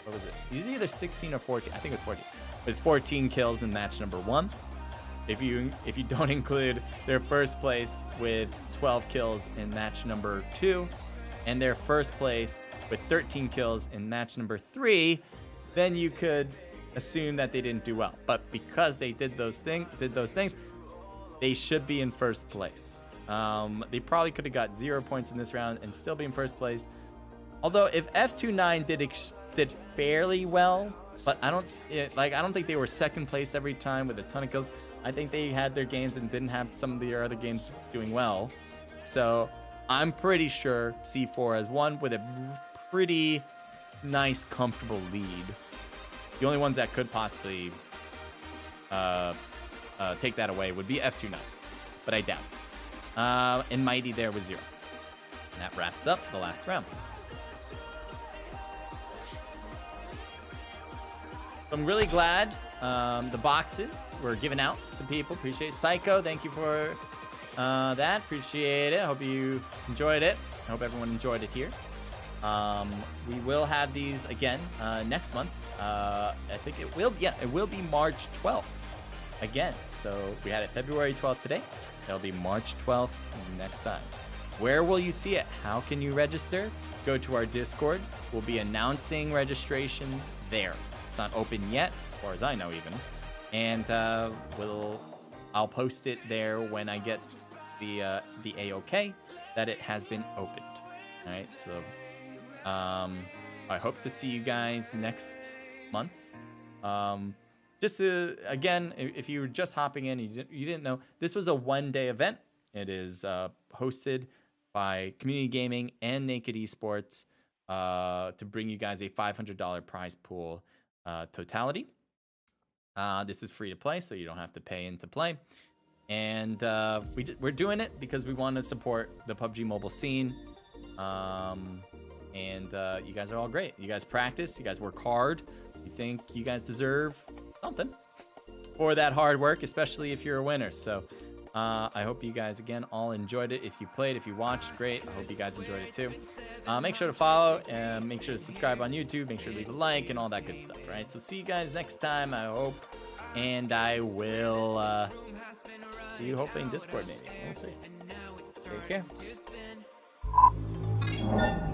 what was it? It's either 16 or 14. I think it was 14. With 14 kills in match number 1. If you don't include their first place with 12 kills in match number 2 and their first place with 13 kills in match number 3, then you could assume that they didn't do well. But because they did those things, they should be in first place. They probably could have got 0 points in this round and still be in first place. Although if F29 did fairly well, but I don't think they were second place every time with a ton of kills. I think they had their games and didn't have some of their other games doing well. So I'm pretty sure C4 has won with a pretty nice, comfortable lead. The only ones that could possibly take that away would be F29, but I doubt it. And Mighty there with 0. And that wraps up the last round. So I'm really glad the boxes were given out to people. Appreciate it. Psycho, thank you for that. Appreciate it. I hope you enjoyed it. I hope everyone enjoyed it here. We will have these again next month. I think it will be March 12th again. So we had it February 12th today. It'll be March 12th next time. Where will you see it? How can you register? Go to our Discord. We'll be announcing registration there. It's not open yet, as far as I know even. And I'll post it there when I get the AOK that it has been opened. All right, so I hope to see you guys next month. Just again, if you were just hopping in, you didn't know, this was a one-day event. It is hosted by Community Gaming and Naked Esports to bring you guys a $500 prize pool totality. This is free to play, so you don't have to pay in to play. And we're doing it because we want to support the PUBG mobile scene. And you guys are all great. You guys practice. You guys work hard. We think you guys deserve something for that hard work, especially if you're a winner. So I hope you guys, again, all enjoyed it. If you played, if you watched, great. I hope you guys enjoyed it too. Make sure to follow and make sure to subscribe on YouTube. Make sure to leave a like and all that good stuff, right? So see you guys next time, I hope. And I will see you hopefully in Discord maybe. We'll see. Take care.